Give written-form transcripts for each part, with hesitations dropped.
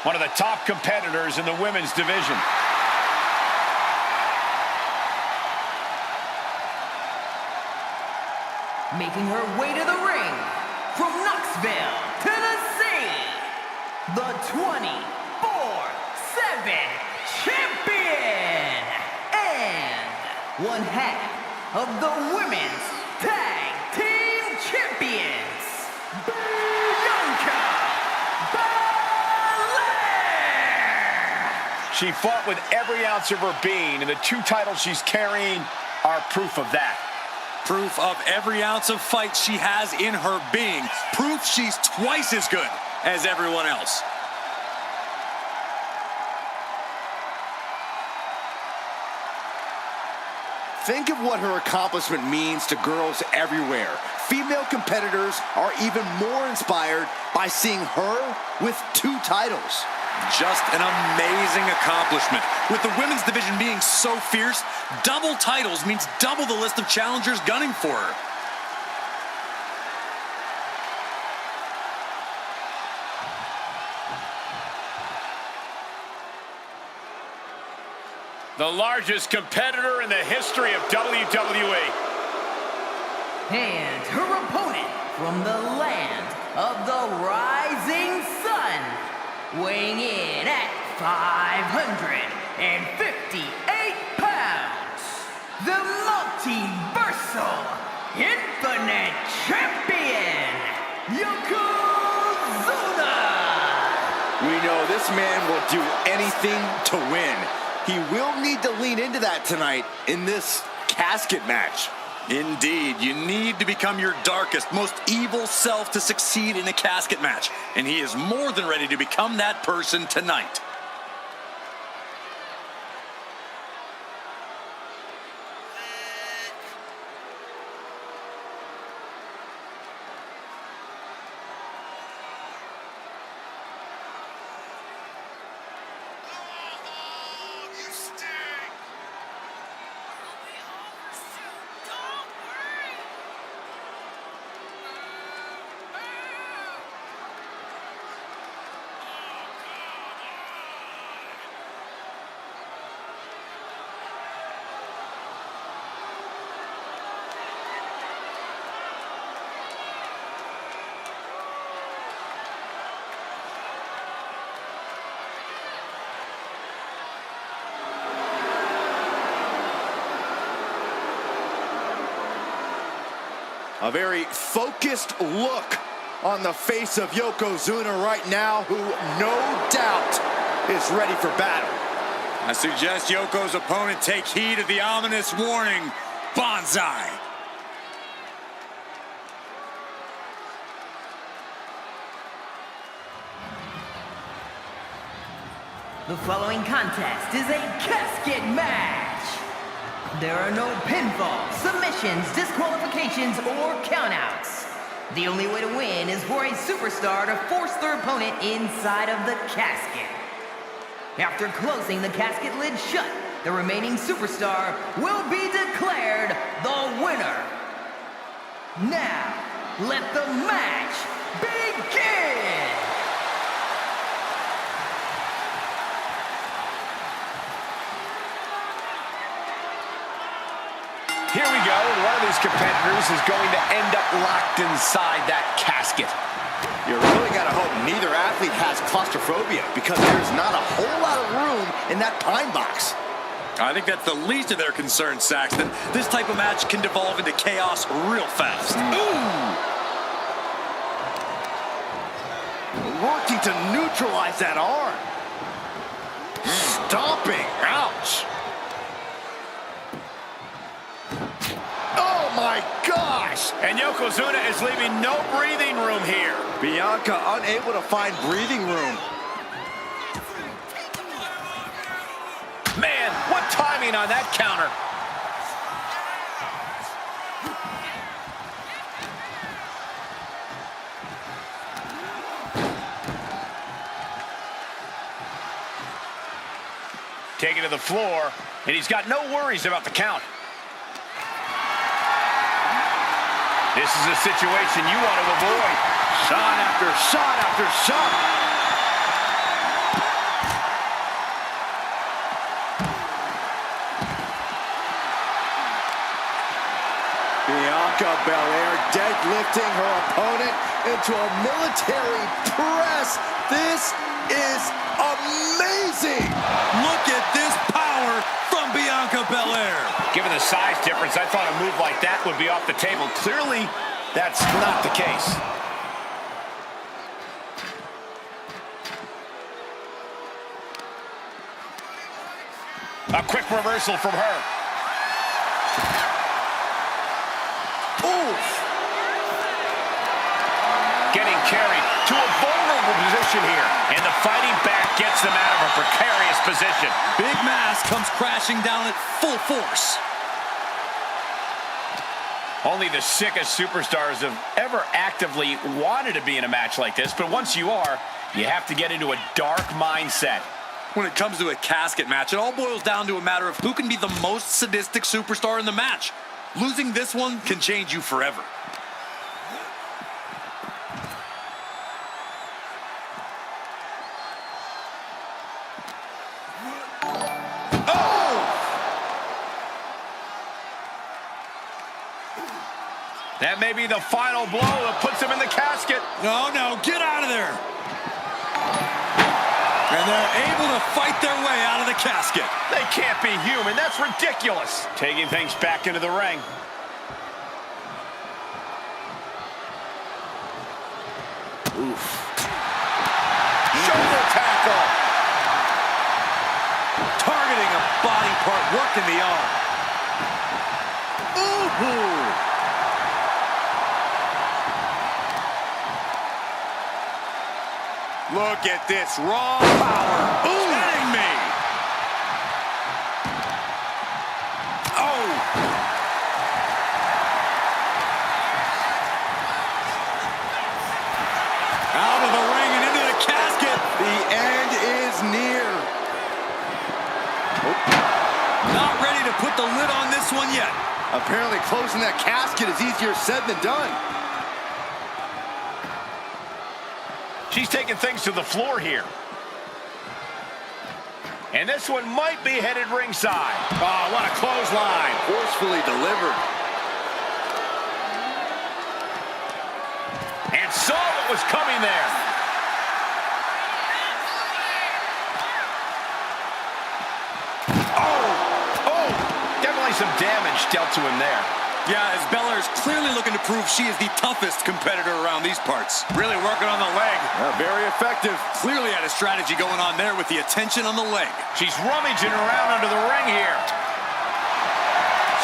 One of the top competitors in the women's division. Making her way to the ring from Knoxville, Tennessee, the 24/7 champion and one half of the women's tag team champions, Bianca. She fought with every ounce of her being, and the 2 titles she's carrying are proof of that. Proof of every ounce of fight she has in her being. Proof she's twice as good as everyone else. Think of what her accomplishment means to girls everywhere. Female competitors are even more inspired by seeing her with 2 titles. Just an amazing accomplishment. With the women's division being so fierce, double titles means double the list of challengers gunning for her. The largest competitor in the history of WWE. And her opponent from the land of the rising sun, weighing in at 558 pounds, the multiversal infinite champion, Yokozuna. We know this man will do anything to win. He will need to lean into that tonight in this casket match. Indeed, you need to become your darkest, most evil self to succeed in a casket match. And he is more than ready to become that person tonight. A very focused look on the face of Yokozuna right now, who no doubt is ready for battle. I suggest Yoko's opponent take heed of the ominous warning, Banzai. The following contest is a casket match. There are no pinfalls, submissions, disqualifications, or countouts. The only way to win is for a superstar to force their opponent inside of the casket. After closing the casket lid shut, the remaining superstar will be declared the winner. Now, let the match begin! Here we go, and one of these competitors is going to end up locked inside that casket. You really got to hope neither athlete has claustrophobia, because there's not a whole lot of room in that pine box. I think that's the least of their concerns, Saxton. This type of match can devolve into chaos real fast. Ooh! Working to neutralize that arm. Stomping. Ouch. Oh, my gosh. And Yokozuna is leaving no breathing room here. Bianca unable to find breathing room. Man, what timing on that counter. Taken to the floor, and he's got no worries about the count. This is a situation you want to avoid. Shot after shot after shot. Bianca Belair deadlifting her opponent into a military press. This is amazing. Look at this power from Bianca Belair. Given the size difference, I thought a move like that would be off the table. Clearly, that's not the case. A quick reversal from her. Oof. Getting carried to a vulnerable position here. And the fighting back gets them out of a precarious position. Big Mass comes crashing down at full force. Only the sickest superstars have ever actively wanted to be in a match like this. But once you are, you have to get into a dark mindset. When it comes to a casket match, it all boils down to a matter of who can be the most sadistic superstar in the match. Losing this one can change you forever. That may be the final blow that puts him in the casket. No, no, get out of there. And they're able to fight their way out of the casket. They can't be human. That's ridiculous. Taking things back into the ring. Oof. Shoulder tackle. Targeting a body part, working the arm. Ooh. Look at this raw power. Kidding me. Oh. Out of the ring and into the casket. The end is near. Not ready to put the lid on this one yet. Apparently closing that casket is easier said than done. She's taking things to the floor here. And this one might be headed ringside. Oh, what a clothesline. Forcefully delivered. And saw what was coming there. Oh, definitely some damage dealt to him there. Yeah, as Belair is clearly looking to prove she is the toughest competitor around these parts. Really working on the leg. Very effective. Clearly had a strategy going on there with the attention on the leg. She's rummaging around under the ring here.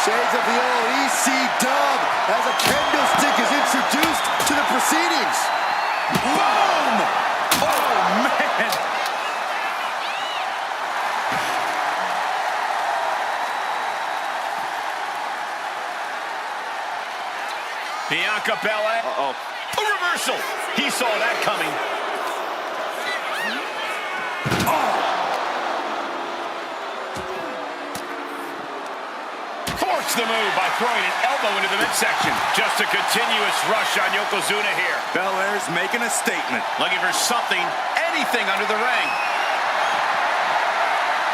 Shades of the old EC dub as a kendo stick is introduced to the proceedings. Boom! Oh, man! Bianca Belair. Uh-oh. A reversal. He saw that coming. Forced the move by throwing an elbow into the midsection. Just a continuous rush on Yokozuna here. Belair's making a statement. Looking for something, anything under the ring.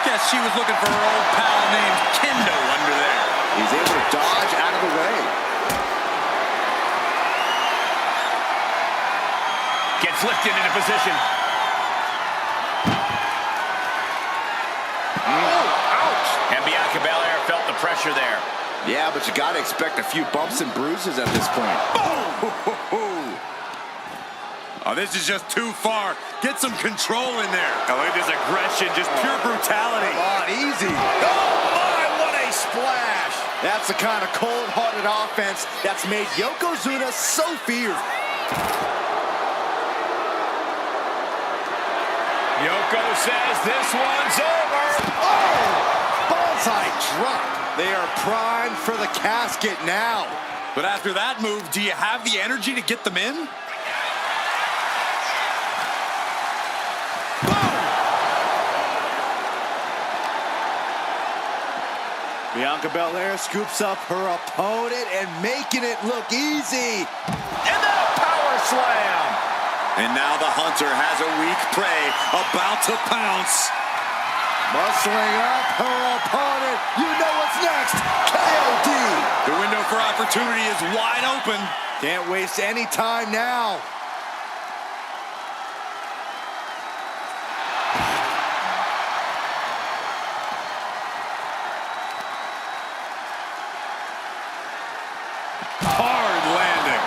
Guess she was looking for her old pal named Kendo under there. He's able to dodge out of the way. flipped into position. Ouch! And Bianca Belair felt the pressure there. Yeah, but you gotta expect a few bumps and bruises at this point. Oh, this is just too far. Get some control in there. Oh, look at this aggression, just pure brutality. Come on, easy. Oh, my, what a splash. That's the kind of cold-hearted offense that's made Yokozuna so feared. Yoko says this one's over. Oh! Bonsai drop. They are primed for the casket now. But after that move, do you have the energy to get them in? Bianca Belair scoops up her opponent and making it look easy. And then a power slam. And now the Hunter has a weak prey about to pounce. Muscling up her opponent. You know what's next. KOD. The window for opportunity is wide open. Can't waste any time now. Hard landing.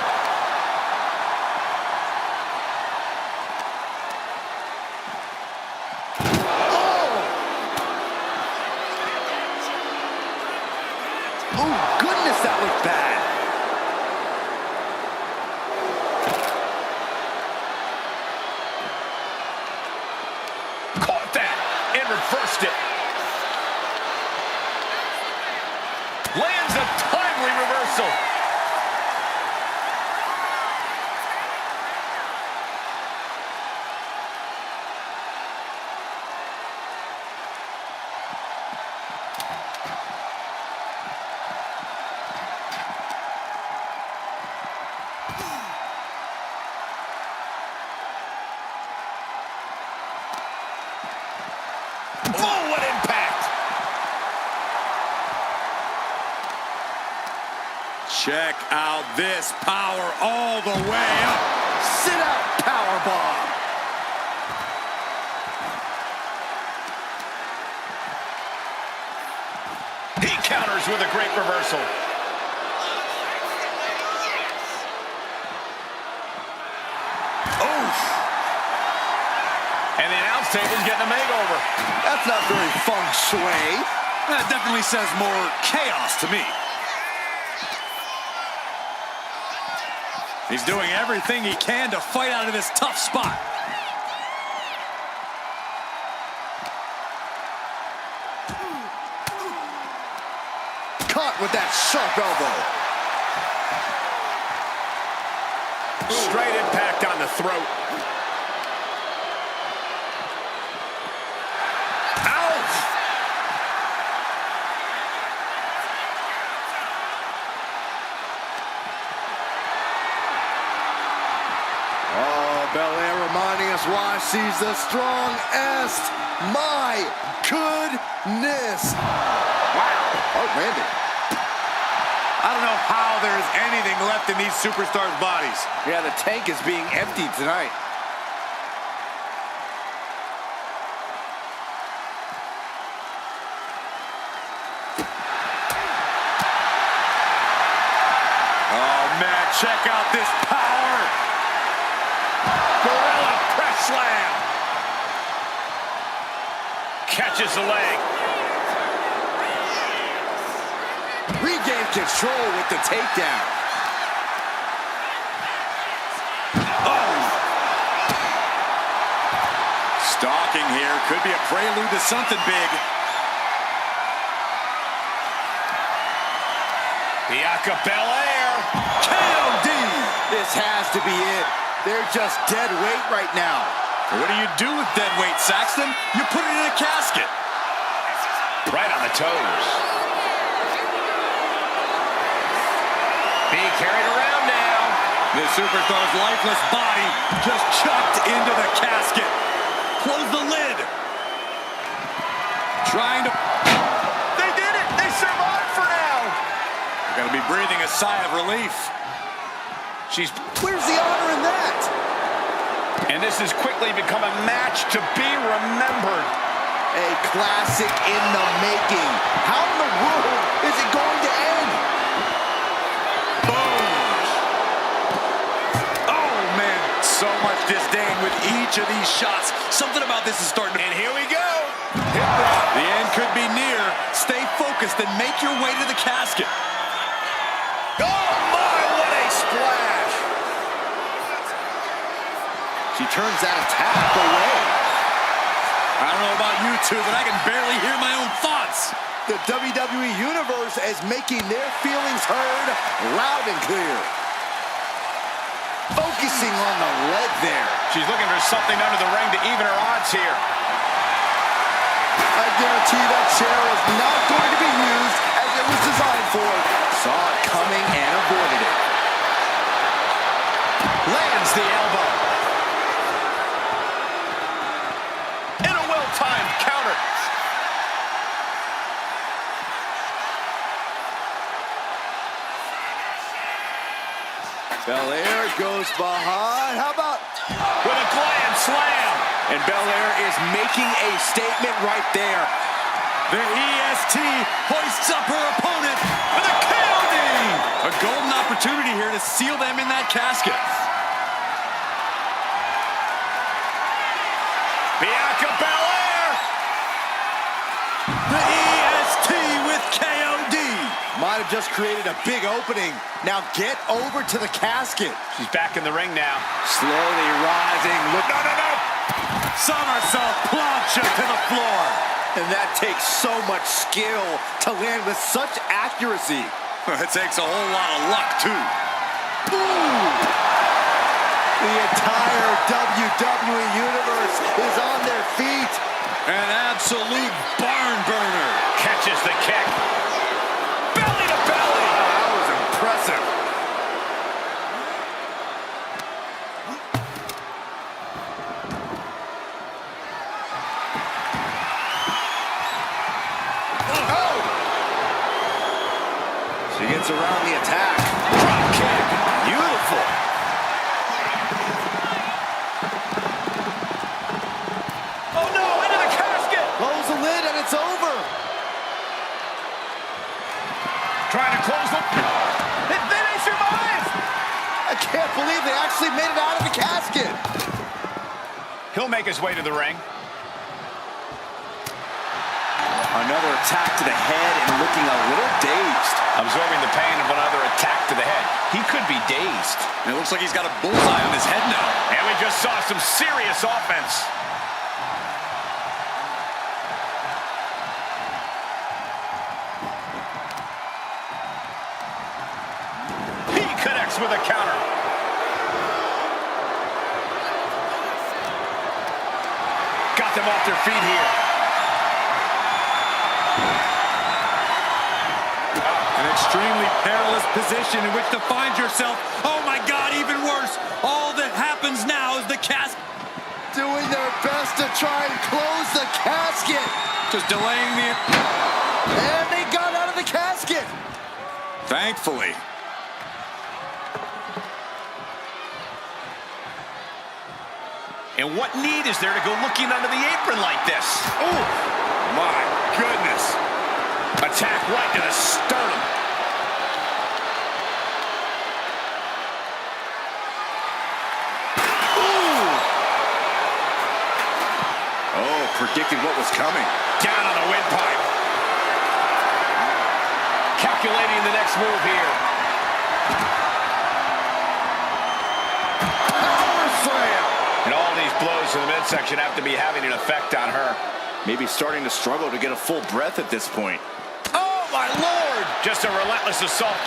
Oh, goodness, that looked bad. Caught that and reversed it. Lands a timely reversal. Oh, what impact! Check out this power all the way up. Sit out powerbomb. He counters with a great reversal. Oof. And the announce table's getting a makeover. That's not very feng shui. That definitely says more chaos to me. He's doing everything he can to fight out of this tough spot. Caught with that sharp elbow. Straight impact on the throat. Ouch! Oh, Belair reminding us why she's the strongest. My goodness. Wow. Oh, Randy. I don't know how there is anything left in these superstars' bodies. Yeah, the tank is being emptied tonight. Oh, man, check out this power. Gorilla press slam. Catches the leg. Regain control with the takedown. Oh! Stalking here could be a prelude to something big. Bianca Belair. KOD. This has to be it. They're just dead weight right now. What do you do with dead weight, Saxton? You put it in a casket. Right on the toes. Being carried around now. This superstar's lifeless body just chucked into the casket. Close the lid. Trying to... They did it. They survived for now. They're going to be breathing a sigh of relief. She's... Where's the honor in that? And this has quickly become a match to be remembered. A classic in the making. How in the world is it going to end? Boom! Oh, man, so much disdain with each of these shots. Something about this is starting to... And here we go. The end could be near. Stay focused and make your way to the casket. Oh, my, what a splash. She turns that attack away. I don't know about you two, but I can barely hear my own thoughts. The WWE Universe is making their feelings heard loud and clear. Focusing on the leg there. She's looking for something under the ring to even her odds here. I guarantee that chair is not going to be used as it was designed for. Saw it coming and avoided it. Lands the elbow. And a well-timed counter. Belair goes behind. How about... With a glam slam. And Belair is making a statement right there. The EST hoists up her opponent with a KOD. A golden opportunity here to seal them in that casket. Bianca Belair. The EST with KOD. Might have just created a big opening. Now get over to the casket. She's back in the ring now. Slowly rising. Look. No, no, no. Somersault plancha to the floor. And that takes so much skill to land with such accuracy. It takes a whole lot of luck, too. Ooh. The entire WWE Universe is on their feet. An absolute barn burner. Catches the kick. Belly to belly. That was impressive. She gets around the attack. Drop kick. Beautiful. Oh, no, into the casket. Close the lid and it's over. Trying to close the... They survived. I can't believe they actually made it out of the casket. He'll make his way to the ring. Another attack to the head and looking a little dazed. Absorbing the pain of another attack to the head. He could be dazed. And it looks like he's got a bullseye on his head now. And we just saw some serious offense. He connects with a counter. Got them off their feet here. An extremely perilous position in which to find yourself. Oh my God, even worse. All that happens now is the casket. Doing their best to try and close the casket. Just delaying the... And they got out of the casket. Thankfully. And what need is there to go looking under the apron like this? Oh, my goodness. Attack right to the sternum. Ooh. Oh, predicted what was coming. Down on the windpipe. Calculating the next move here. Power slam. And all these blows in the midsection have to be having an effect on her. Maybe starting to struggle to get a full breath at this point. Oh, my Lord! Just a relentless assault.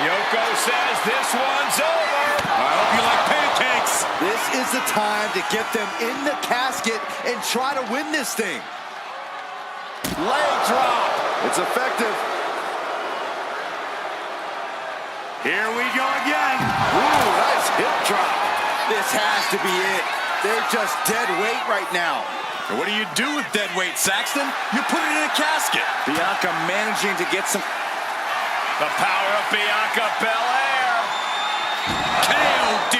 Yoko says this one's over. I hope you like pancakes. This is the time to get them in the casket and try to win this thing. Leg drop. It's effective. Here we go again. Ooh, nice hip drop. This has to be it. They're just dead weight right now. And what do you do with dead weight, Saxton? You put it in a casket. Bianca managing to get some... The power of Bianca Belair. KOD.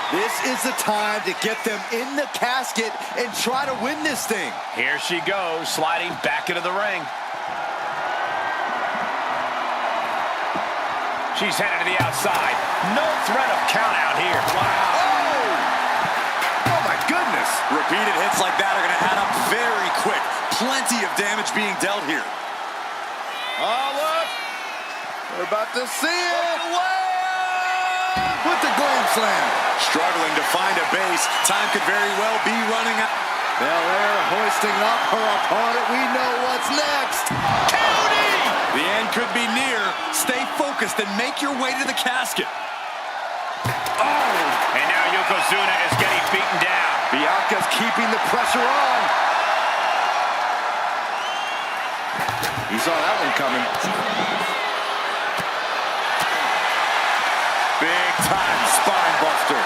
This is the time to get them in the casket and try to win this thing. Here she goes, sliding back into the ring. She's headed to the outside. No threat of count out here. Wow. Oh my goodness. Repeated hits like that are going to add up very quick. Plenty of damage being dealt here. Oh, look. We're about to see it. With the glam slam. Struggling to find a base. Time could very well be running out. Belair hoisting up her opponent. We know what's next. Cody! The end could be near. Stay focused and make your way to the casket. Oh! And now Yokozuna is getting beaten down. Bianca's keeping the pressure on. He saw that one coming. Big time spine buster.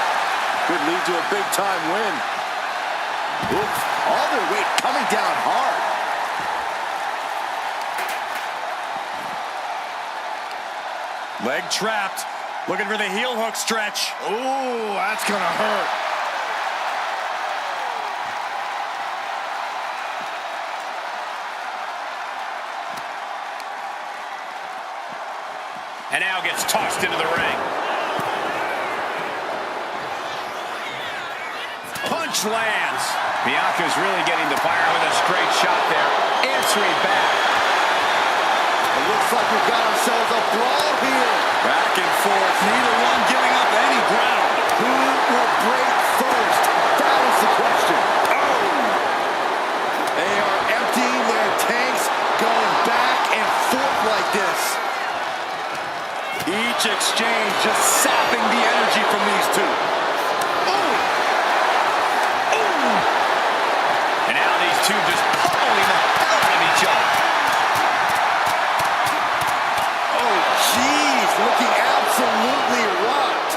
Could lead to a big time win. Oof, all their weight coming down hard. Leg trapped. Looking for the heel hook stretch. Ooh, that's gonna hurt. And now gets tossed into the ring. Punch lands. Bianca's really getting the fire with a straight shot there. Answering back. It looks like we've got ourselves a brawl here. Back and forth. Neither one giving up any ground. Who will break first? That is the question. Oh! They are emptying their tanks, going back and forth like this. Each exchange just sapping the energy from these two. And now these two just pummeling the hell out of each other. Oh, jeez, looking absolutely rocked.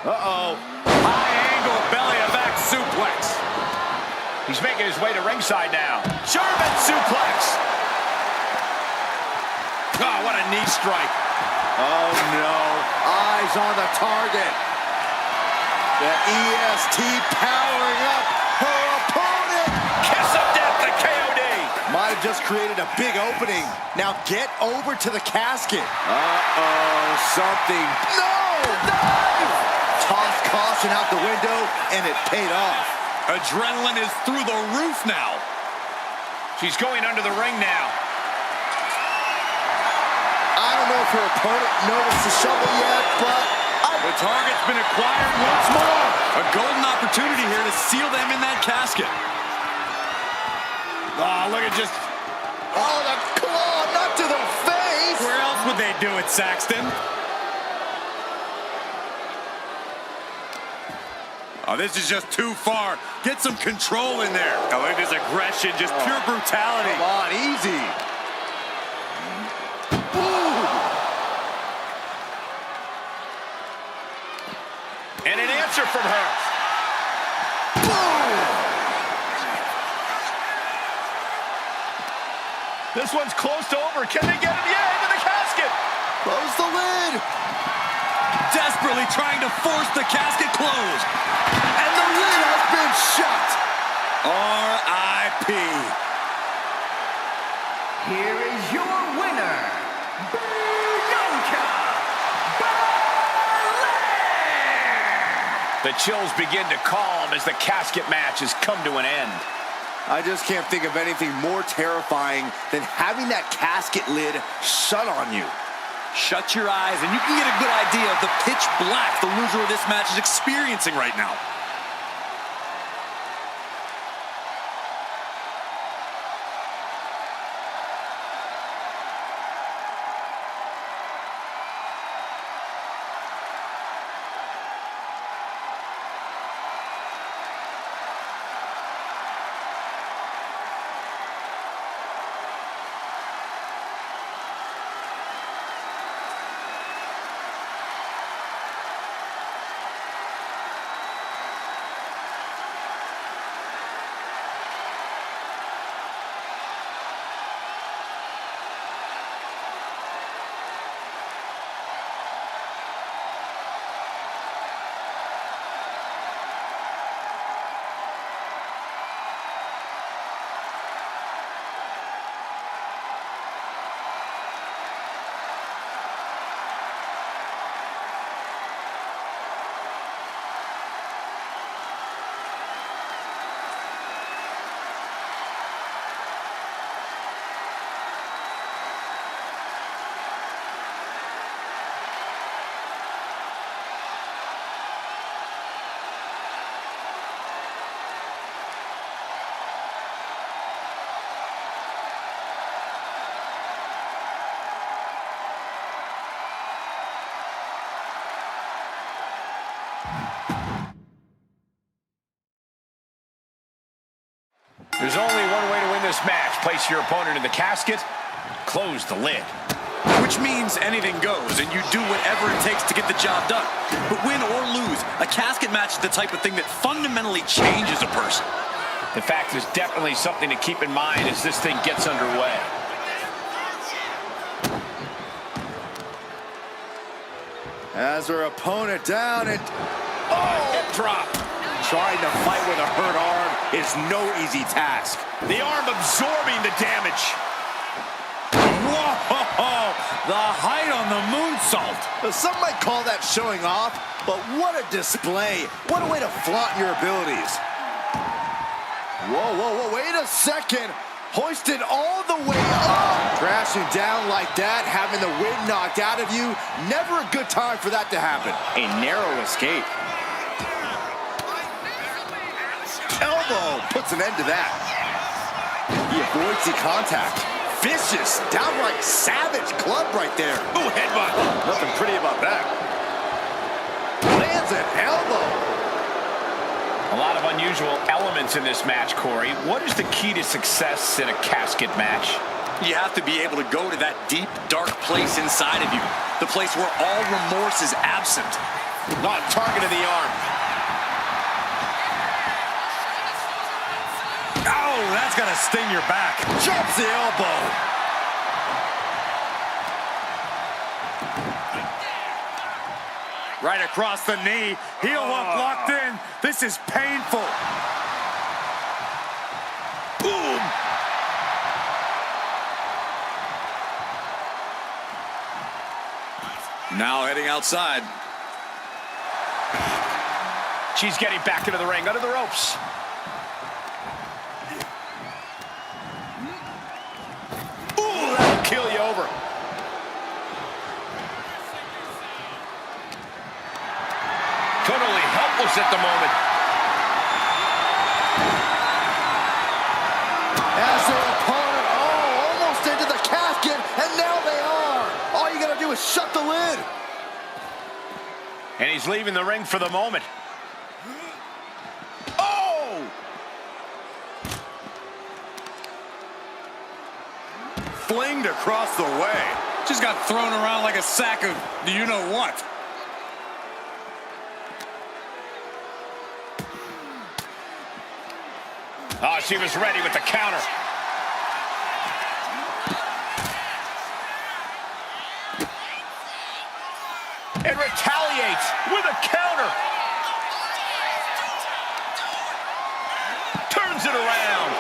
Uh-oh. High angle belly-to-back suplex. He's making his way to ringside now. German suplex. Oh, what a knee strike. Oh, no. Eyes on the target. The EST powering up her opponent. Kiss of death, the KOD. Might have just created a big opening. Now get over to the casket. Uh-oh, something. No! Knife! Tossed caution out the window, and it paid off. Adrenaline is through the roof now. She's going under the ring now. I don't know if her opponent noticed the shovel yet, but The target's been acquired once more. A golden opportunity here to seal them in that casket. Oh, look at just... Oh, the claw, not to the face! Where else would they do it, Saxton? Oh, this is just too far. Get some control in there. Oh, look at his aggression, just pure brutality. Come on, easy. And an answer from her. Boom! This one's close to over. Can they get it? Yeah, into the casket. Close the lid. Desperately trying to force the casket closed. And the lid has been shut. R.I.P. Here is your winner, Bianca Belair! The chills begin to calm as the casket match has come to an end. I just can't think of anything more terrifying than having that casket lid shut on you. Shut your eyes and you can get a good idea of the pitch black the loser of this match is experiencing right now. There's only one way to win this match. Place your opponent in the casket, close the lid. Which means anything goes, and you do whatever it takes to get the job done. But win or lose, a casket match is the type of thing that fundamentally changes a person. The fact is definitely something to keep in mind as this thing gets underway. As her opponent down and... Oh, hip drop. Trying to fight with a hurt arm is no easy task. The arm absorbing the damage. Whoa! The height on the moonsault. Some might call that showing off, but what a display. What a way to flaunt your abilities. Whoa, wait a second. Hoisted all the way up. Crashing down like that, having the wind knocked out of you. Never a good time for that to happen. A narrow escape. Elbow puts an end to that. He avoids the contact. Vicious, downright savage club right there. Ooh, headbutt. Nothing pretty about that. Lands an elbow. A lot of unusual elements in this match, Corey. What is the key to success in a casket match? You have to be able to go to that deep, dark place inside of you. The place where all remorse is absent. Not targeting the arm. Oh, that's gonna sting your back. Jumps the elbow. Right across the knee. Heel hook locked in. This is painful. Boom. Now heading outside. She's getting back into the ring, under the ropes. Ooh, that'll kill you over. Totally helpless at the moment. As their opponent, almost into the casket, and now they are. All you gotta do is shut the lid. And he's leaving the ring for the moment. Oh! Flinged across the way. Just got thrown around like a sack of you-know-what. Oh, she was ready with the counter. And retaliates with a counter. Turns it around.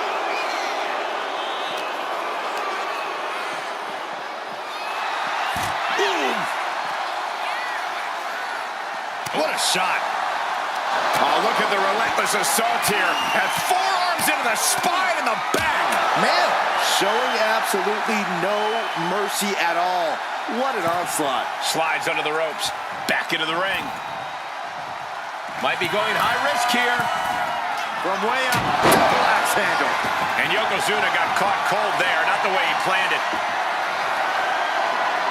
Boom. What a shot. Oh, look at the relentless assault here. And forearms into the spine and the back. Man, showing absolutely no mercy at all. What an onslaught. Slides under the ropes. Back into the ring. Might be going high risk here. From way up, double axe handle. And Yokozuna got caught cold there. Not the way he planned it.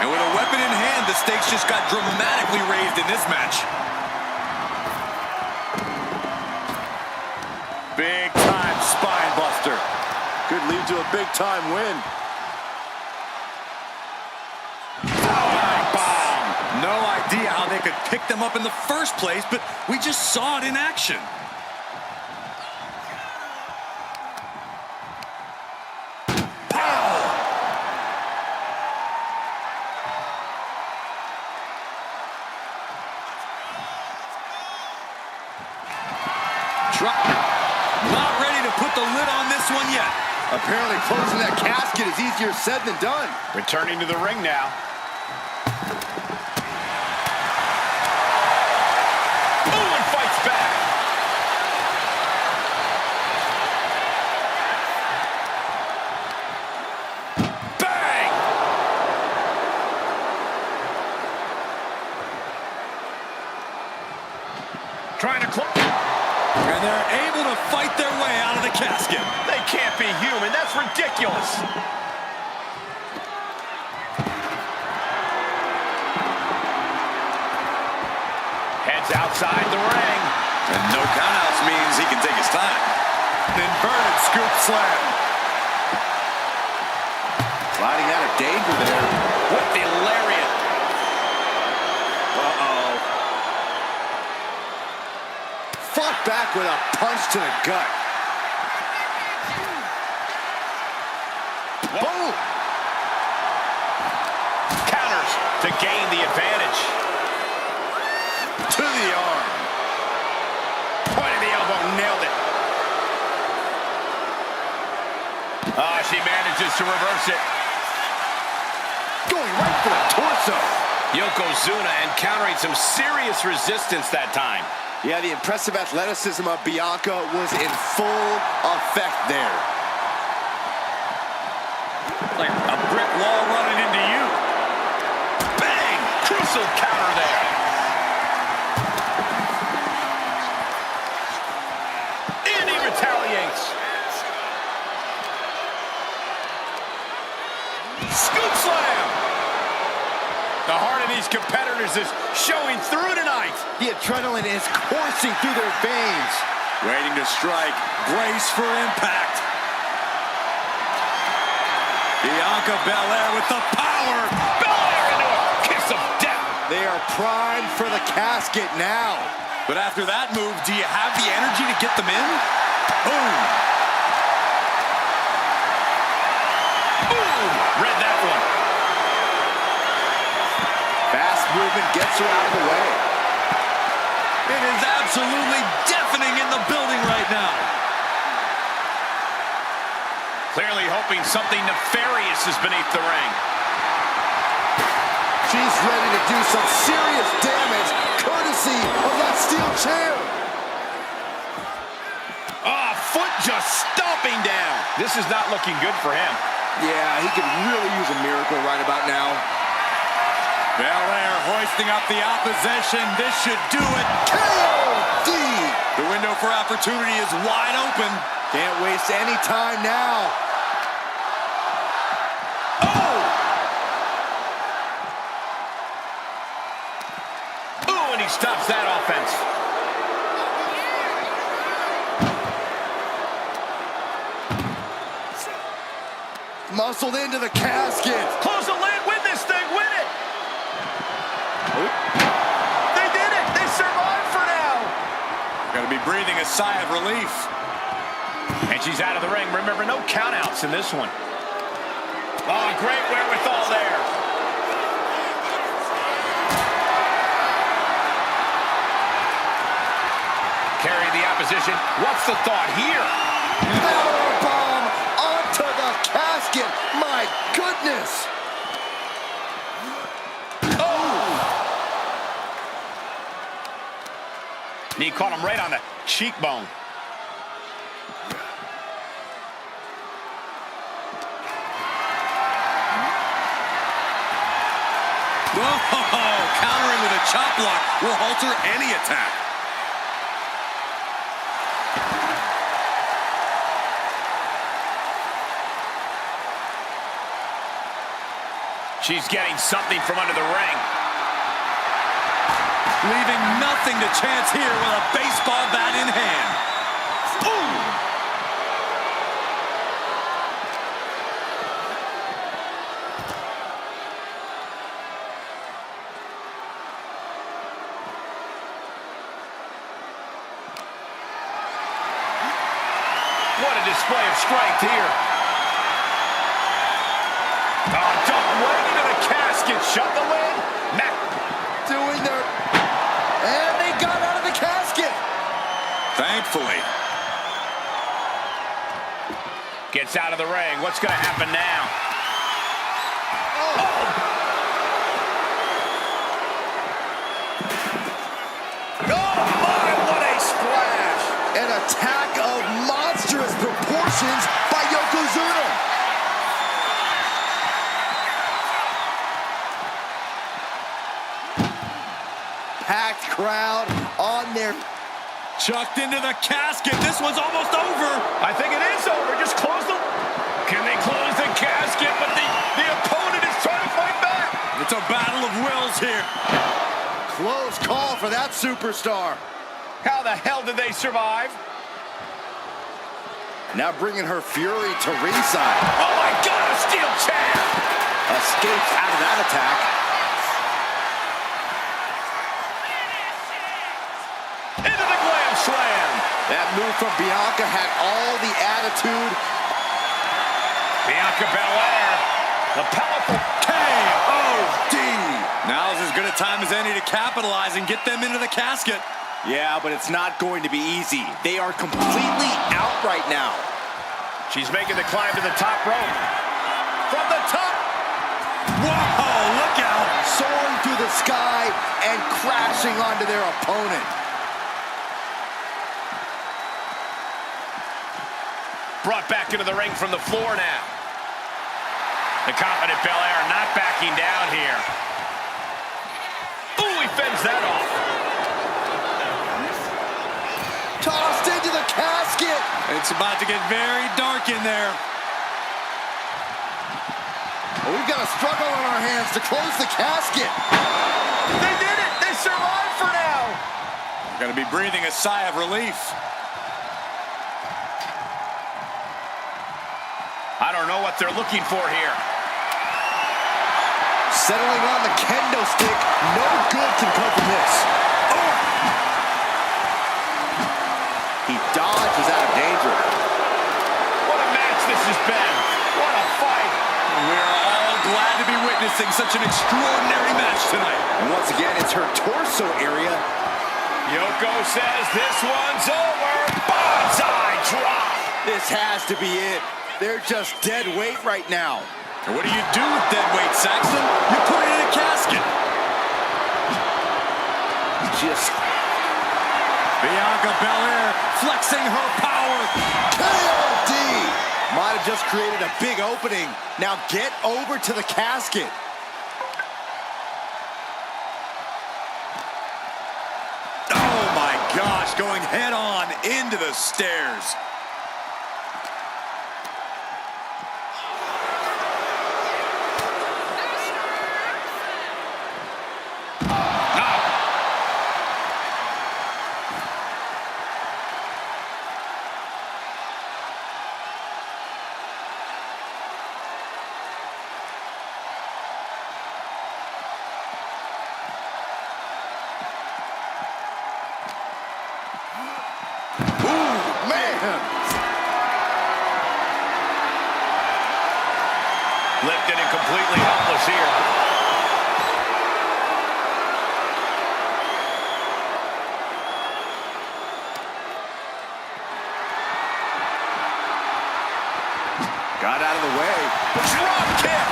And with a weapon in hand, the stakes just got dramatically raised in this match. Big time spine buster. Could lead to a big time win. Bomb. No idea how they could pick them up in the first place, but we just saw it in action. Not ready to put the lid on this one yet. Apparently closing that casket is easier said than done. Returning to the ring now. Ooh, and fights back. Bang! Trying to close. And they're able to fight their way out of the casket. They can't be human. That's ridiculous. Heads outside the ring. And no countouts means he can take his time. An inverted scoop slam. Sliding out of danger there. With the lariat. Uh-oh. Fought back with a punch to the gut. Boom! Counters to gain the advantage. To the arm. Pointing the elbow, nailed it. Ah, she manages to reverse it. Going right for the torso. Yokozuna encountering some serious resistance that time. Yeah, the impressive athleticism of Bianca was in full effect there. Like a brick wall running into you. Bang! Crucial counter there. And he retaliates. Scoop slam! The heart of these competitors is showing through tonight. The adrenaline is coursing through their veins. Waiting to strike. Brace for impact. Bianca Belair with the power. Belair into a kiss of death. They are primed for the casket now. But after that move, do you have the energy to get them in? Boom. Boom! Read that one. Fast movement gets her out of the way. It is absolutely deafening in the building right now. Clearly hoping something nefarious is beneath the ring. She's ready to do some serious damage, courtesy of that steel chair. Ah, foot just stomping down. This is not looking good for him. Yeah, he could really use a miracle right about now. Belair hoisting up the opposition. This should do it. KOD! The window for opportunity is wide open. Can't waste any time now. Oh! Ooh, and he stops that offense. Muscled into the casket. Close the lid, win this thing, win it! They did it! They survived for now! Gonna be breathing a sigh of relief. And she's out of the ring. Remember, no countouts in this one. Oh, great wherewithal there. Carry the opposition. What's the thought here? Powerbomb onto the casket. My goodness. Knee caught him right on the cheekbone. Whoa, countering with a chop block will halter any attack. She's getting something from under the ring. Leaving nothing to chance here with a baseball bat in hand. Ooh! What a display of strength here. Oh, duck right into the casket. Shut the lid. Mac Doing their... And they got out of the casket. Thankfully. gets out of the ring. What's going to happen now? An attack of monstrous proportions by Yokozuna. Packed crowd on their... Chucked into the casket. This one's almost over. I think it is over. Just close the... Can they close the casket? But the opponent is trying to fight back. It's a battle of wills here. Close call for that superstar. How the hell did they survive? Now bringing her fury to ringside. Oh my God, a steel chair! Escapes out of that attack. Into the glam slam! That move from Bianca had all the attitude. Bianca Belair, the powerful KOD. Now's as good a time as any to capitalize and get them into the casket. Yeah, but it's not going to be easy. They are completely out right now. She's making the climb to the top rope. From the top. Whoa, look out. Soaring through the sky and crashing onto their opponent. Brought back into the ring from the floor now. The confident Belair not backing down here. Ooh, he fends that off. Tossed into the casket. It's about to get very dark in there. Well, we've got a struggle on our hands to close the casket. They did it! They survived for now! Gonna be breathing a sigh of relief. I don't know what they're looking for here. Settling on the kendo stick. No good can come from this. Oh! He dodges out of danger. What a match this has been. What a fight. We're all glad to be witnessing such an extraordinary match tonight. And once again, it's her torso area. Yoko says this one's over. Bonsai drop. This has to be it. They're just dead weight right now. And what do you do with dead weight, Saxton? You put it in a casket. Just Bianca Belair flexing her power. KOD! Might have just created a big opening. Now get over to the casket. Oh my gosh, going head on into the stairs. Lifted and completely helpless here. Got out of the way. Drop kick.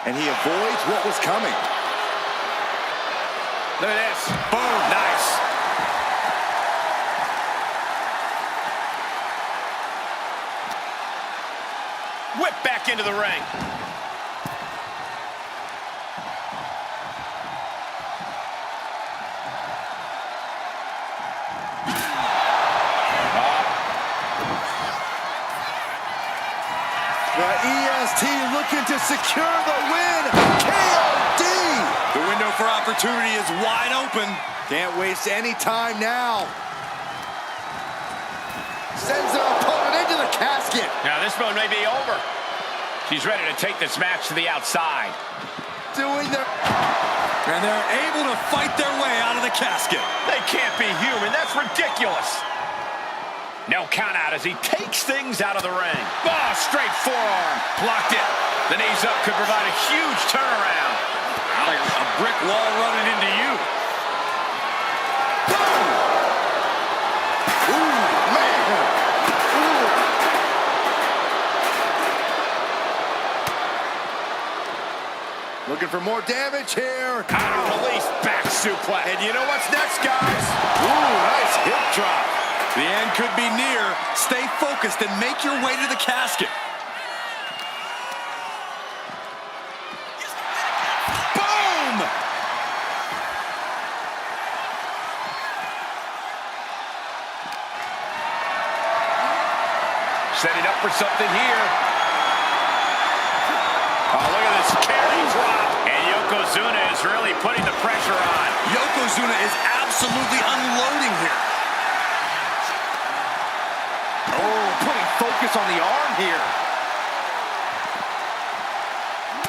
And he avoids what was coming. Look at this. Boom. Nice. Whip back into the ring. The EST looking to secure the win. KOD! The window for opportunity is wide open. Can't waste any time now. Sends their opponent into the casket. Now this one may be over. She's ready to take this match to the outside. Doing their... And they're able to fight their way out of the casket. They can't be human. That's ridiculous. No count out as he takes things out of the ring. Oh, straight forearm. Blocked it. The knees up could provide a huge turnaround. Like a brick wall running into you. Boom! Ooh, man! Ooh. Looking for more damage here. Counter release back suplex. And you know what's next, guys? Ooh, nice hip drop. The end could be near. Stay focused and make your way to the casket. Boom! Setting up for something here. Oh, look at this carry drop. And Yokozuna is really putting the pressure on. Yokozuna is absolutely unloading here. Oh, putting focus on the arm here.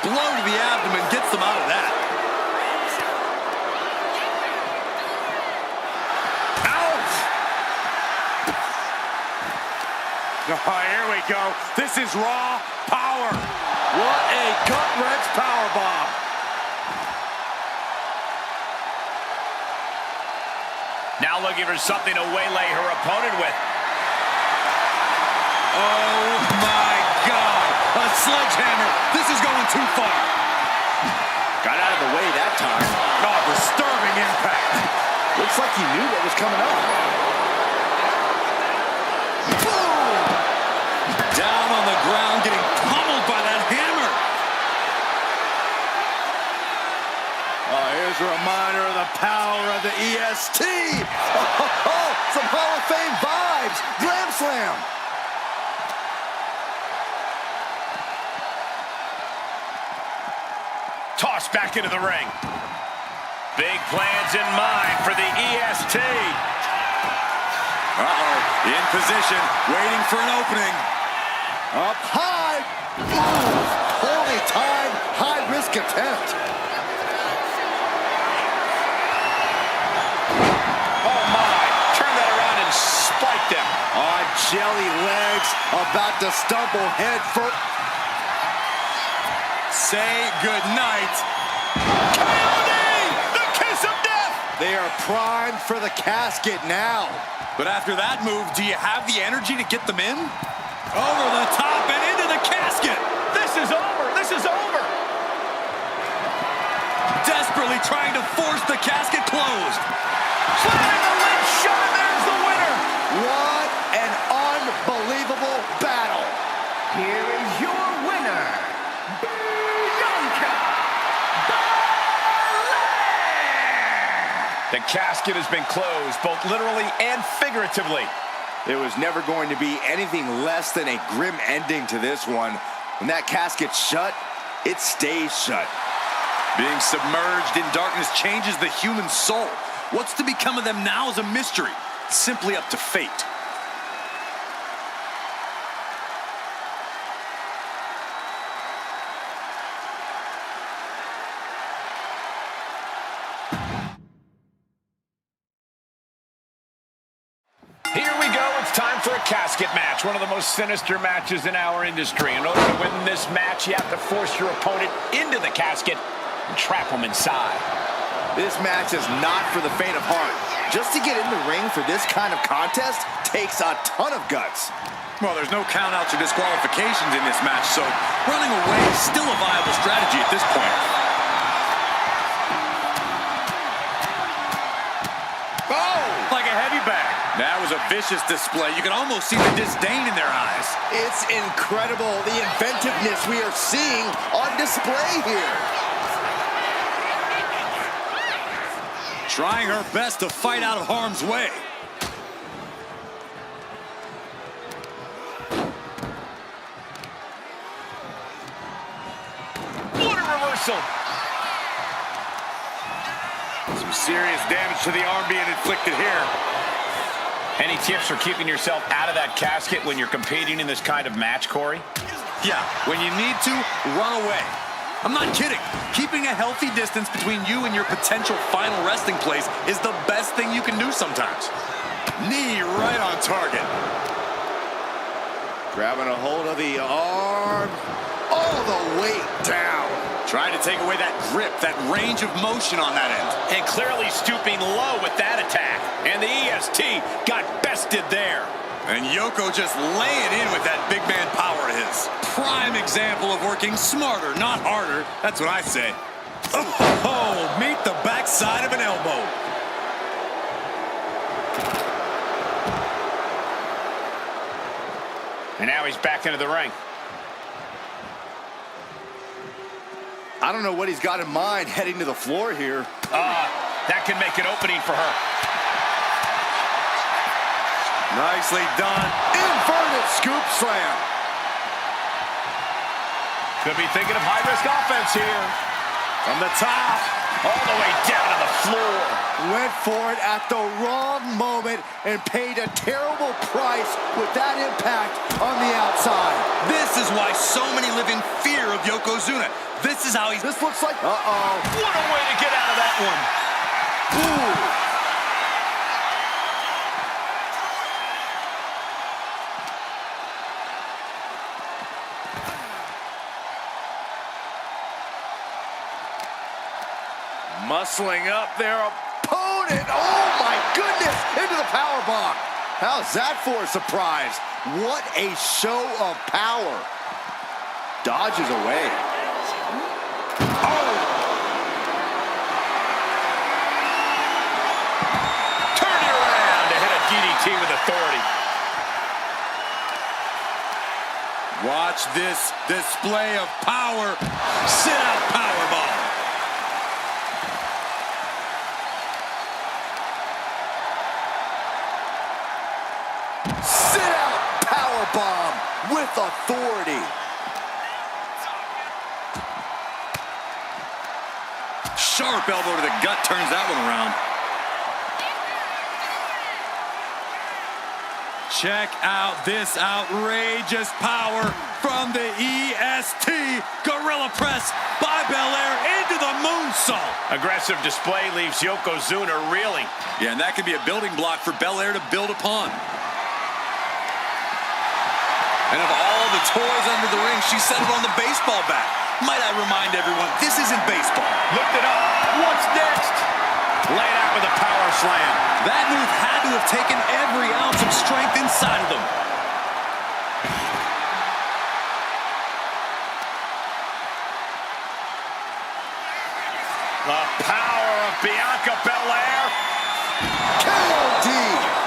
Blow to the abdomen gets them out of that. Ouch! Oh, here we go. This is raw power. What a gut-wrench powerbomb. Now looking for something to waylay her opponent with. Oh, my God. A sledgehammer. This is going too far. Got out of the way that time. Oh, disturbing impact. Looks like he knew what was coming up. Boom! Down on the ground, getting pummeled by that hammer. Oh, here's a reminder of the power of the EST. Oh, some Hall of Fame vibes. Glam Slam. Tossed back into the ring. Big plans in mind for the EST. Uh-oh, in position, waiting for an opening. Up high. Move. Holy time. High-risk attempt. Oh, my. Turn that around and spike them. On jelly legs. About to stumble head first. Say goodnight. The kiss of death. They are primed for the casket now. But after that move, do you have the energy to get them in? Over the top and into the casket. This is over. This is over. Desperately trying to force the casket closed. Planting the lid shot. There's the winner. What an unbelievable battle. Here is your winner, The casket has been closed, both literally and figuratively. There was never going to be anything less than a grim ending to this one. When that casket's shut, it stays shut. Being submerged in darkness changes the human soul. What's to become of them now is a mystery. It's simply up to fate. Here we go. It's time for a casket match, one of the most sinister matches in our industry. In order to win this match, you have to force your opponent into the casket and trap them inside. This match is not for the faint of heart. Just to get in the ring for this kind of contest takes a ton of guts. Well, there's no countouts or disqualifications in this match, so running away is still a viable strategy at this point. Oh! Like a heavy bag. That was a vicious display. You can almost see the disdain in their eyes. It's incredible, the inventiveness we are seeing on display here. Trying her best to fight out of harm's way. What a reversal. Some serious damage to the arm being inflicted here. Any tips for keeping yourself out of that casket when you're competing in this kind of match, Corey? Yeah, when you need to, run away. I'm not kidding. Keeping a healthy distance between you and your potential final resting place is the best thing you can do sometimes. Knee right on target. Grabbing a hold of the arm, all the weight down. Trying to take away that grip, that range of motion on that end. And clearly stooping low with that attack. And the EST got bested there. And Yoko just laying in with that big man power of his. Prime example of working smarter, not harder. That's what I say. Oh, meet the backside of an elbow. And now he's back into the ring. I don't know what he's got in mind heading to the floor here. That can make an opening for her. Nicely done. Inverted scoop slam. Could be thinking of high-risk offense here. From the top, all the way down to the floor. Went for it at the wrong moment and paid a terrible price with that impact on the outside. This is why so many live in fear of Yokozuna. This is how he's... This looks like... Uh-oh. What a way to get out of that one. Ooh. Muscling up their opponent. Oh, my goodness. Into the powerbomb. How's that for a surprise? What a show of power. Dodges away. Oh. Turn it around to hit a DDT with authority. Watch this display of power. Sit-out powerbomb. Sit-out powerbomb with authority. Sharp elbow to the gut turns that one around. Check out this outrageous power from the EST Gorilla Press by Belair into the moonsault. Aggressive display leaves Yokozuna reeling. Yeah, and that could be a building block for Belair to build upon. And of all the toys under the ring, she settled on the baseball bat. Might I remind everyone, this isn't baseball. Lift it up. What's next? Laid out with a power slam. That move had to have taken every ounce of strength inside of them. The power of Bianca Belair. KOD.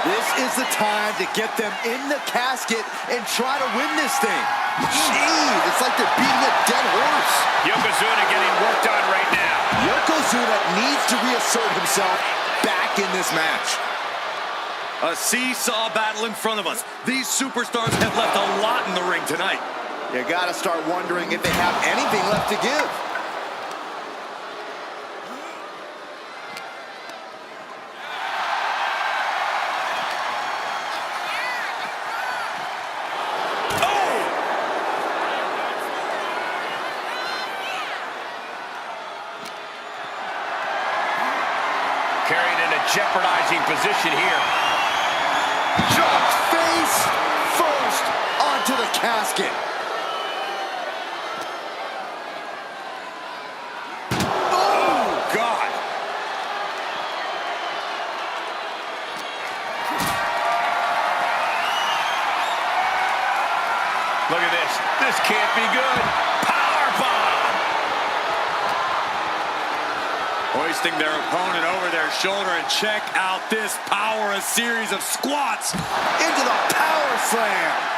This is the time to get them in the casket and try to win this thing. Jeez, it's like they're beating a dead horse. Yokozuna getting worked on right now. Yokozuna needs to reassert himself back in this match. A seesaw battle in front of us. These superstars have left a lot in the ring tonight. You gotta start wondering if they have anything left to give. Carried in a jeopardizing position here. Jump face first onto the casket. Oh, God. Look at this. This can't be good. Powerbomb. Hoisting their opponent over their shoulder, and check out this power, a series of squats Into the power slam.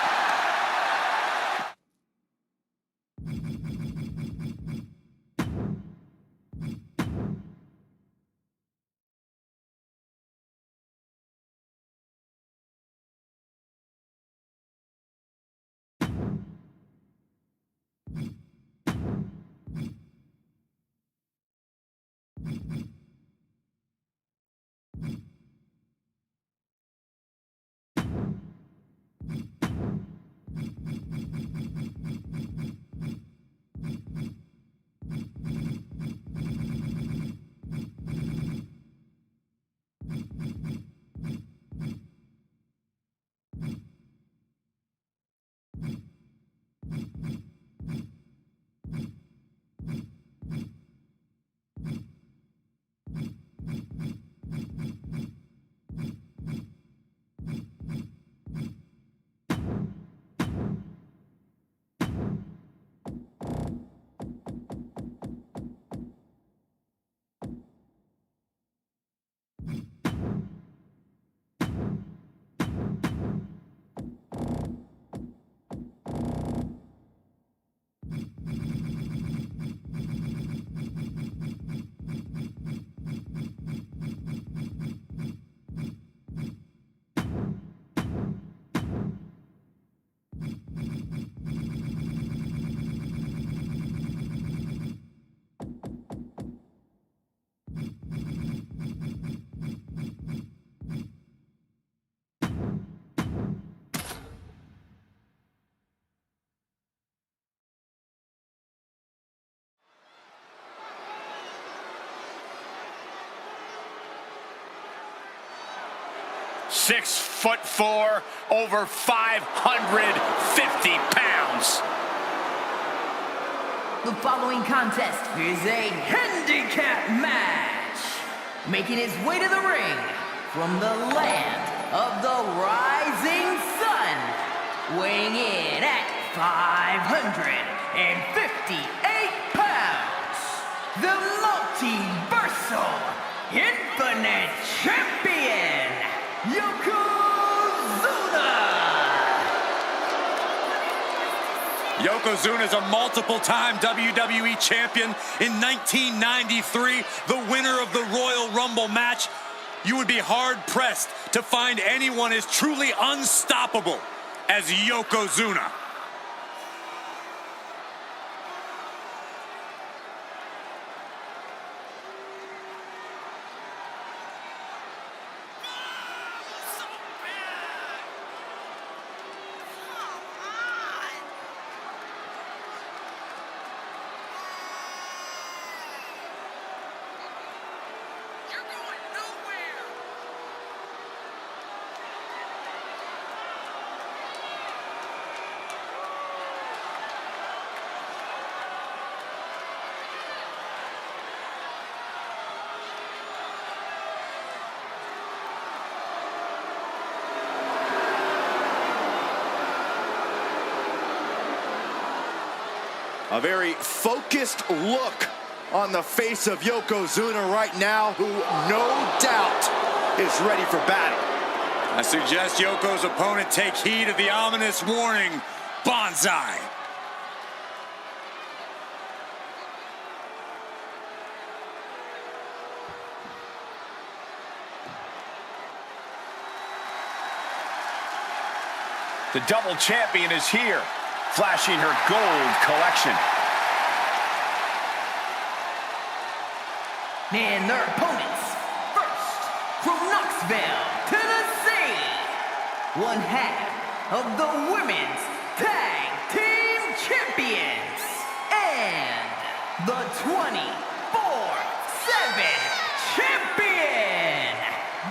6'4", over 550 pounds. The following contest is a handicap match. Making his way to the ring from the land of the rising sun, weighing in at 558 pounds, the multiversal infinite champion, Yokozuna! Yokozuna is a multiple-time WWE champion. In 1993, the winner of the Royal Rumble match. You would be hard-pressed to find anyone as truly unstoppable as Yokozuna. A very focused look on the face of Yokozuna right now, who no doubt is ready for battle. I suggest Yoko's opponent take heed of the ominous warning, Bonsai. The double champion is here, flashing her gold collection. And their opponents, first, from Knoxville, Tennessee, one half of the Women's Tag Team Champions, and the 24/7 Champion,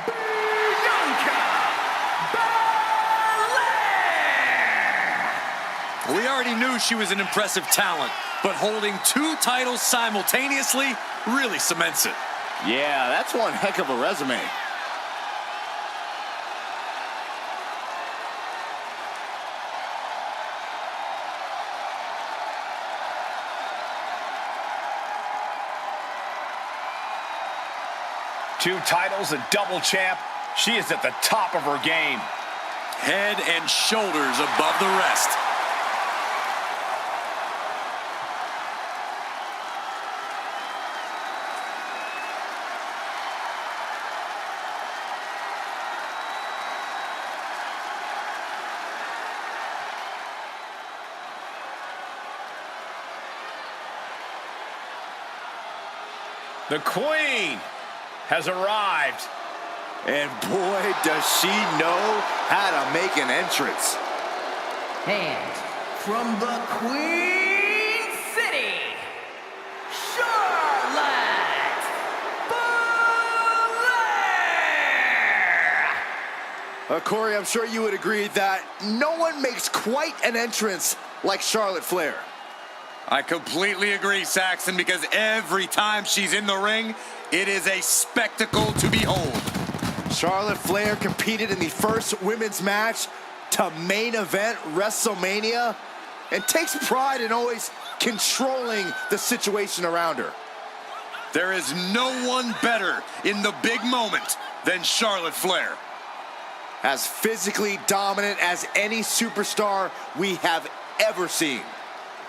Bianca Belair! We already knew she was an impressive talent, but holding two titles simultaneously really cements it. Yeah, that's one heck of a resume. Two titles, a double champ. She is at the top of her game. Head and shoulders above the rest. The Queen has arrived. And boy, does she know how to make an entrance. And from the Queen City, Charlotte Flair! Corey, I'm sure you would agree that no one makes quite an entrance like Charlotte Flair. I completely agree, Saxton, because every time she's in the ring, it is a spectacle to behold. Charlotte Flair competed in the first women's match to main event WrestleMania and takes pride in always controlling the situation around her. There is no one better in the big moment than Charlotte Flair. As physically dominant as any superstar we have ever seen.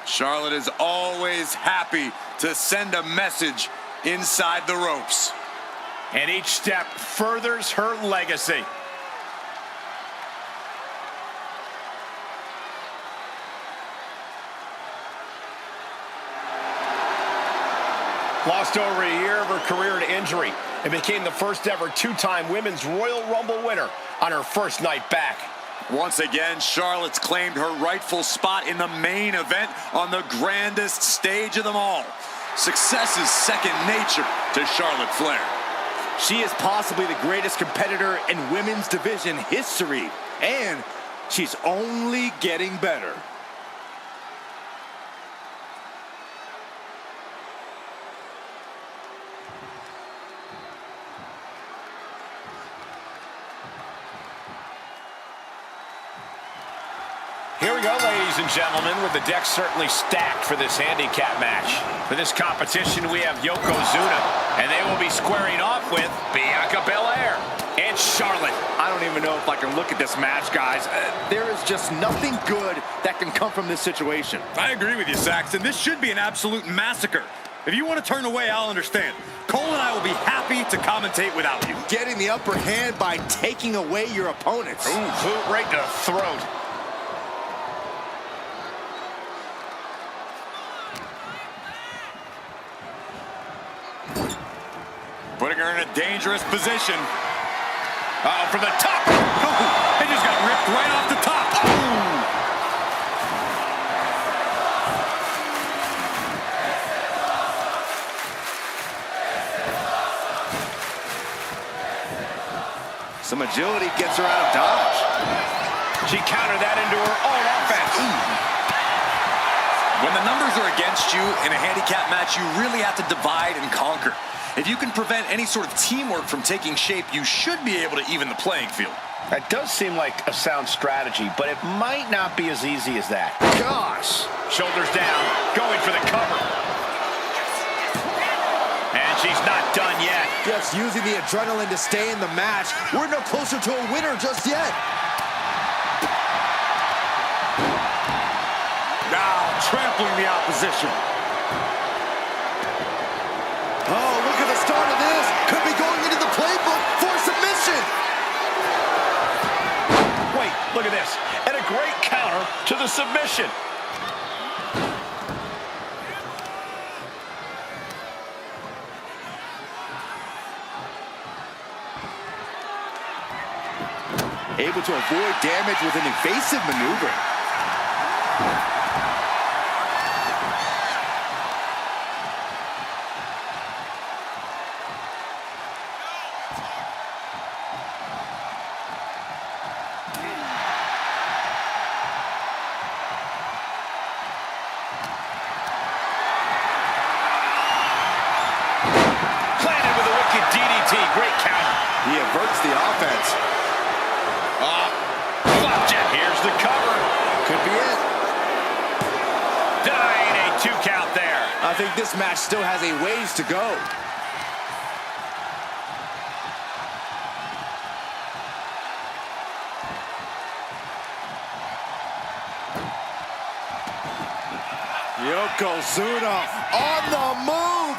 Charlotte is always happy to send a message inside the ropes. And each step furthers her legacy. Lost over a year of her career to injury and became the first ever two-time Women's Royal Rumble winner on her first night back. Once again, Charlotte's claimed her rightful spot in the main event on the grandest stage of them all. Success is second nature to Charlotte Flair. She is possibly the greatest competitor in women's division history, and she's only getting better. Here we go, ladies and gentlemen, with the deck certainly stacked for this handicap match. For this competition, we have Yokozuna, and they will be squaring off with Bianca Belair and Charlotte. I don't even know if I can look at this match, guys. There is just nothing good that can come from this situation. I agree with you, Saxton. This should be an absolute massacre. If you want to turn away, I'll understand. Cole and I will be happy to commentate without you. Getting the upper hand by taking away your opponents. Ooh, boot right to the throat. Putting her in a dangerous position. From the top. Oh, they just got ripped right off the top. Oh! Some agility gets her out of dodge. She countered that into her own offense. When the numbers are against you in a handicap match, you really have to divide and conquer. If you can prevent any sort of teamwork from taking shape, you should be able to even the playing field. That does seem like a sound strategy, but it might not be as easy as that. Gosh. Shoulders down, going for the cover. And she's not done yet. Just using the adrenaline to stay in the match. We're no closer to a winner just yet. Now trampling the opposition. Oh, look at the start of this. Could be going into the playbook for submission. Wait, look at this. And a great counter to the submission. Able to avoid damage with an evasive maneuver. Planted with a wicked DDT. Great counter. He averts the offense. Flapjack. Here's the cover. Could be it. Denying a 2 count there. I think this match still has a ways to go. Yokozuna on the move.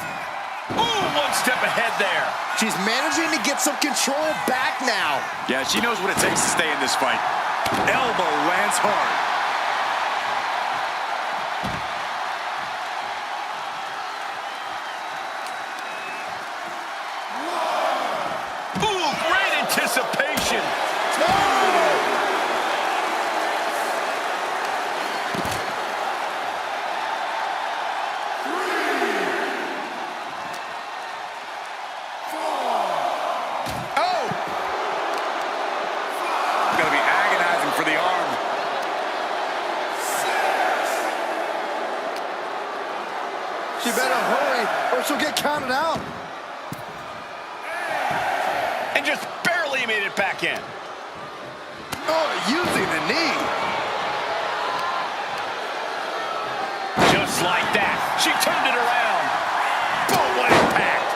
Ooh, one step ahead there. She's managing to get some control back now. Yeah, she knows what it takes to stay in this fight. Elbow lands hard. Ooh, great anticipation. Gonna be agonizing for the arm. She better hurry or she'll get counted out. And just barely made it back in. Oh, using the knee. Just like that. She turned it around. Boom, what impact.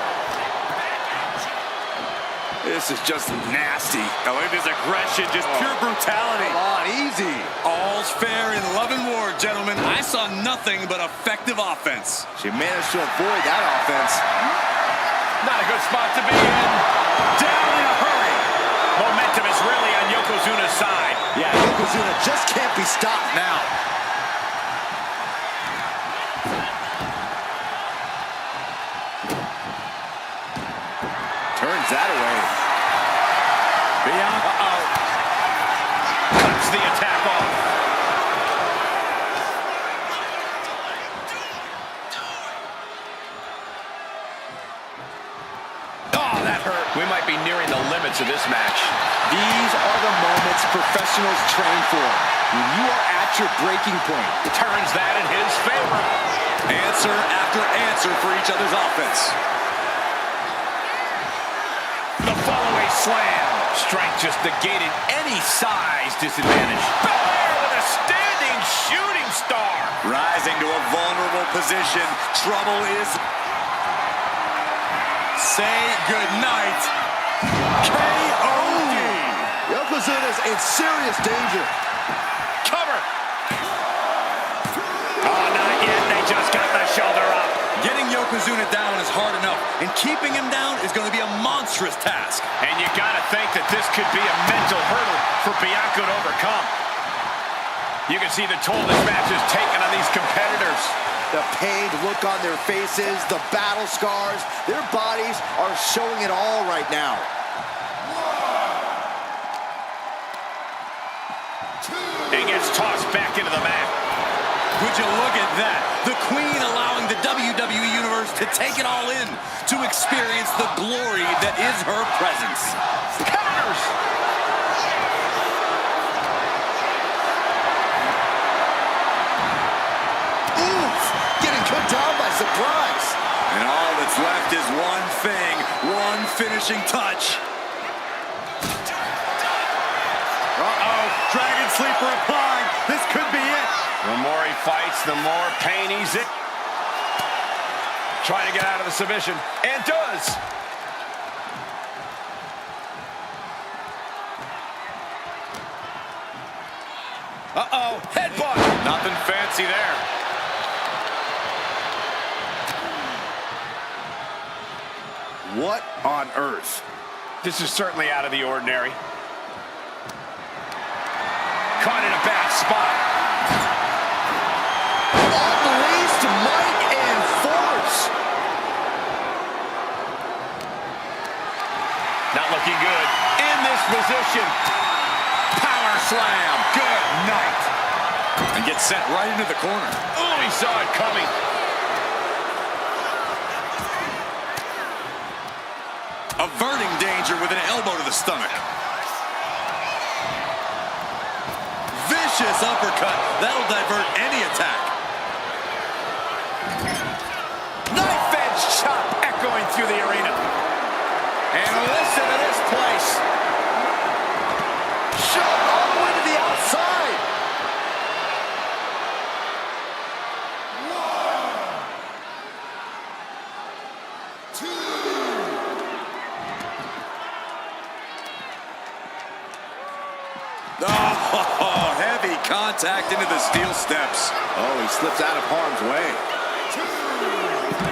This is just nasty. Oh, look at this aggression, just pure brutality. Come on, easy. All's fair in love and war, gentlemen. I saw nothing but effective offense. She managed to avoid that offense. Not a good spot to be in. Down in a hurry. Momentum is really on Yokozuna's side. Yeah, Yokozuna just can't be stopped now. Turns that away. Bianca. Cuts the attack off. Oh, that hurt. professionals train for. When you are at your breaking point. Turns that in his favor. Answer after answer for each other's offense. The follow-away slam. Strength just negated any size disadvantage. Belair with a standing shooting star. Rising to a vulnerable position. Trouble is... Say goodnight. K.O.D. Yokozuna's in serious danger. Cover. Oh, not yet. They just got the shoulder up. Getting Yokozuna down is hard enough, and keeping him down is going to be a monstrous task. And you got to think that this could be a mental hurdle for Bianca to overcome. You can see the toll this match has taken on these competitors. The pained look on their faces, the battle scars, their bodies are showing it all right now. And gets tossed back into the mat. Would you look at that? The Queen allowing the WWE Universe to take it all in, to experience the glory that is her presence. Counters! Oof! Getting cut down by surprise. And all that's left is one thing, one finishing touch. Uh-oh, Dragon Sleeper applied. This could be it. The more he fights, the more pain he's in. Trying to get out of the submission, and does. Uh-oh, headbutt. Nothing fancy there. What on earth? This is certainly out of the ordinary. Caught in a bad spot. Unleashed might and force. Not looking good. In this position. Power slam. Good night. And gets sent right into the corner. Oh, he saw it coming. Averting danger with an elbow to the stomach. Vicious uppercut. That'll divert any attack. Knife edge chop echoing through the arena. And listen to this place. Shot all the way to the outside. Oh, heavy contact into the steel steps. Oh, he slips out of harm's way.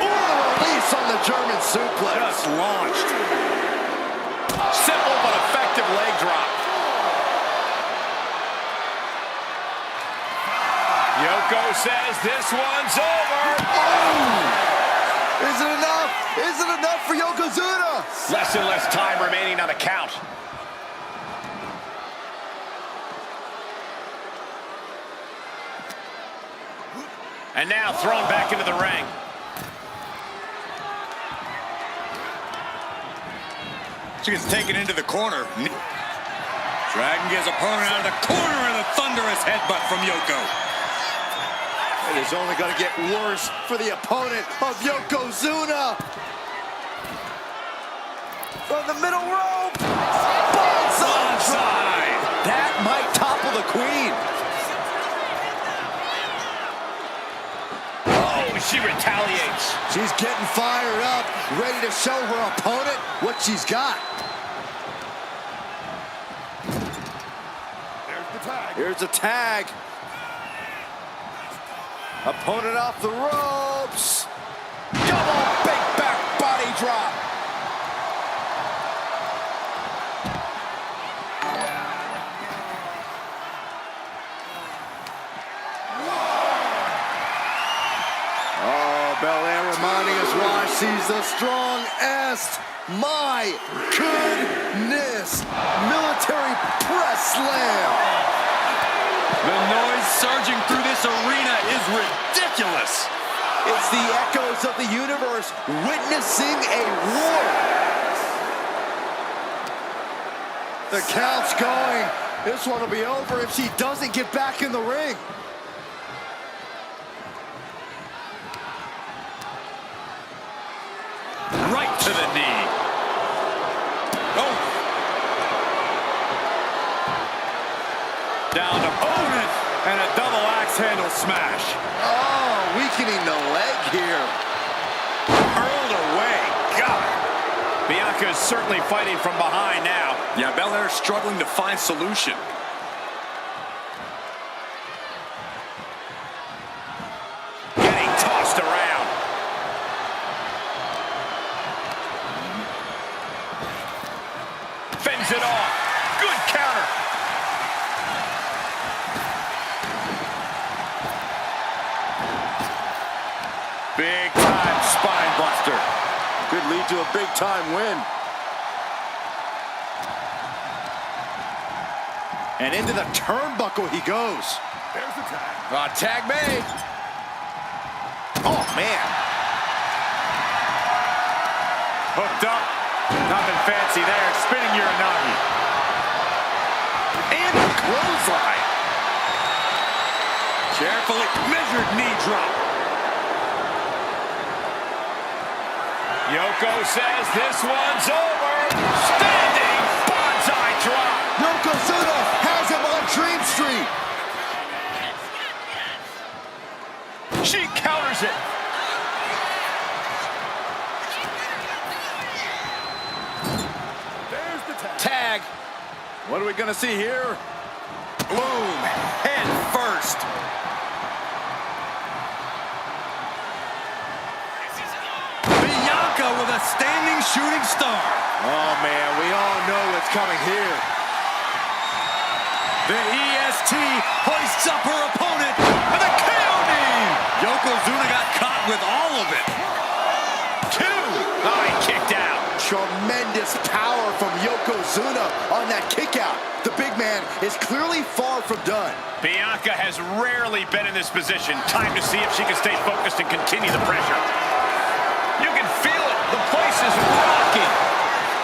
Oh, release on the German suplex. Just launched. Simple but effective leg drop. Yoko says this one's over. Oh! Is it enough? Is it enough for Yokozuna? Less and less time remaining on the count. And now thrown back into the ring. She gets taken into the corner. Dragon gets opponent out of the corner and a thunderous headbutt from Yoko. It is only going to get worse for the opponent of Yokozuna. From the middle rope. Bonsai. That might topple the Queen. Oh, she retaliates. She's getting fired up, ready to show her opponent what she's got. Here's the tag. Opponent off the ropes. Double big back body drop. Oh, Belair reminding us why she's the strongest. My goodness. Military press slam. The noise surging through this arena is ridiculous. It's the echoes of the universe witnessing a war. The count's going. This one will be over if she doesn't get back in the ring. Right to the knee. Oh. Down opponent and a double axe handle smash. Oh, weakening the leg here. Hurled away. God. Bianca is certainly fighting from behind now. Yeah, Belair struggling to find solution. Getting tossed around. Fends it off. Good counter. Big time spine buster. Could lead to a big time win. And into the turnbuckle he goes. There's the tag. Tag made. Oh, man. Hooked up. Nothing fancy there. Spinning Uranagi. And a clothesline. Carefully measured knee drop. Yoko says this one's over. Standing bonsai drop. Yokozuna has him on Dream Street. She counters it. There's the tag. What are we gonna see here? Boom. Head first. Bianca with a standing shooting star. Oh, man, we all know what's coming here. The EST hoists up her opponent with a KO knee. Yokozuna got caught with all of it. Two. Oh, he kicked out. Tremendous power from Yokozuna on that kick out. The big man is clearly far from done. Bianca has rarely been in this position. Time to see if she can stay focused and continue the pressure. You can feel it. The place is rocking.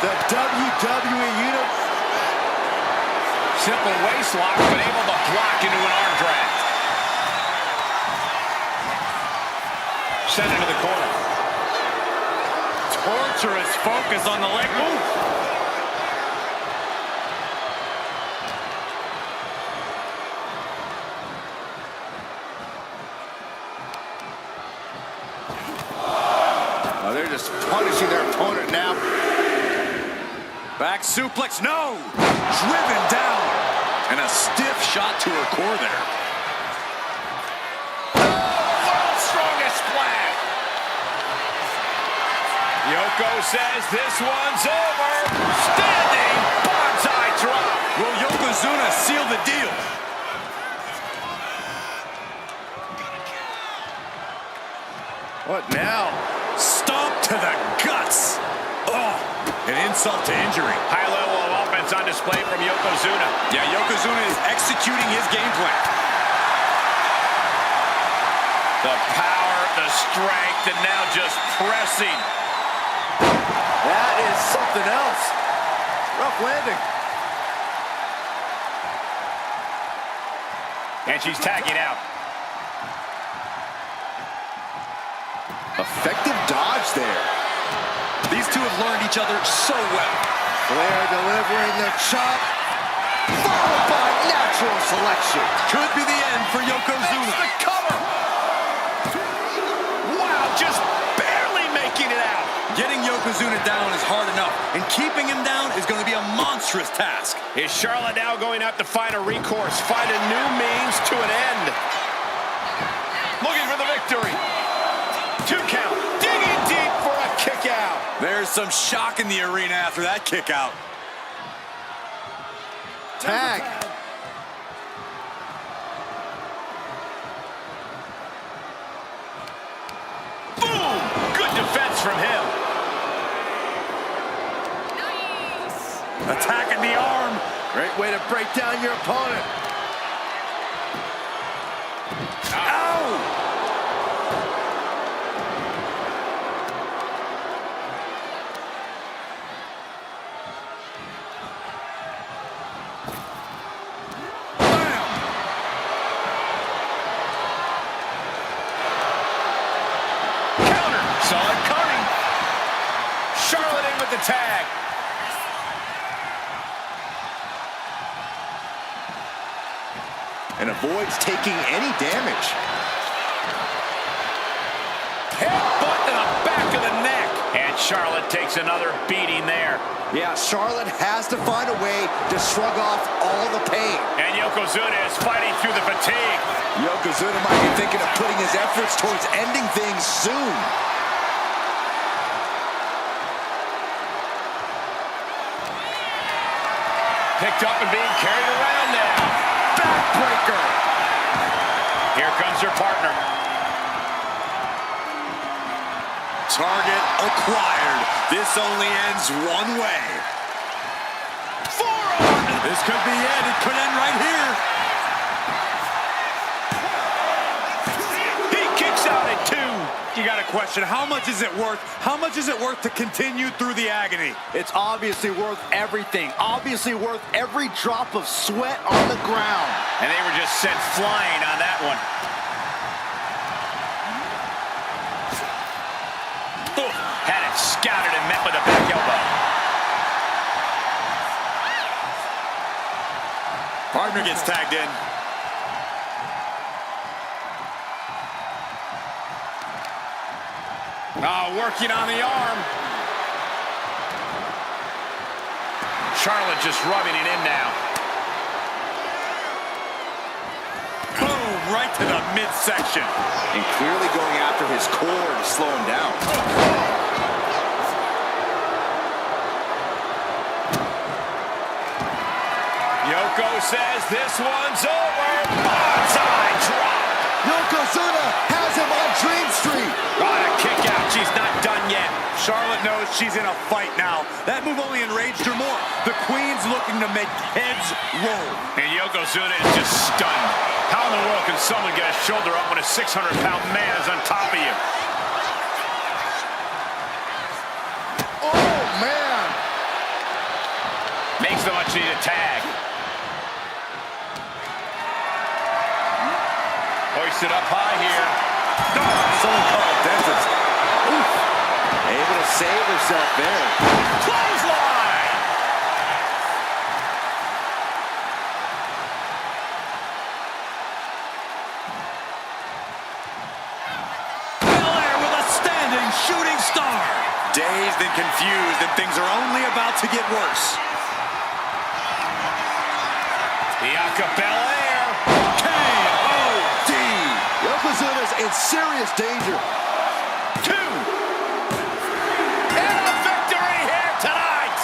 The WWE Universe. Simple waist lock, but able to block into an arm drag. Sent into the corner. Torturous focus on the leg move. Oh, they're just punishing their opponent now. Back suplex, no! Driven down. And a stiff shot to her core there. World's strongest splash. Yoko says this one's over. Standing bonsai drop. Will Yokozuna seal the deal? What now? Stomp to the guts. Oh, an insult to injury. High level of offense on display from Yokozuna. Yeah, Yokozuna is executing his game plan. The power, the strength, and now just pressing. That is something else. Rough landing. And she's tagging out. Effective dodge there. These two have learned each other so well. Flair delivering the chop, followed by natural selection. Could be the end for Yokozuna. The cover. Wow, just barely making it out. Getting Yokozuna down is hard enough, and keeping him down is going to be a monstrous task. Is Charlotte now going out to find a recourse, find a new means to an end? Looking for the victory. 2 count. Digging deep for a kick out. There's some shock in the arena after that kick out. Tag. Boom! Good defense from him. Attacking the arm. Great way to break down your opponent. Ow! with the tag. And avoids taking any damage. Headbutt to the back of the neck. And Charlotte takes another beating there. Yeah, Charlotte has to find a way to shrug off all the pain. And Yokozuna is fighting through the fatigue. Yokozuna might be thinking of putting his efforts towards ending things soon. Picked up and being carried around now. Backbreaker. Here comes her partner. Target acquired. This only ends one way. Forearm. This could be it. It could end right here. He kicks out at 2. You got a question. How much is it worth? How much is it worth to continue through the agony? It's obviously worth everything. Obviously worth every drop of sweat on the ground. And they were just sent flying on that one. Ooh, had it scouted and met with a back elbow. Partner gets tagged in. Working on the arm. Charlotte just rubbing it in now. Boom, right to the midsection. And clearly going after his core to slow him down. Yoko says this one's over. Bonsai drop. Yokozuna has him on Dream Street. Got a kick out. She's not done yet. Charlotte knows she's in a fight now. That move only enraged her more. The Queen's looking to make heads roll. And Yokozuna is just stunned. How in the world can someone get a shoulder up when a 600-pound man is on top of you? Oh, man. Makes the much-needed tag. Hoisted up high here. Someone call a dentist. Oof. Able to save herself there. Clothesline! Belair with a standing shooting star. Dazed and confused, and things are only about to get worse. Bianca Belair. K.O.D. Yokozuna's in serious danger. 2. And a victory here tonight.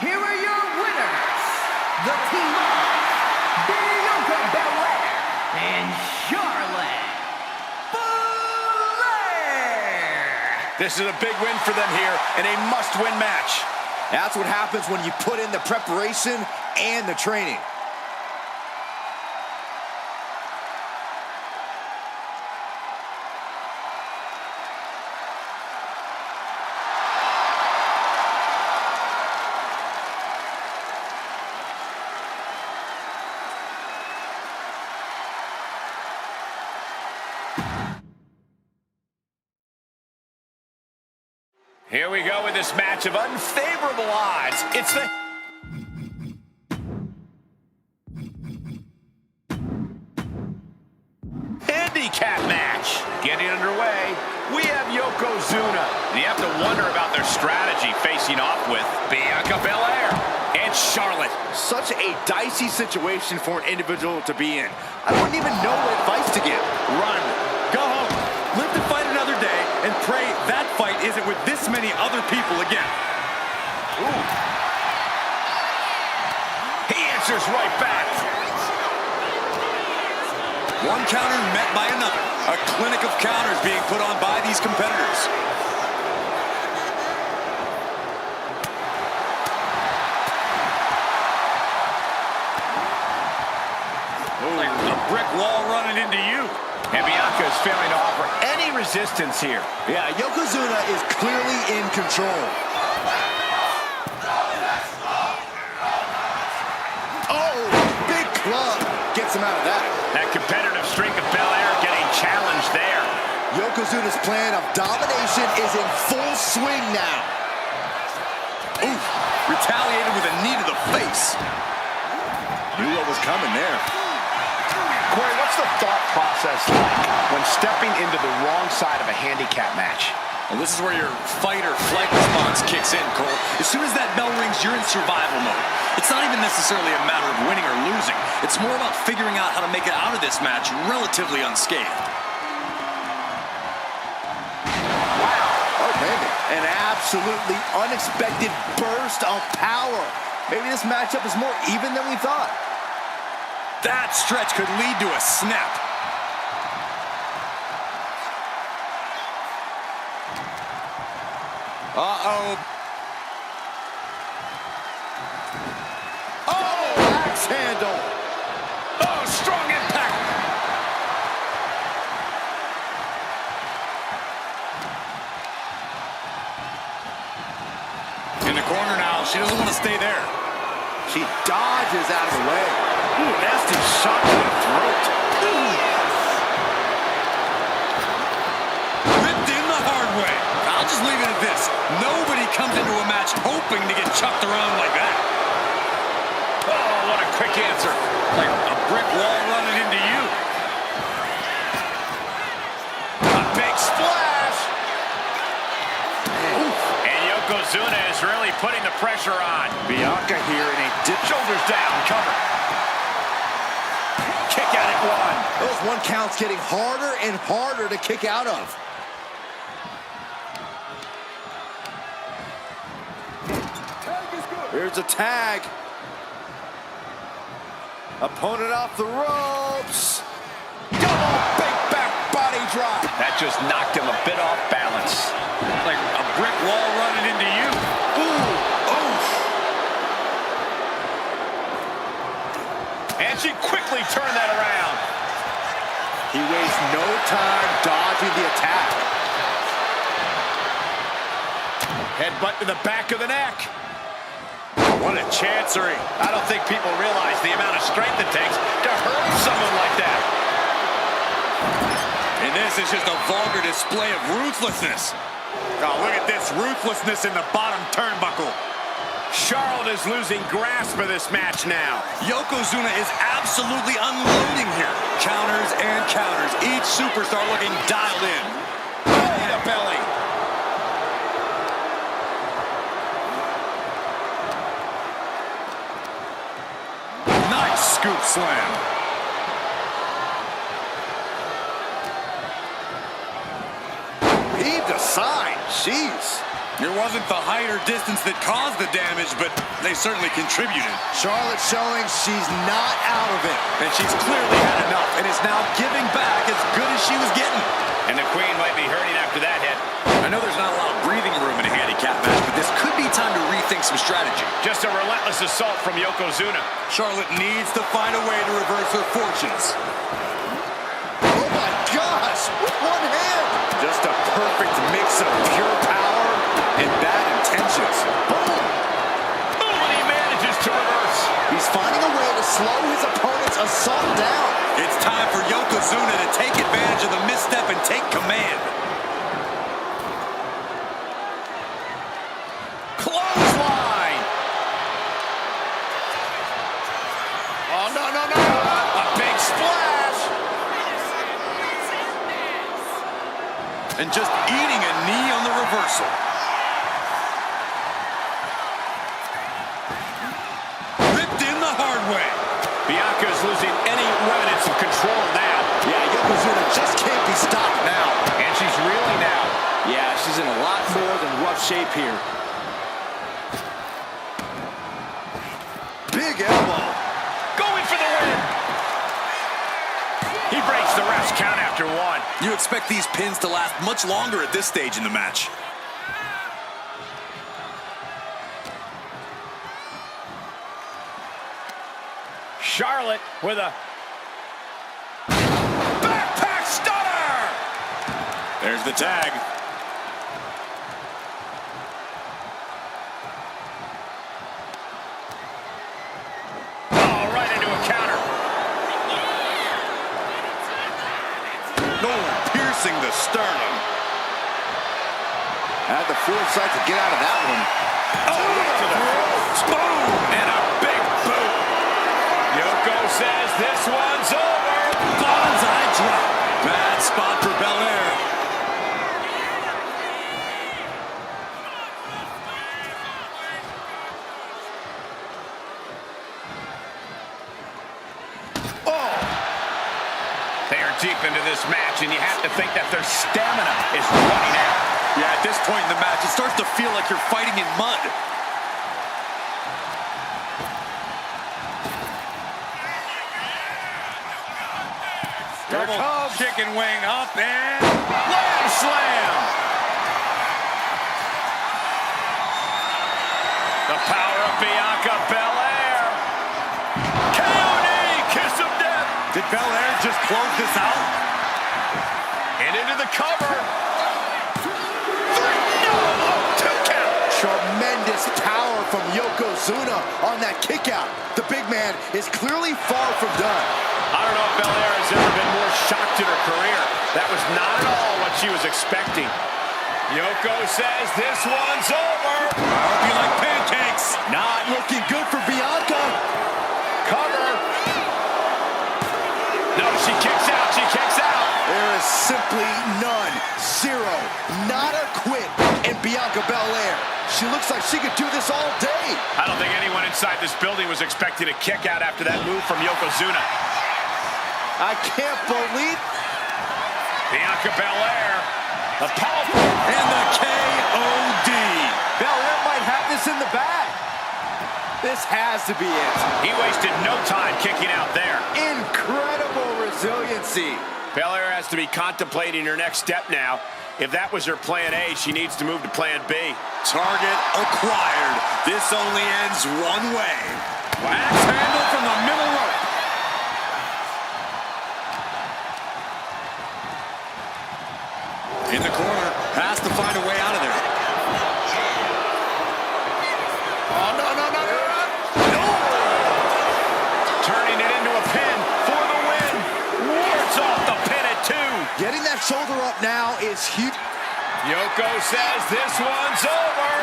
Here are your winners, the team of Bianca Belair and Charlotte Flair. This is a big win for them here and a must-win match. That's what happens when you put in the preparation and the training. Here we go with this match of unfavorable odds. It's the Handicap match. Getting underway, we have Yokozuna. And you have to wonder about their strategy facing off with Bianca Belair and Charlotte. Such a dicey situation for an individual to be in. I wouldn't even know what advice to give. Run. Go home. Live to fight another day and pray that fight isn't with this many other people again. Ooh. He answers right back. One counter met by another. A clinic of counters being put on by these competitors. Like a brick wall running into you. And Bianca is failing to offer any resistance here. Yeah, Yokozuna is clearly in control. Oh, big club. Gets him out of that. That competitive streak of Belair getting challenged there. Yokozuna's plan of domination is in full swing now. Oof, retaliated with a knee to the face. Knew what was coming there. Corey, what's the thought process like when stepping into the wrong side of a handicap match? Well, this is where your fight or flight response kicks in, Cole. As soon as that bell rings, you're in survival mode. It's not even necessarily a matter of winning or losing. It's more about figuring out how to make it out of this match relatively unscathed. Wow. Oh, baby. An absolutely unexpected burst of power. Maybe this matchup is more even than we thought. That stretch could lead to a snap. Uh-oh. Oh, axe handle. Oh, strong impact. In the corner now. She doesn't want to stay there. She dodges out of the way. Ooh, nasty shot to the throat. Ripped in the hard way. I'll just leave it at this. Nobody comes into a match hoping to get chucked around like that. Oh, what a quick answer. Like a brick wall running into you. A big splash. And Yokozuna is really putting the pressure on. Bianca here in a dip. Shoulders down, cover. Kick out at one. Those one counts getting harder and harder to kick out of. Here's a tag. Opponent off the ropes. Double big back body drop. That just knocked him a bit off balance. Like a brick wall running into you. Ooh, oof. And she quickly turned that around. He wastes no time dodging the attack. Headbutt to the back of the neck. What a chancery. I don't think people realize the amount of strength it takes to hurt someone like that. And this is just a vulgar display of ruthlessness. Oh, look at this ruthlessness in the bottom turnbuckle. Charlotte is losing grasp of this match now. Yokozuna is absolutely unloading here. Counters and counters. Each superstar looking dialed in. Belly to belly. Nice scoop slam. Heaved aside. Jeez. It wasn't the height or distance that caused the damage, but they certainly contributed. Charlotte showing she's not out of it. And she's clearly had enough and is now giving back as good as she was getting. And the Queen might be hurting after that hit. I know there's not a lot of breathing room in a handicap match, but this could be time to rethink some strategy. Just a relentless assault from Yokozuna. Charlotte needs to find a way to reverse her fortunes. Oh my gosh, with one hand. Just a perfect mix of pure power and bad intentions. Boom. Boom, and he manages to reverse. He's finding a way to slow his opponent's assault down. It's time for Yokozuna to take advantage of the misstep and take command. Clothesline. Oh, no, no, no. A big splash. And just eating a knee on the reversal. Ripped in the hard way. Bianca is losing any remnants of control now. Yeah, Yokozuna just can't be stopped now. And she's reeling now. Yeah, she's in a lot more than rough shape here. Big elbow. Going for the win. He breaks the ref's count after one. You expect these pins to last much longer at this stage in the match. Charlotte with a backpack stunner. There's the tag. Oh, right into a counter. No, piercing piercing the sternum. Had the foresight to get out of that one. Oh, to the throat. Boom! And a big boot. Yoko says this one's over. Bonsai drop. Bad spot for Belair. Oh! They are deep into this match, and you have to think that their stamina is running out. Yeah, at this point in the match, it starts to feel like you're fighting in mud. Double chicken wing up and lamb slam. The power of Bianca Belair. KO kiss of death. Did Belair just close this out? And into the cover. Tremendous power from Yokozuna on that kick out. The big man is clearly far from done. I don't know if Belair has ever been more shocked in her career. That was not at all what she was expecting. Yoko says this one's over. I hope you like pancakes. Not looking good for Bianca. Cover. No, she kicks out. She kicks out. There is simply none, zero, not a quit in Bianca Belair. She looks like she could do this all day. I don't think anyone inside this building was expecting a kick out after that move from Yokozuna. I can't believe. Bianca Belair, the powerful, And the KOD. Belair might have this in the bag. This has to be it. he wasted no time kicking out there. Incredible resiliency. Belair has to be contemplating her next step now. If that was her plan A, she needs to move to plan B. Target acquired. This only ends one way. Axe handle from the middle rope. In the corner, has to find a way out of there. Oh, no. Turning it into a pin for the win. Wards off the pin at 2. Getting that shoulder up now is huge. Yoko says this one's over.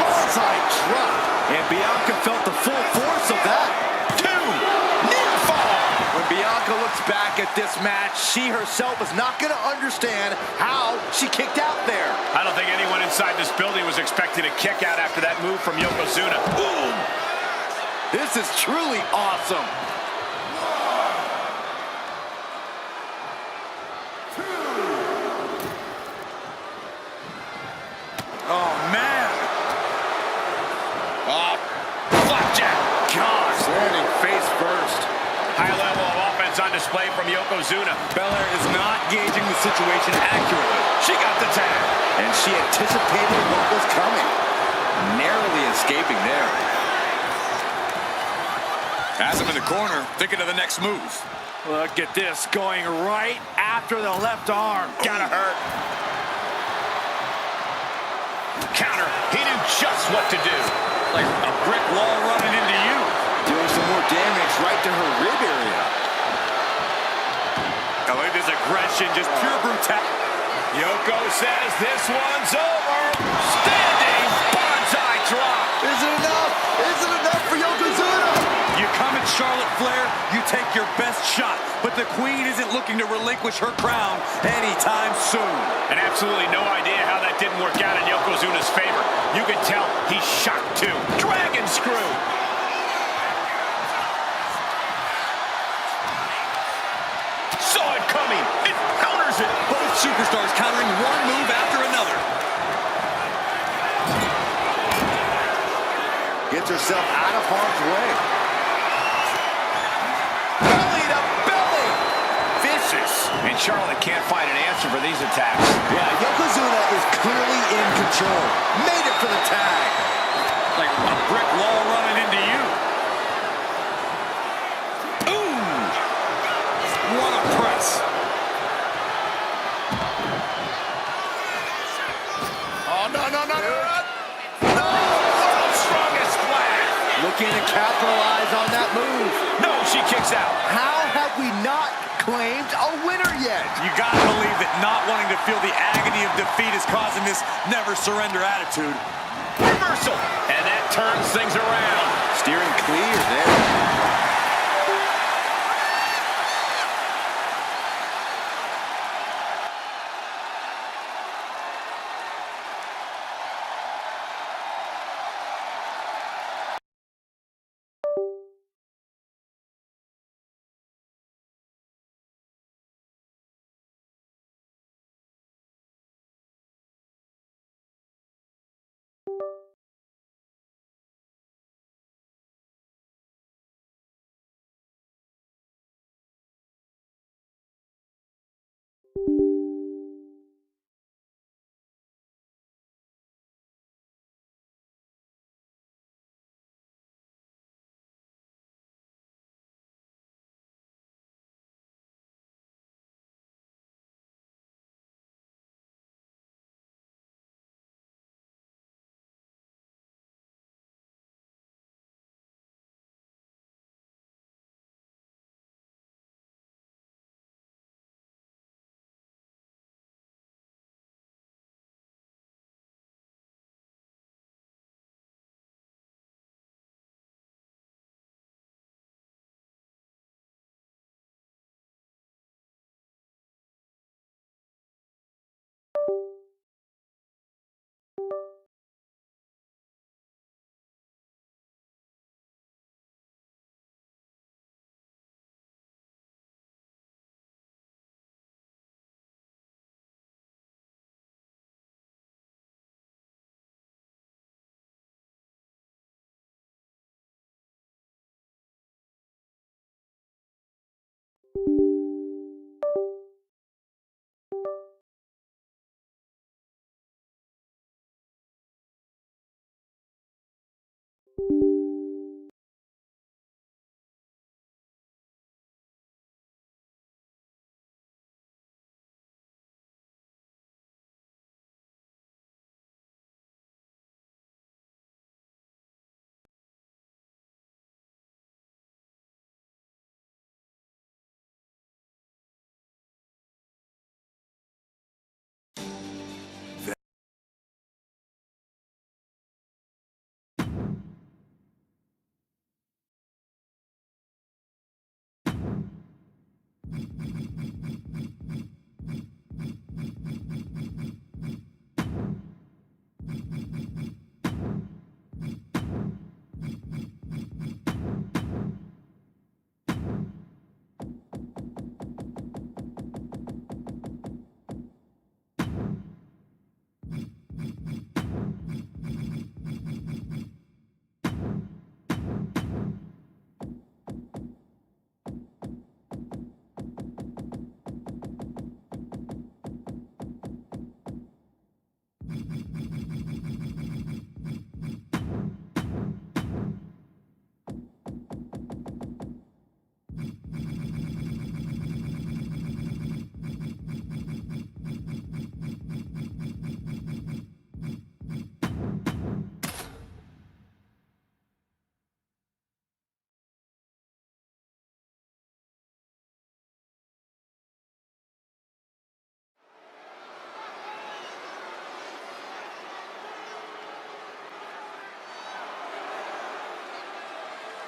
Bonsai drop. And Bianca felt the full force of that. 2. Near fall. When Bianca looks back at this match, she herself is not going to understand how she kicked out there. I don't think anyone inside this building was expecting a kick out after that move from Yokozuna. Boom. This is truly awesome. Oh, man. Flapjack. God. Landing face first. High level of offense on display from Yokozuna. Belair is not gauging the situation accurately. She got the tag. And she anticipated what was coming. Narrowly escaping there. Has him in the corner, thinking of the next move. Look at this, going right after the left arm. Gotta hurt. Counter. He knew just what to do. Like a brick wall running into you. Doing some more damage right to her rib area. I like this aggression, just pure brutality. Yoko says this one's over. Standing bonsai drop. Is it enough? Is it enough for Yokozuna? You come at Charlotte Flair, you take your best shot. But the Queen isn't looking to relinquish her crown anytime soon. And absolutely no idea how that didn't work out in Yokozuna's favor. You can tell he's shocked too. Dragon screw. Saw it coming. It counters it. Both superstars countering one move after another. Gets herself out of harm's way. Belly to belly. Vicious. And Charlotte can't find an answer for these attacks. Yeah, Yokozuna is clearly in control. Made it for the tag. Like a brick wall running into you. Ooh! What a press. Oh, no. No! World's strongest splash. Looking to capitalize on that move. No, she kicks out. How have we not claimed a winner yet. You gotta believe that not wanting to feel the agony of defeat is causing this never surrender attitude. Reversal. And that turns things around. Steering clear there.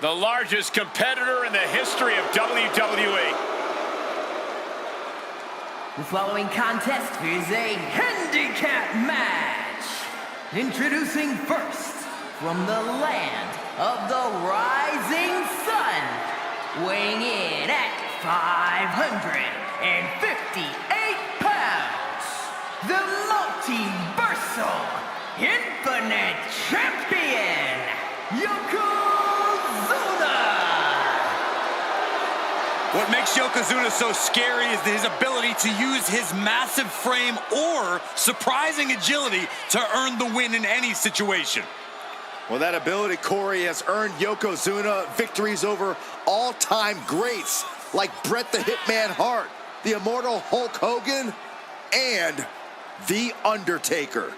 The largest competitor in the history of WWE. The following contest is a handicap match. Introducing first, from the land of the rising sun, weighing in at 558 pounds, the multiversal infinite champion, Yokozuna! What makes Yokozuna so scary is his ability to use his massive frame or surprising agility to earn the win in any situation. Well, that ability, Corey, has earned Yokozuna victories over all-time greats like Bret the Hitman Hart, the immortal Hulk Hogan, and The Undertaker.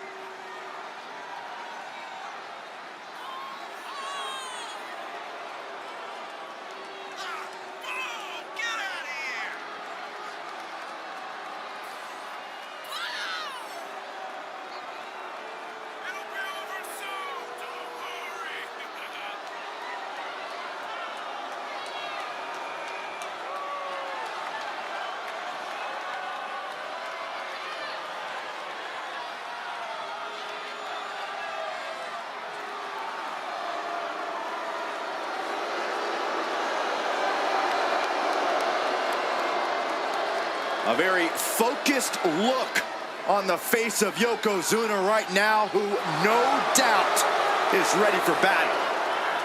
A very focused look on the face of Yokozuna right now, who no doubt is ready for battle.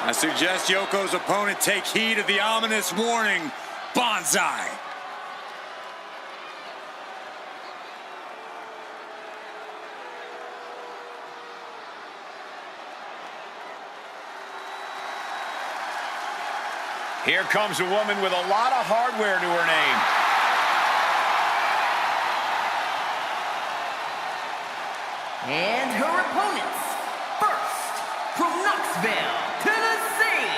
I suggest Yoko's opponent take heed of the ominous warning, Bonsai. Here comes a woman with a lot of hardware to her name. And her opponents, first, from Knoxville, Tennessee,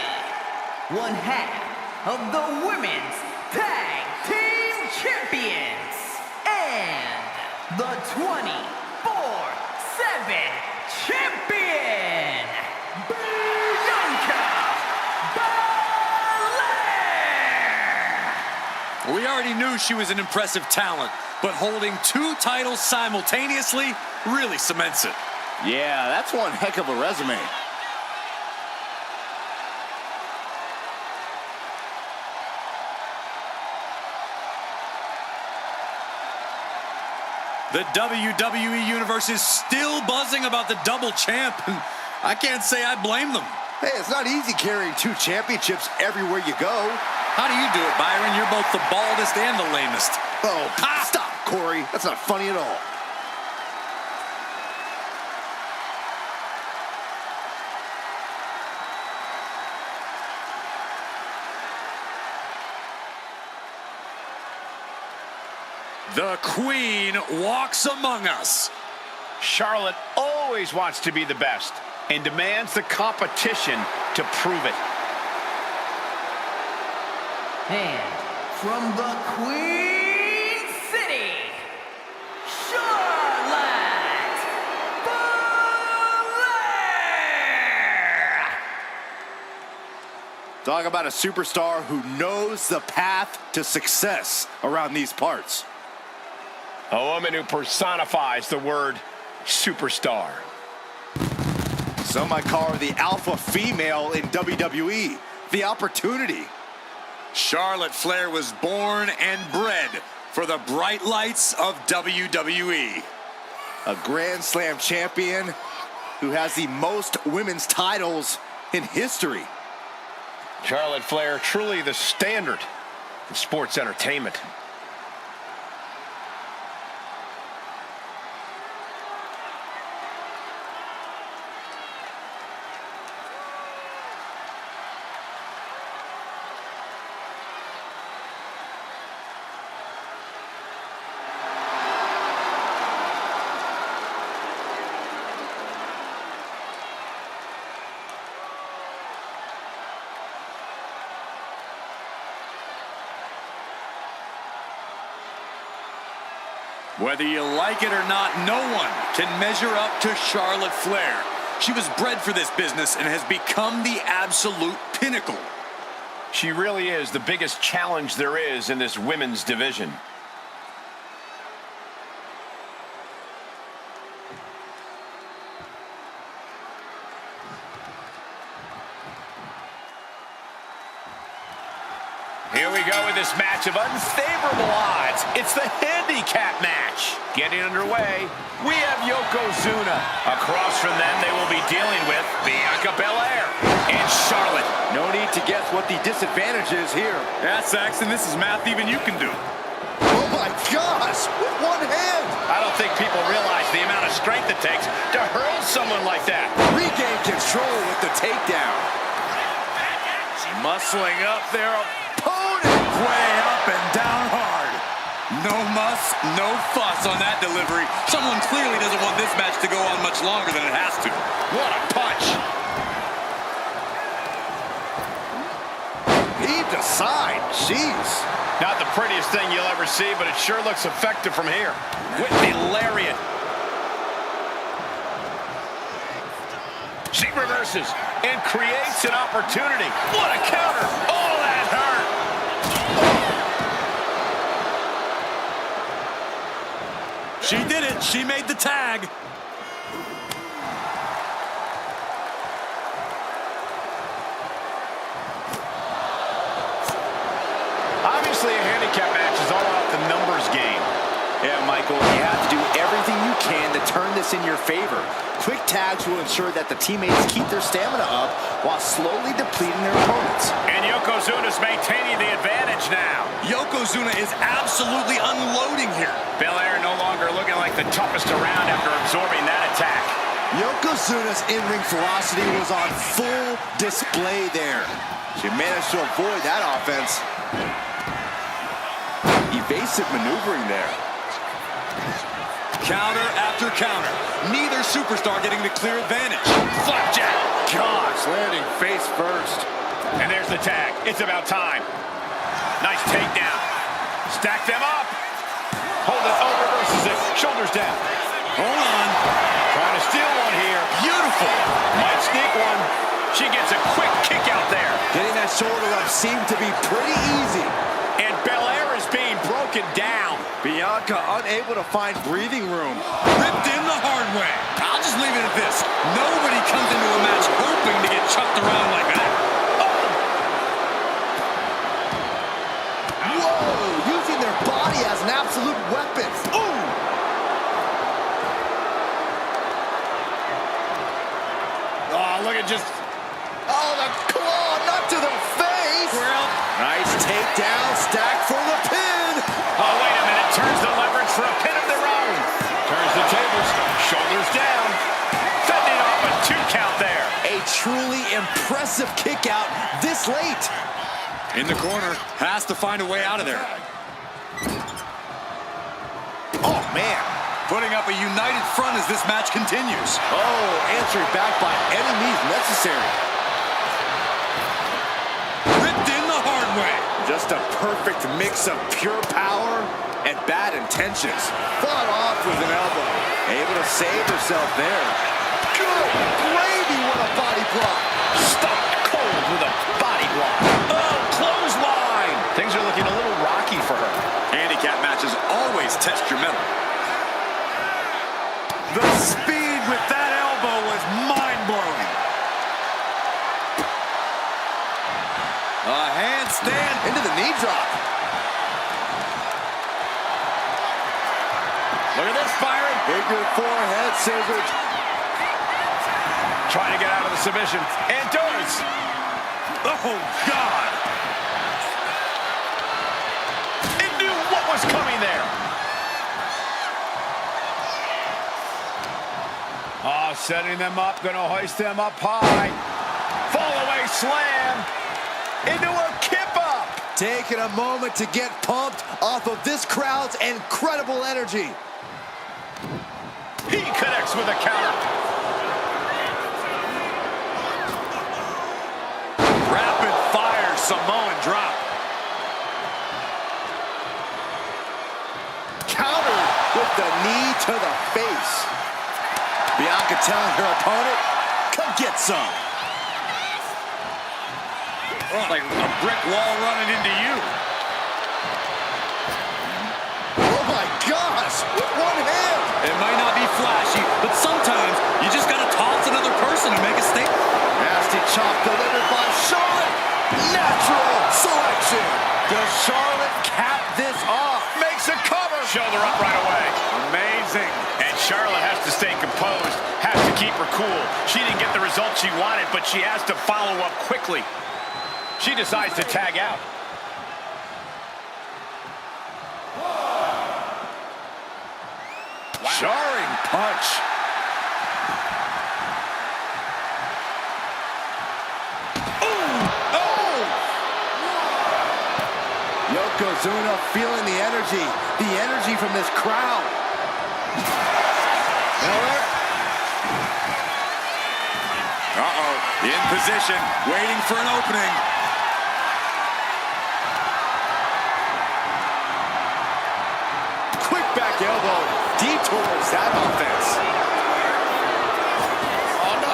one half of the Women's Tag Team Champions, and the 24/7 Champion, Bianca Belair! We already knew she was an impressive talent, but holding 2 titles simultaneously really cements it. Yeah, that's one heck of a resume. The WWE Universe is still buzzing about the double champ, and I can't say I blame them. Hey, it's not easy carrying 2 championships everywhere you go. How do you do it, Byron? You're both the baldest and the lamest. Oh, stop, Corey. That's not funny at all. The Queen walks among us. Charlotte always wants to be the best and demands the competition to prove it. And from the Queen City, Charlotte Flair! Talk about a superstar who knows the path to success around these parts. A woman who personifies the word superstar. Some might call her the alpha female in WWE. The opportunity. Charlotte Flair was born and bred for the bright lights of WWE. A Grand Slam champion who has the most women's titles in history. Charlotte Flair, truly the standard in sports entertainment. Whether you like it or not, no one can measure up to Charlotte Flair. She was bred for this business and has become the absolute pinnacle. She really is the biggest challenge there is in this women's division. Here we go with this match of unfavorable odds. It's the handicap match. Getting underway, we have Yokozuna. Across from them, they will be dealing with Bianca Belair and Charlotte. No need to guess what the disadvantage is here. Yeah, Saxton, this is math even you can do. Oh my gosh, with one hand. I don't think people realize the amount of strength it takes to hurl someone like that. Regain control with the takedown. Muscling up their opponent. Way up and down hard. No muss, no fuss on that delivery. Someone clearly doesn't want this match to go on much longer than it has to. What a punch. Heaved aside, jeez. Not the prettiest thing you'll ever see, but it sure looks effective from here. With the lariat. She reverses and creates an opportunity. What a counter. Oh, that hurt. She did it. She made the tag. Obviously, a handicap match is all about the numbers game. this in your favor. Quick tags will ensure that the teammates keep their stamina up while slowly depleting their opponents. And Yokozuna's maintaining the advantage now. Yokozuna is absolutely unloading here. Belair no longer looking like the toughest around after absorbing that attack. Yokozuna's in-ring ferocity was on full display there. She managed to avoid that offense. Evasive maneuvering there. Counter after counter. Neither superstar getting the clear advantage. Flapjack. Gosh, landing face first. And there's the tag. It's about time. Nice takedown. Stack them up. Hold it. Oh, reverses it. Shoulders down. Hold on. Trying to steal one here. Beautiful. Might sneak one. She gets a quick kick out there. Getting that shoulder up seemed to be pretty easy. And Belair is being broken down. Bianca unable to find breathing room. Ripped in the hard way. I'll just leave it at this. Nobody comes into a match hoping to get chucked around like that. Whoa, using their body as an absolute weapon. Ooh! Oh, look at just... Oh, the claw, not to the face. Well, Nice takedown, stack for the pin. oh, wait a minute. Turns the leverage for a pin of their own. Turns the tables. Shoulders down. Fending off a 2 count there. A truly impressive kick out this late. In the corner. Has to find a way out of there. Oh, man. Putting up a united front as this match continues. Oh, answering back by any means necessary. Ripped in the hard way. Just a perfect mix of pure power and bad intentions. Fought off with an elbow. Able to save herself there. Good gravy, what a body block. Stuck cold with a body block. Oh, clothesline. Things are looking a little rocky for her. Handicap matches always test your mettle. The speed with that elbow was mind-blowing. A handstand Into the knee drop. Look at this firing. Bigger forehead scissors. Trying to get out of the submission. And does. Oh, God. It knew what was coming there. Oh, setting them up. Going to hoist them up high. Fall away slam. Into a kip up. Taking a moment to get pumped off of this crowd's incredible energy. He connects with a counter. Rapid fire Samoan drop. Countered with the knee to the face. Bianca telling her opponent, come get some. Like a brick wall running into you. Oh my gosh, with one hand. It might not be flashy, but sometimes you just gotta toss another person to make a statement. Nasty chop delivered by Charlotte. Natural selection. Does Charlotte cap this off? Makes a cover. Shoulder up right away. Amazing. And Charlotte has to stay composed, has to keep her cool. She didn't get the result she wanted, but she has to follow up quickly. She decides to tag out. Wow. Jarring punch. Yokozuna feeling the energy from this crowd. Uh-oh, in position, waiting for an opening. Quick back elbow detours that offense. Oh, no.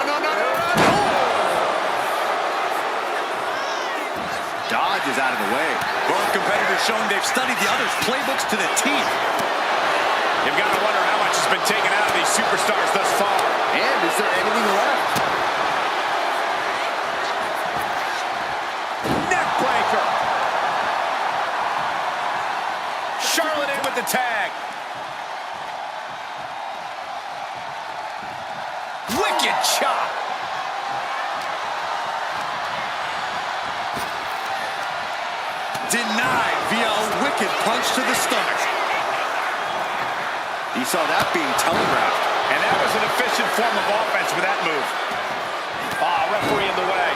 Dodge is out of the way. Both competitors showing they've studied the other's playbooks to the teeth. You've got to wonder how much has been taken out of these superstars thus far. And is there anything left? Neckbreaker. Charlotte in with the tag. Wicked chop. Denied via a wicked punch to the stomach. You saw that being telegraphed. And that was an efficient form of offense with that move. Referee in the way.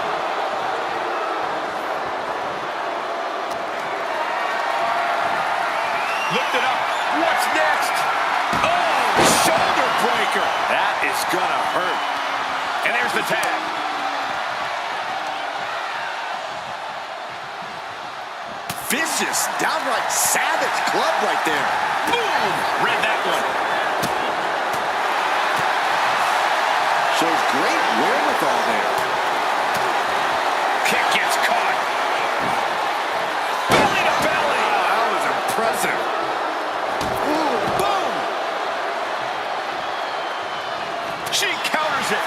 Lift it up. What's next? Oh, shoulder breaker. That is gonna hurt. And there's the tag. Vicious, downright savage club right there. Boom! Read that one. Shows great wherewithal there. Kick gets caught. Belly to belly. Wow, that was impressive. Ooh, boom! She counters it.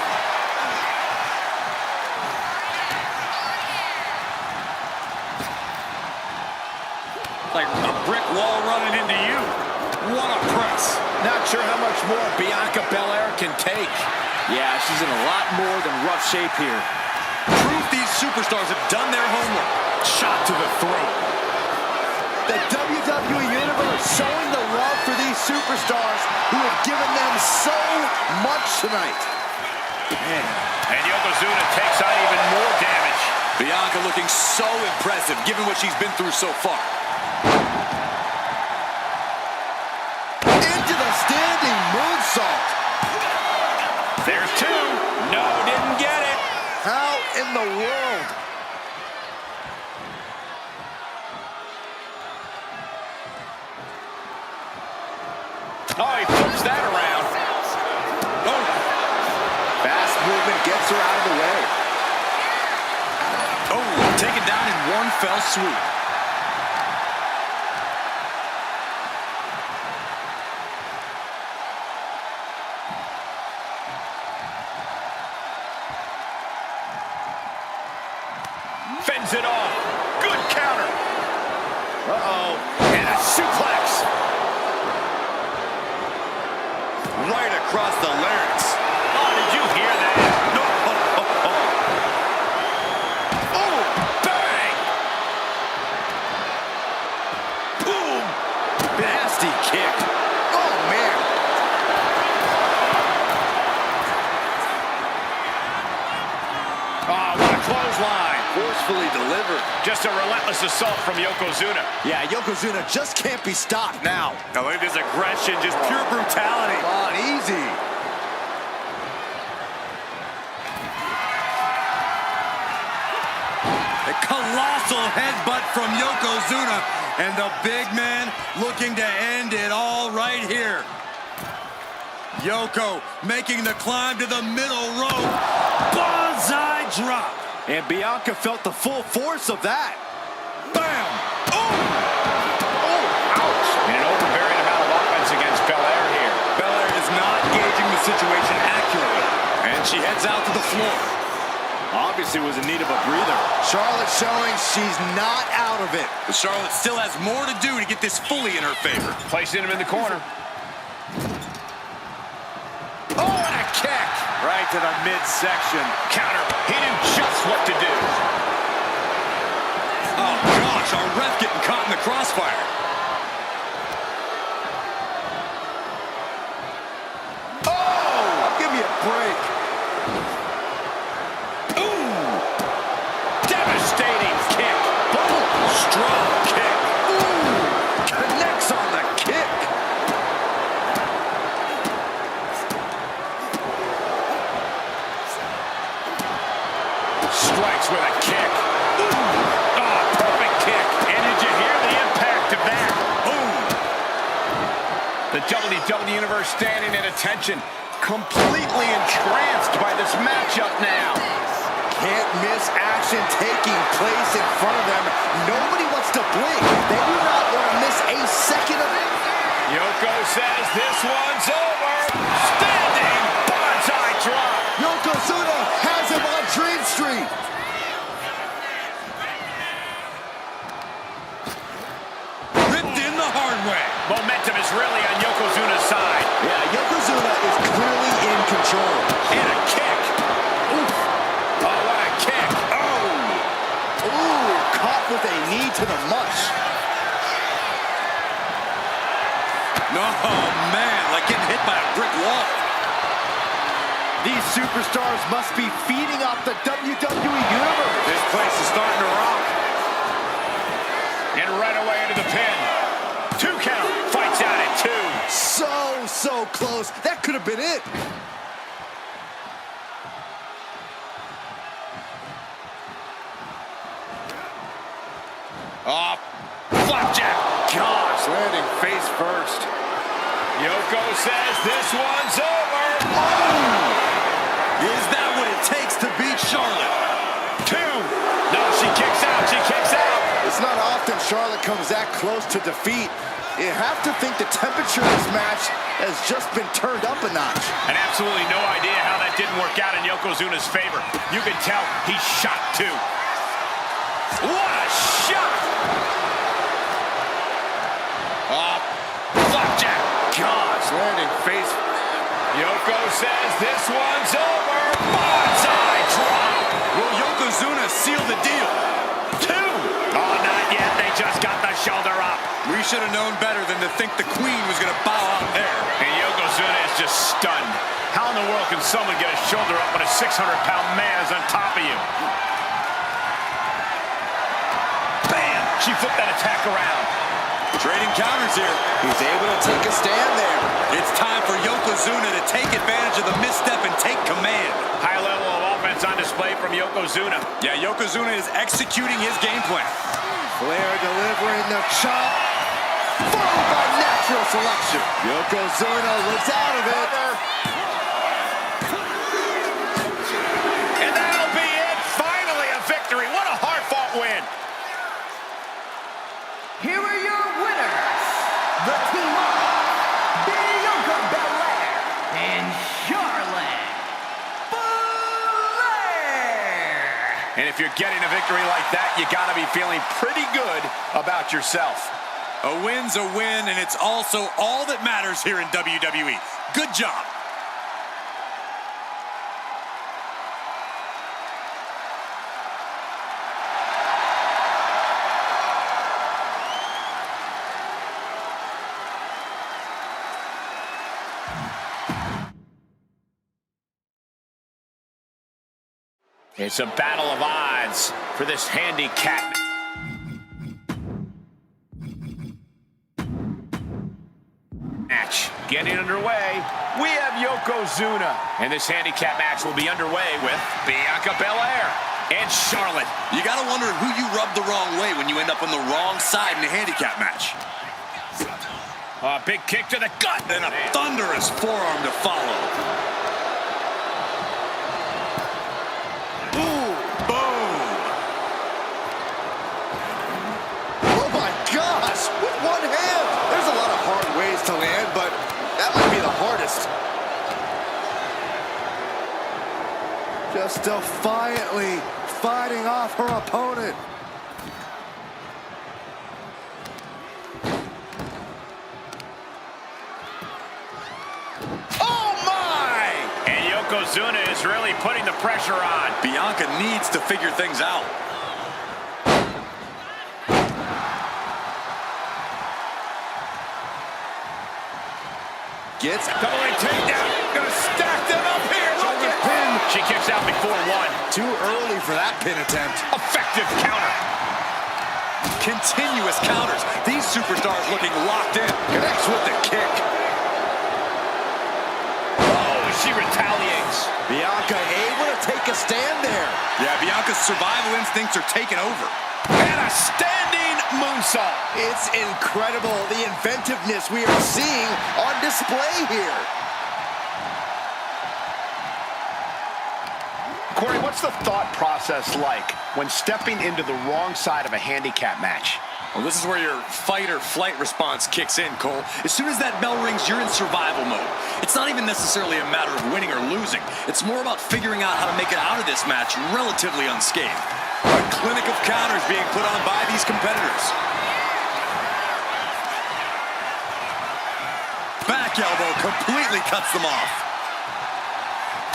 Like a brick wall running into you. What a press. Not sure how much more Bianca Belair can take. Yeah, she's in a lot more than rough shape here. Proof these superstars have done their homework. Shot to the throat. The WWE Universe showing the love for these superstars who have given them so much tonight. Man. And Yokozuna takes on even more damage. Bianca looking so impressive given what she's been through so far. Into the standing moonsault. There's two. No, didn't get it. How in the world? Oh, he flips that around. Oh. Fast movement gets her out of the way. Oh, taken down in one fell swoop. Fends it off. Good counter. Uh-oh. And a suplex. Right across the larynx. Oh, did you hear that? No. Oh, bang. Boom. Nasty kick. Oh, man. Oh, what a clothesline. Forcefully delivered. Just a relentless assault from Yokozuna. Yeah, Yokozuna just can't be stopped now. I look at this aggression, just pure brutality. Come on, easy. A colossal headbutt from Yokozuna, and the big man looking to end it all right here. Yoko making the climb to the middle rope. Bonsai drop. And Bianca felt the full force of that. Bam! Oh, ouch. And an overbearing amount of offense against Belair here. Belair is not gauging the situation accurately, and she heads out to the floor. Obviously was in need of a breather. Charlotte showing she's not out of it. But Charlotte still has more to do to get this fully in her favor. Placing him in the corner. Oh, and a kick. Right to the midsection. Counter. He knew just what to do. Oh, gosh, our ref getting caught in the crossfire. Oh, give me a break. Ooh. Devastating kick. Boom. Strong kick. Ooh, connects on the kick. Strikes with a kick. Ooh. Oh, perfect kick. And did you hear the impact of that? Boom. The WWE Universe standing at attention, completely entranced by this matchup now. Can't miss action taking place in front of them. Nobody wants to blink. They do not want to miss a second of it. Yoko says this one's over. Standing bonsai drop. Yokozuna has him on Dream Street. Ripped in the hard way. Momentum is really on Yokozuna's side. Yeah, Yokozuna is clearly in control. And a kick. to the mush. No, man, like getting hit by a brick wall. These superstars must be feeding off the WWE Universe. This place is starting to rock. And right away into the pin. 2 count. Fights out at 2. So close. That could have been it. Oh, flapjack. Gosh. Landing face first. Yoko says this one's over. Is that what it takes to beat Charlotte? 2. No, she kicks out. She kicks out. It's not often Charlotte comes that close to defeat. You have to think the temperature of this match has just been turned up a notch. And absolutely no idea how that didn't work out in Yokozuna's favor. You can tell he's shocked too. What a shot! Flapjack. Gosh. Landing face. Yoko says this one's over. Bonsai drop. Will Yokozuna seal the deal? 2. Oh, not yet. They just got the shoulder up. We should have known better than to think the Queen was going to bow out there. And Yokozuna is just stunned. How in the world can someone get a shoulder up when a 600-pound man is on top of you? Bam! She flipped that attack around. Trading counters here. He's able to take a stand there. It's time for Yokozuna to take advantage of the misstep and take command. High level of offense on display from Yokozuna. Yeah, Yokozuna is executing his game plan. Flair delivering the chop, followed by natural selection. Yokozuna lives out of it. And that'll be it. Finally a victory. What a hard-fought win. Here are your winners, the team of Bianca Belair and Charlotte Flair. And if you're getting a victory like that, you got to be feeling pretty good about yourself. A win's a win, and it's also all that matters here in WWE. Good job. It's a battle of odds for this handicap. Match getting underway. We have Yokozuna. And this handicap match will be underway with Bianca Belair and Charlotte. You got to wonder who you rubbed the wrong way when you end up on the wrong side in a handicap match. A big kick to the gut. And a thunderous forearm to follow. Ooh, boom. Oh my gosh, with one hand. There's a lot of hard ways to land, but that might be the hardest. Just defiantly fighting off her opponent. Yokozuna is really putting the pressure on. Bianca needs to figure things out. Gets doubling takedown. Gonna stack them up here. Look at pin. She kicks out before 1. Too early for that pin attempt. Effective counter. Continuous counters. These superstars looking locked in. Connects with the kick. She retaliates. Bianca able to take a stand there. Yeah, Bianca's survival instincts are taking over. And a standing moonsault. It's incredible, the inventiveness we are seeing on display here. Corey, what's the thought process like when stepping into the wrong side of a handicap match? Well, this is where your fight or flight response kicks in, Cole. As soon as that bell rings, you're in survival mode. It's not even necessarily a matter of winning or losing. It's more about figuring out how to make it out of this match relatively unscathed. A clinic of counters being put on by these competitors. Back elbow completely cuts them off.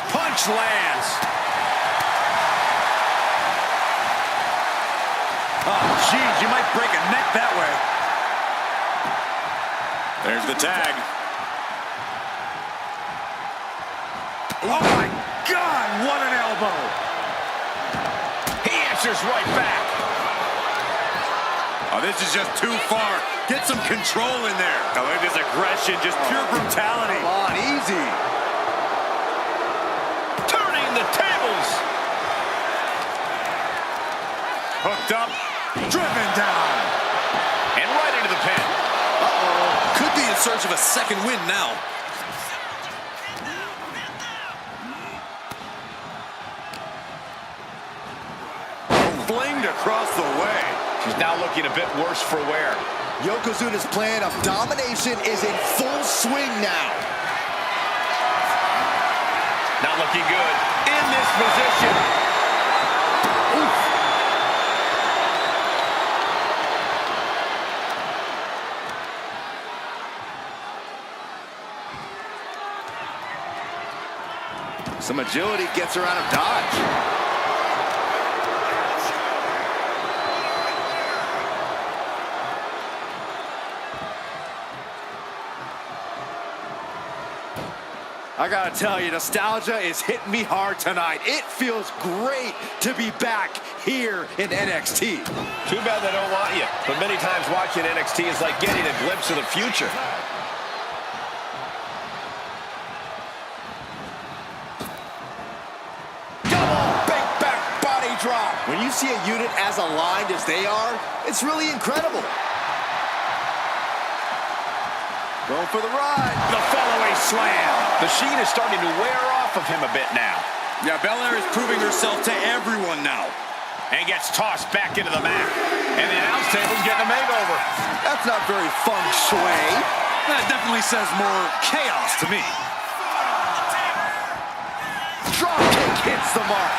Punch lands. Oh, Jeez, you might break a neck that way. There's the tag. Oh my God, what an elbow. He answers right back. Oh, this is just too far. Get some control in there. Oh, look at this aggression, just pure brutality. Come on, easy. Turning the tables. Hooked up, driven down. And right into the pin. Uh-oh. Could be in search of a second win now. Flinged across the way. She's now looking a bit worse for wear. Yokozuna's plan of domination is in full swing now. Not looking good in this position. Oof. Some agility gets her out of dodge. I gotta tell you, nostalgia is hitting me hard tonight. It feels great to be back here in NXT. Too bad they don't want you. But many times watching NXT is like getting a glimpse of the future. Double big back body drop. When you see a unit as aligned as they are, it's really incredible. Going for the ride. The fallaway slam. The sheen is starting to wear off of him a bit now. Yeah, Belair is proving herself to everyone now. And gets tossed back into the mat. And the announce table's getting a makeover. That's not very feng shui. That definitely says more chaos to me. Drop kick hits the mark.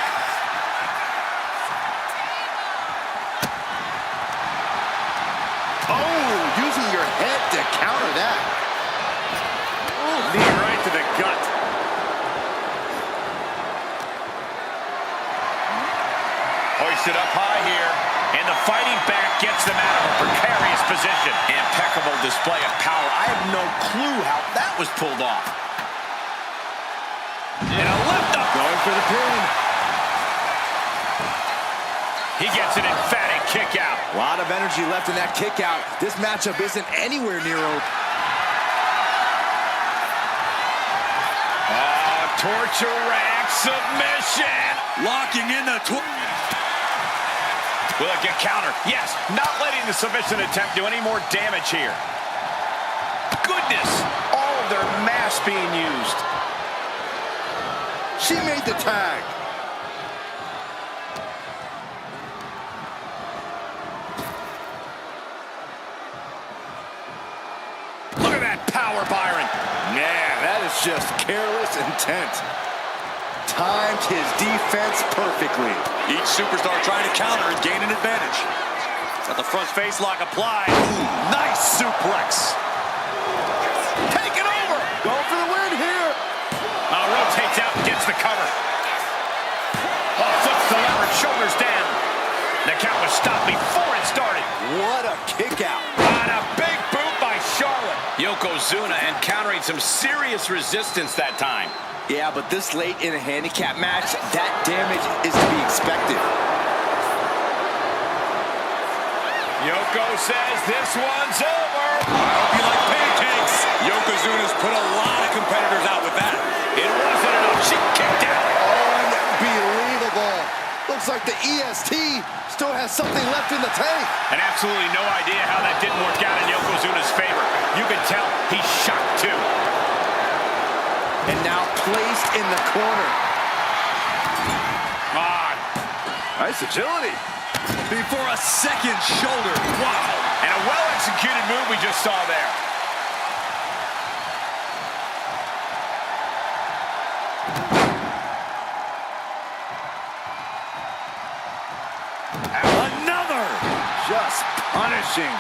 Oh, using your head to counter that. Knee right to the gut. Hoisted up high here. And the fighting back gets them out of a precarious position. Impeccable display of power. I have no clue how that was pulled off. And a lift up. Going for the pin. He gets an emphatic kick out. A lot of energy left in that kick out. This matchup isn't anywhere near over. Torture rack submission. Locking in the Will it get countered? Yes, not letting the submission attempt do any more damage here. Goodness, all of their mass being used. She made the tag. Look at that power, Byron. Yeah, that is just careless intent. Timed his defense perfectly. Each superstar trying to counter and gain an advantage. Got the front face lock applied. Ooh, nice suplex. Take it over. Going for the win here. Rotates out and gets the cover. Flips the lever, shoulders down. The count was stopped before it started. What a kick out. On a big boot by Charlotte. Yokozuna encountering some serious resistance that time. Yeah, but this late in a handicap match, that damage is to be expected. Yoko says this one's over. I hope you like pancakes. Yokozuna's put a lot of competitors out with that. It wasn't enough. She kicked out. Unbelievable. Looks like the EST still has something left in the tank. And absolutely no idea how that didn't work out in Yokozuna's favor. You can tell he's shocked too. And now placed in the corner. On. Nice agility. Before a second shoulder. Wow. And a well-executed move we just saw there. Another. Just punishing.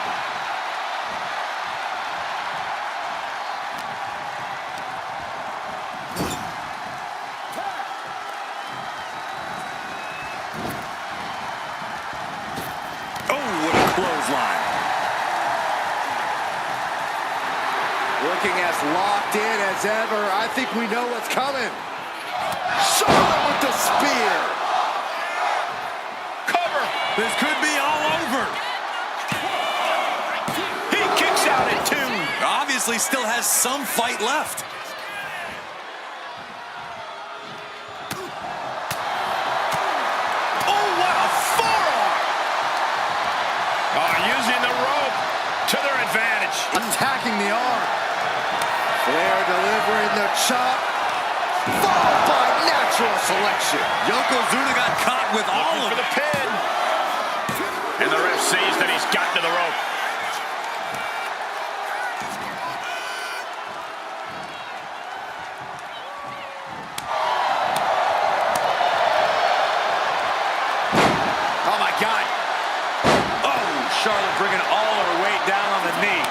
Oh, what a looking as locked in as ever. I think we know what's coming. Charlotte with the spear. Cover. This could be all over. He kicks out at 2. Obviously still has some fight left. Oh, what a forearm. Oh, using the rope to their advantage. Attacking the arm. Flair delivering the chop. Followed by natural selection. Yokozuna got caught with all Looking of for the it. pin. And the ref sees that he's gotten to the rope. Oh, my God. Oh, Charlotte bringing all of her weight down on the knee.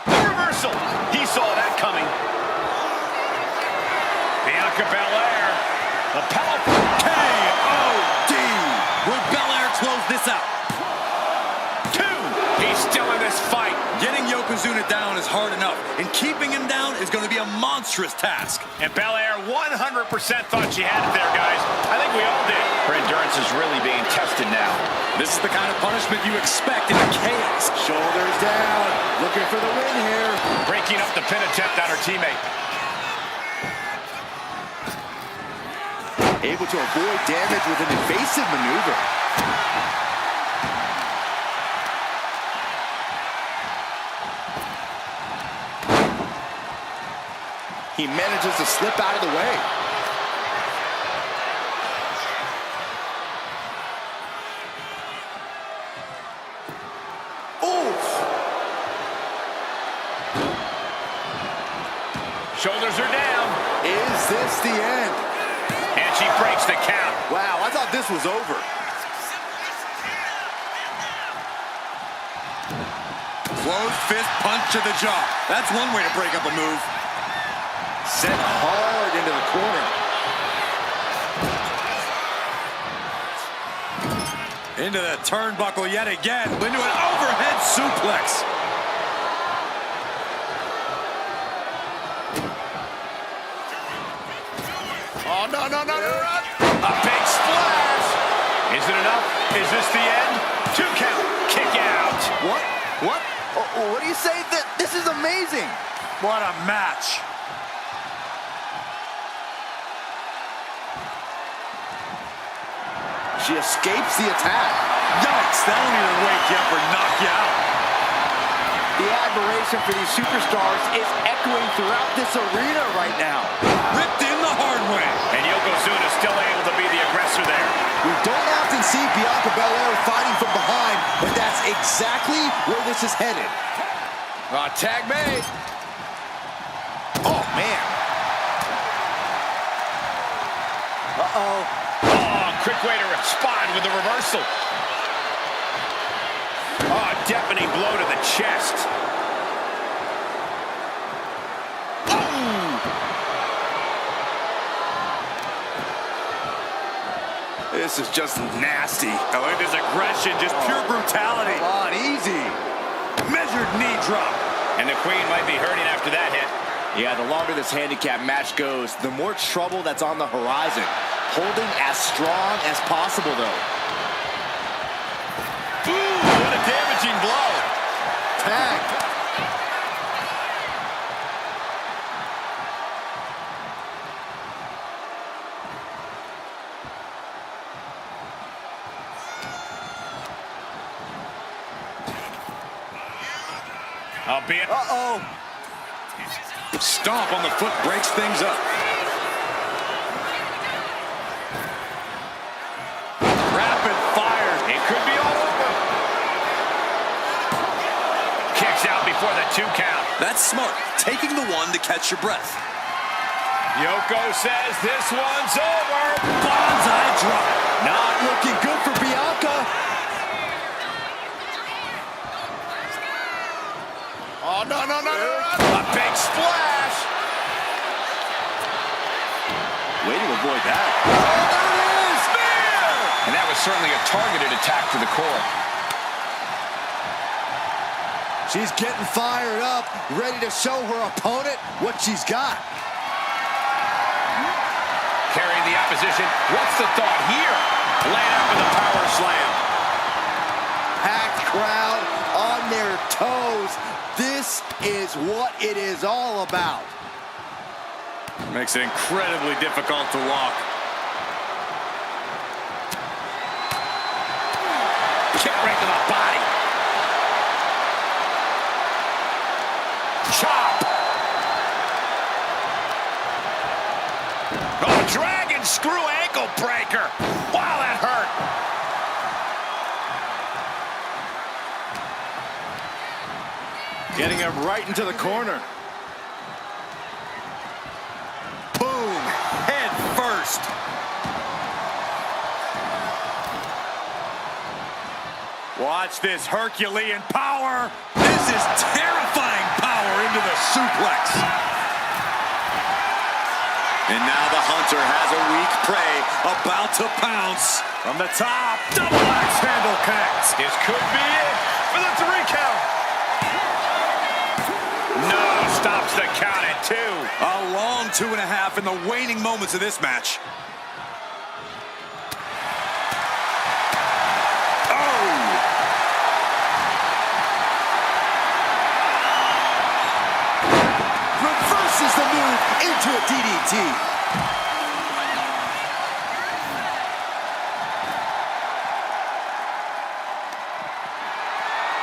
The reversal. He saw that coming. Bianca Belair. The powerful K.O.D. Will Belair close this out? 2. He's still in this fight. Getting Yokozuna down is hard enough, and keeping him down is going to be a monstrous task. And Belair 100% thought she had it there, guys. I think we all did. Her endurance is really being tested now. This is the kind of punishment you expect in a chaos. Shoulders down. Looking for the win here. Breaking up the pin attempt on her teammate. Able to avoid damage with an invasive maneuver. He manages to slip out of the way. Oof! Shoulders are down. Is this the end? And she breaks the count. Wow, I thought this was over. Closed fist punch to the jaw. That's one way to break up a move. Sent hard into the corner. Into the turnbuckle yet again. Into an overhead suplex. Oh, no. A big splash. Is it enough? Is this the end? 2 count. Kick out. What? What do you say? This is amazing. What a match. She escapes the attack. Yikes, that'll either wake you up or knock you out. The admiration for these superstars is echoing throughout this arena right now. Ripped in the hard way. And Yokozuna still able to be the aggressor there. We don't often see Bianca Belair fighting from behind, but that's exactly where this is headed. Tag made. Oh, man. Uh-oh. Oh, quick way to respond with the reversal. Oh, deafening blow to the chest. This is just nasty. Oh, look at this aggression, just pure brutality. Come on, easy. Measured knee drop. And the Queen might be hurting after that hit. Yeah, the longer this handicap match goes, the more trouble that's on the horizon. Holding as strong as possible, though. Ooh, what a damaging blow. Tag. Albeit. Uh-oh. Stomp on the foot breaks things up. Rapid fire. It could be all over. Kicks out before the 2 count. That's smart. Taking the one to catch your breath. Yoko says this one's over. Bonsai drop. Not looking good for Bianca. Oh, no. A big splash. Way to avoid that. Oh, there it is. Spear. And that was certainly a targeted attack to the core. She's getting fired up, ready to show her opponent what she's got. Carrying the opposition. What's the thought here? Laying out with a power slam. Packed crowd on their toes. This is what it is all about. Makes it incredibly difficult to walk. Kick right to the body. Chop. Oh, dragon screw ankle breaker. Wow, that hurt. Getting him right into the corner. Boom, head first. Watch this Herculean power. This is terrifying power into the suplex. And now the hunter has a weak prey about to pounce. From the top, double axe handle connects. This could be it for the 3 count. No, stops the count at 2. A long 2.5 in the waning moments of this match. Reverses the move into a DDT.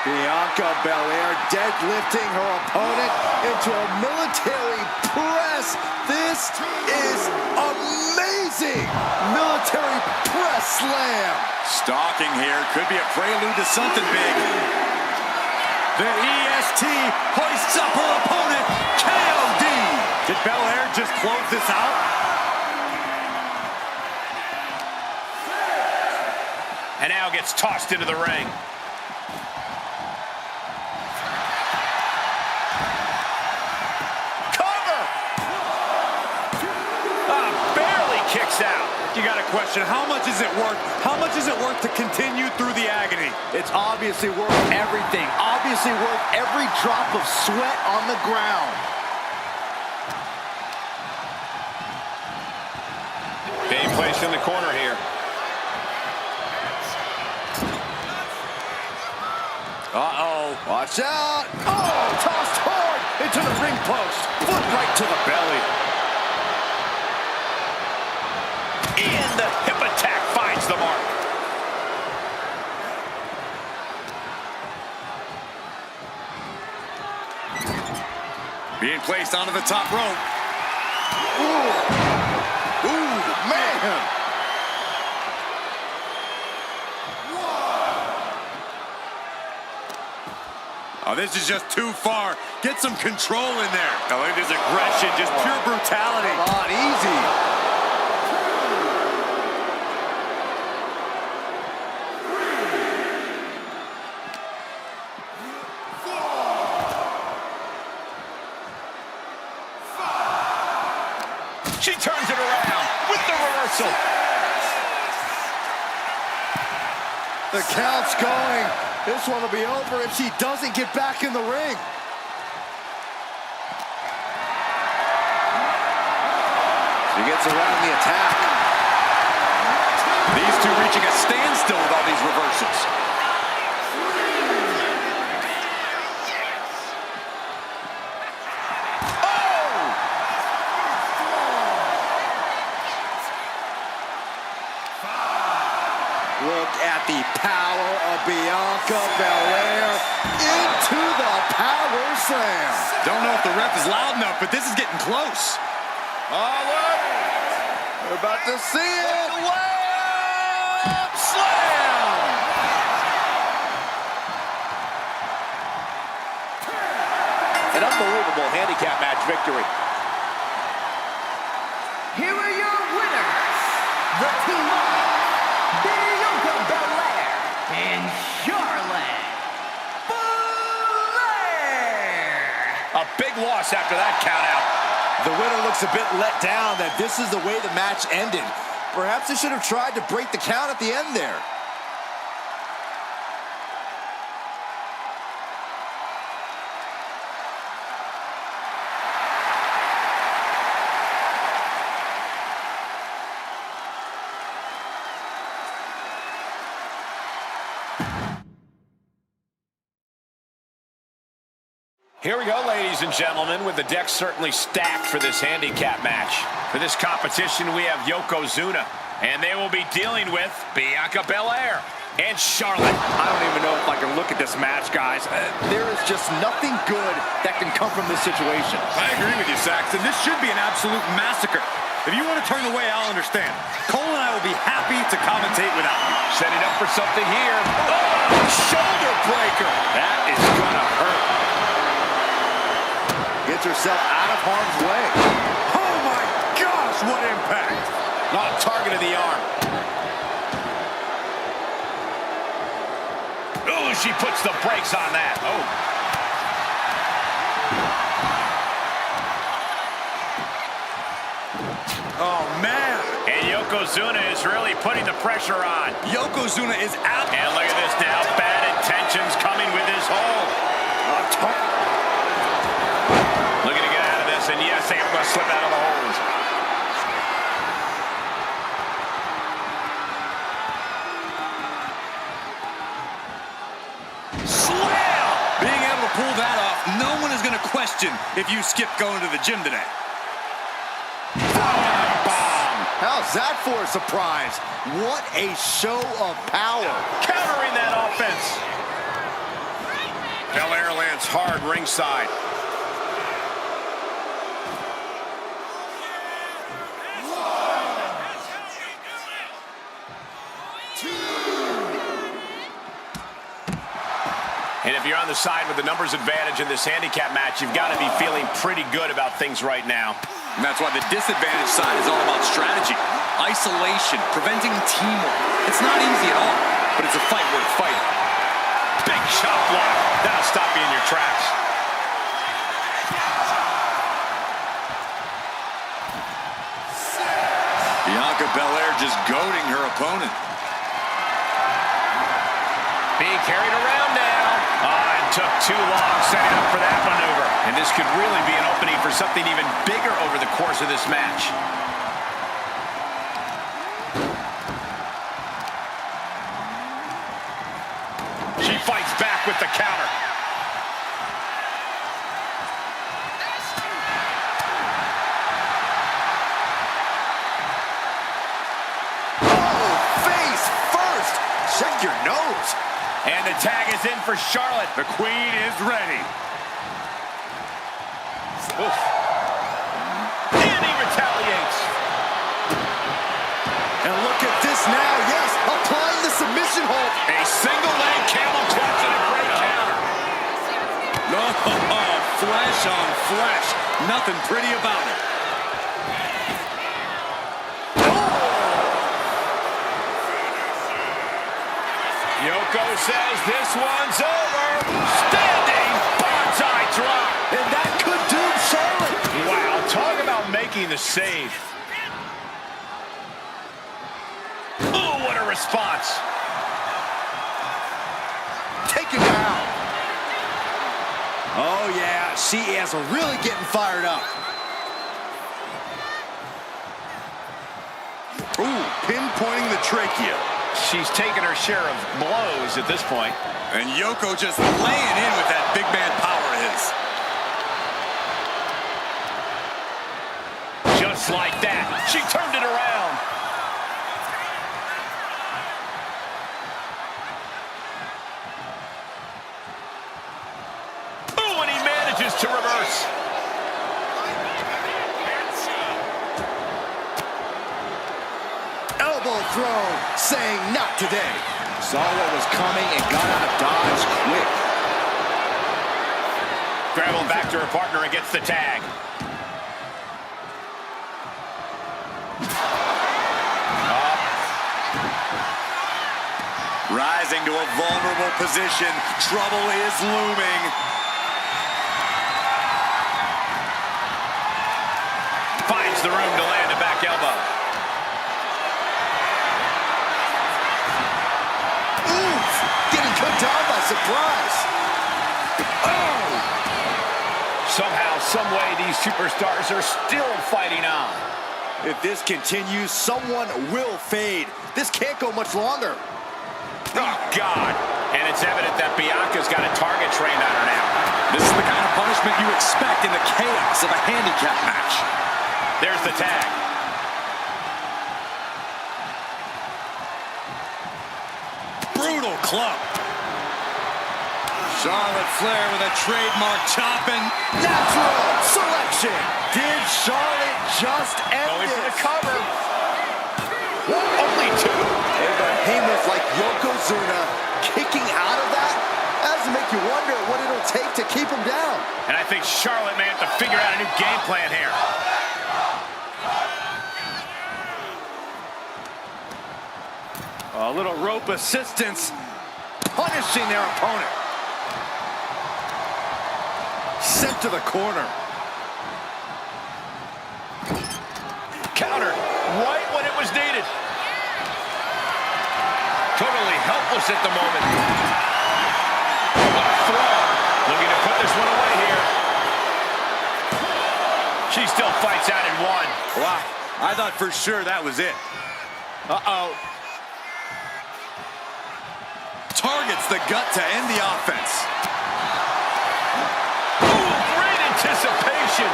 Bianca Belair deadlifting her opponent into a military press. This is amazing. Military press slam. Stalking here could be a prelude to something big. The EST hoists up her opponent, KOD. Did Belair just close this out? And now gets tossed into the ring. Kicks out. You got to question, how much is it worth? How much is it worth to continue through the agony? It's obviously worth everything. Obviously worth every drop of sweat on the ground. Being placed in the corner here. Uh-oh. Watch out. Oh, tossed hard into the ring post. Foot right to the belly. And the hip attack finds the mark. Being placed onto the top rope. Ooh, man. Oh, this is just too far. Get some control in there. I think there's aggression, just pure brutality. Come on, easy. She turns it around with the reversal. The count's going. This one will be over if she doesn't get back in the ring. She gets around the attack. These two reaching a standstill with all these reversals. Look at the power of Bianca Belair into the power slam. Don't know if the ref is loud enough, but this is getting close. Oh, look. We're about to see it. Layup slam. An unbelievable handicap match victory. Here are your winners, the team of Bianca Belair and Charlotte Flair. A big loss after that countout. The winner looks a bit let down that this is the way the match ended. Perhaps they should have tried to break the count at the end there. Here we go, ladies and gentlemen, with the deck certainly stacked for this handicap match. For this competition, we have Yokozuna, and they will be dealing with Bianca Belair and Charlotte. I don't even know if I can look at this match, guys. There is just nothing good that can come from this situation. I agree with you, Saxton. This should be an absolute massacre. If you want to turn away, I'll understand. Cole and I will be happy to commentate without you. Setting up for something here. Oh, shoulder breaker. That is gonna hurt. Gets herself out of harm's way. Oh my gosh, what impact! Not targeting the arm. Oh, she puts the brakes on that. Oh. Oh, man. And Yokozuna is really putting the pressure on. Yokozuna is out. And look at this now. Bad intentions coming with his hold. Looking to get out of this, and yes, they are going to slip out of the hold. Slam! Being able to pull that off, no one is going to question if you skip going to the gym today. How's that for a surprise? What a show of power. Countering that offense. Belair lands hard ringside. And if you're on the side with the numbers advantage in this handicap match, you've got to be feeling pretty good about things right now. And that's why the disadvantage side is all about strategy, isolation, preventing teamwork. It's not easy at all, but it's a fight worth fighting. Big chop block. That'll stop you in your tracks. Bianca Belair just goading her opponent. Being carried around now. And took too long setting up for that maneuver. And this could really be an opening for something even bigger over the course of this match. She fights back with the counter. Oh, face first. Check your nose. And the tag is in for Charlotte. The queen is ready. Oof. And he retaliates. And look at this now. Yes, applying the submission hold. A single leg camel clutch and a great counter. Oh, flesh on flesh. Nothing pretty about it. Yoko says this one's over. Standing bonsai drop. And that could doom Charlotte. Wow, talk about making the save. Oh, what a response. Taken down. Oh, yeah, she is really getting fired up. Ooh, pinpointing the trachea. She's taken her share of blows at this point. And Yoko just laying in with that big man power of his. Just like that, she turned it around. Oh, and he manages to reverse. Elbow throw, saying not today. Saw what was coming and got out of dodge quick. Traveled back to her partner and gets the tag. Rising to a vulnerable position. Trouble is looming. Finds the room to land a back elbow. Oof! Getting cut down by surprise. Oh! Somehow, someway, these superstars are still fighting on. If this continues, someone will fade. This can't go much longer. Oh, God. And it's evident that Bianca's got a target trained on her now. This is the kind of punishment you expect in the chaos of a handicap match. There's the tag. Brutal club. Charlotte Flair with a trademark chopping. Natural selection. Did Charlotte just end Going for the this? cover. Only two. A behemoth like Yokozuna kicking out of that has to make you wonder what it'll take to keep him down. And I think Charlotte may have to figure out a new game plan here. A little rope assistance, punishing their opponent. Sent to the corner. Counter right when it was needed. Totally helpless at the moment. What a throw. Looking to put this one away here. She still fights out in one. Wow, I thought for sure that was it. Uh-oh. Targets the gut to end the offense. Ooh, great anticipation.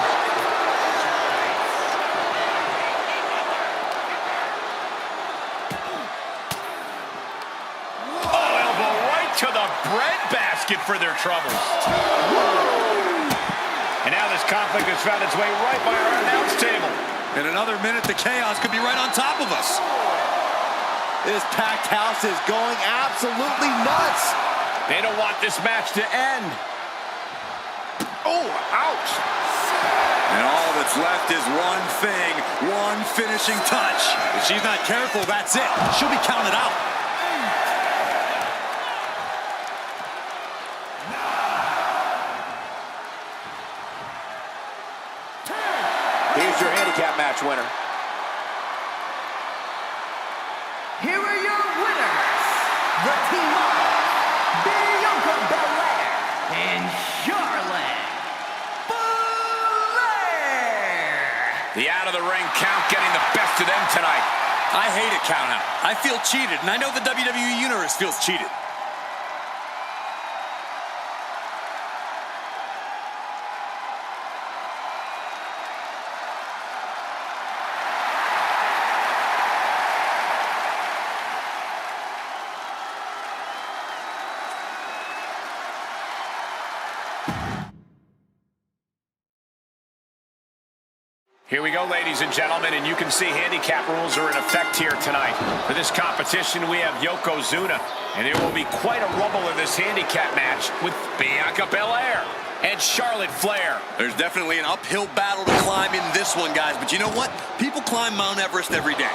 Oh, elbow right to the breadbasket for their troubles. And now this conflict has found its way right by our announce table. In another minute, the chaos could be right on top of us. This packed house is going absolutely nuts. They don't want this match to end. Oh, ouch. And all that's left is one thing, one finishing touch. If she's not careful, that's it. She'll be counted out. Here's your handicap match winner. Here are your winners, the team of Bianca Belair and Charlotte Flair. The out-of-the-ring count getting the best of them tonight. I hate a count out. I feel cheated, and I know the WWE Universe feels cheated. Here we go, ladies and gentlemen, and you can see handicap rules are in effect here tonight. For this competition, we have Yokozuna, and there will be quite a rumble in this handicap match with Bianca Belair and Charlotte Flair. There's definitely an uphill battle to climb in this one, guys, but you know what? People climb Mount Everest every day.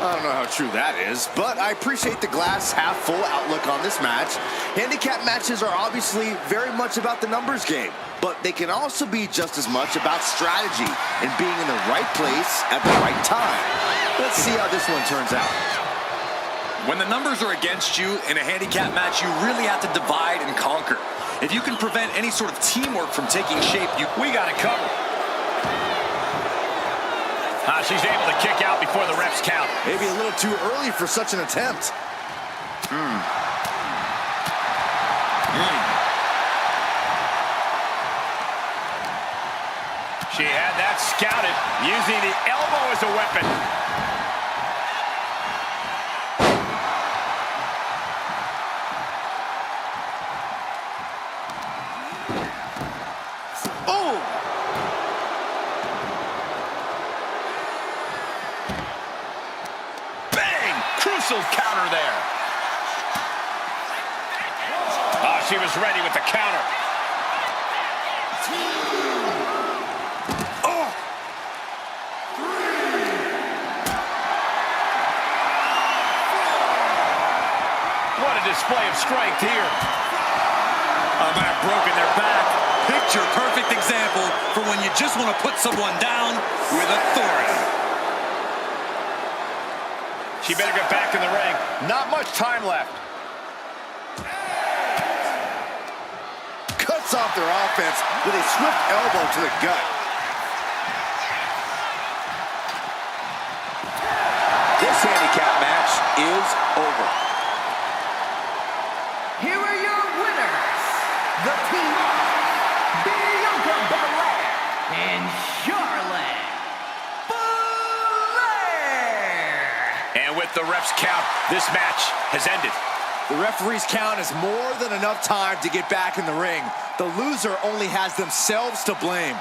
I don't know how true that is, but I appreciate the glass half full outlook on this match. Handicap matches are obviously very much about the numbers game, but they can also be just as much about strategy and being in the right place at the right time. Let's see how this one turns out. When the numbers are against you in a handicap match, you really have to divide and conquer. If you can prevent any sort of teamwork from taking shape, we got it covered. She's able to kick out before the refs count. Maybe a little too early for such an attempt. She had that scouted, using the elbow as a weapon. Counter there. Oh, she was ready with the counter. Oh. What a display of strength here. I might have broken their back. Picture perfect example for when you just want to put someone down with authority. She better get back in the ring. Not much time left. Cuts off their offense with a swift elbow to the gut. This handicap match is over. Here are your winners, team up, Bianca Belair and Charlotte Flair. And with the ref's count, this match has ended. The referee's count is more than enough time to get back in the ring. The loser only has themselves to blame.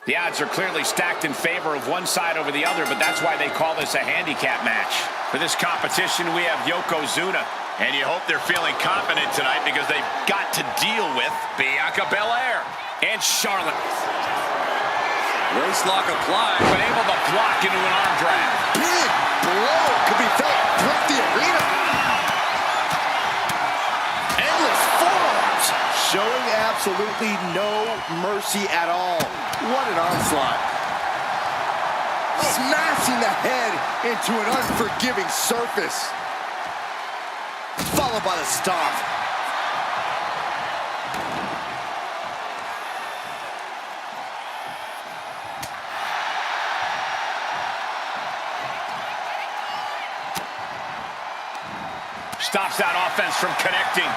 The odds are clearly stacked in favor of one side over the other, but that's why they call this a handicap match. For this competition, we have Yokozuna. And you hope they're feeling confident tonight because they've got to deal with Bianca Belair and Charlotte. Waist lock applied, But able to block into an arm drag. Big blow could be felt throughout the arena. Endless forearms, showing absolutely no mercy at all. What an onslaught. Smashing the head into an unforgiving surface. Followed by the stomp. Stops that offense from connecting.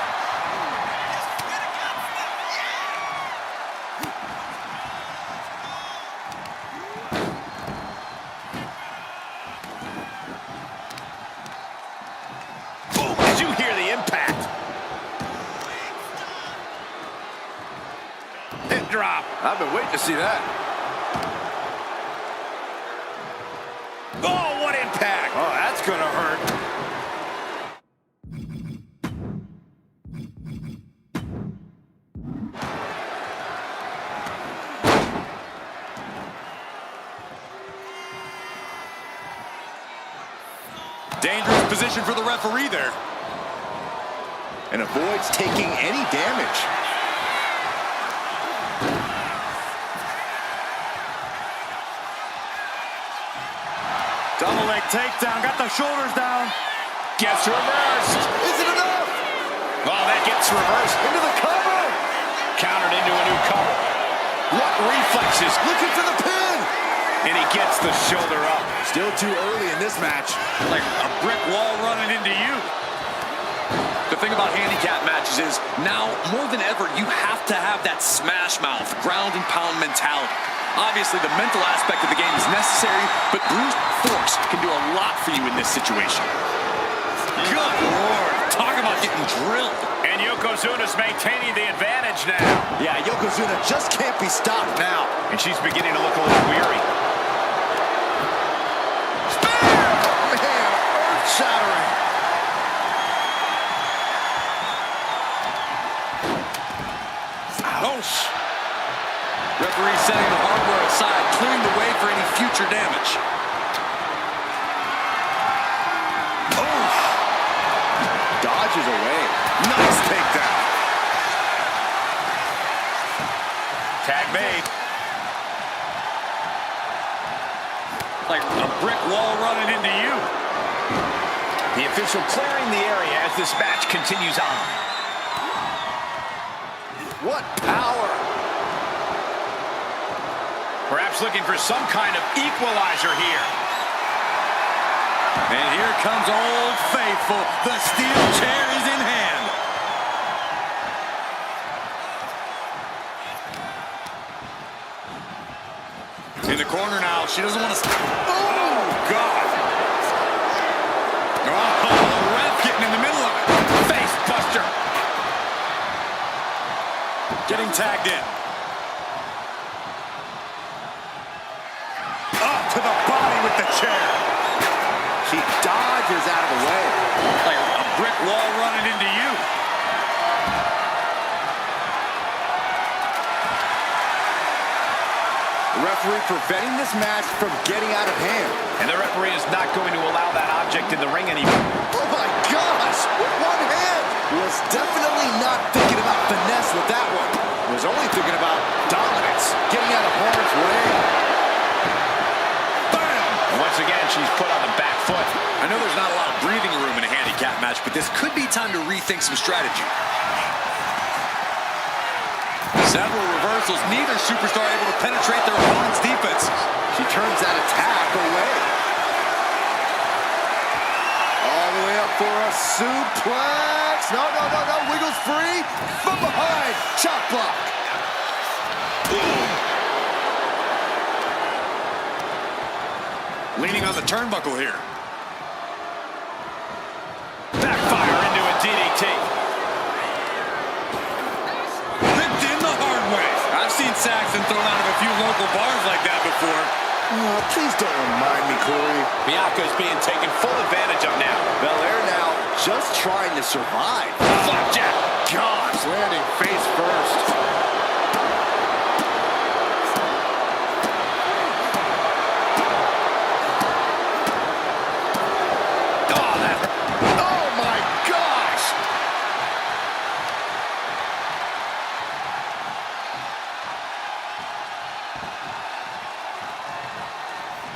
Did you hear the impact? Hip drop. I've been waiting to see that. Oh, what impact! Oh, that's gonna hurt. dangerous position for the referee there. And avoids taking any damage. Double leg takedown, got the shoulders down. Gets reversed. Is it enough? Oh, that gets reversed. Into the cover. Countered into a new cover. What reflexes? Looking for the pin. And he gets the shoulder up. Still too early in this match. Like a brick wall running into you. The thing about handicap matches is now more than ever you have to have that smash mouth, ground and pound mentality. Obviously the mental aspect of the game is necessary, but brute force can do a lot for you in this situation. Good Lord, talk about getting drilled. And Yokozuna's maintaining the advantage now. Yeah, Yokozuna just can't be stopped now. And she's beginning to look a little weary. Man, earth-shattering. Ouch. Referee setting the hardware aside, clearing the way for any future damage. Oh! Dodges away. Nice takedown. Tag made. Like a brick wall running into you. The official clearing the area as this match continues on. What power. Perhaps looking for some kind of equalizer here. And here comes Old Faithful. The steel chair is in hand. In the corner now. She doesn't want to... Oh, God. Oh, the ref getting in the middle of it. Face buster. Getting tagged in. Up to the body with the chair. She dodges out of the way. Like a brick wall running into you. The referee preventing this match from getting out of hand. And the referee is not going to allow that object in the ring anymore. Oh my gosh, with one hand. Was definitely not thinking about finesse with that one. Was only thinking about dominance, getting out of harm's way. Bam! And once again, she's put on the back foot. I know there's not a lot of breathing room in a handicap match, but this could be time to rethink some strategy. Several reversals, neither superstar able to penetrate their opponent's defense. She turns that attack away. All the way up for a suplex. No, wiggles free. From behind, chop block. Leaning on the turnbuckle here. Backfire into a DDT. Ripped in the hard way. I've seen Saxton thrown out of a few local bars like that before. Oh, please don't remind me, Corey. Bianca's being taken full advantage of now. Belair now just trying to survive. Flapjack. Gosh, landing face first.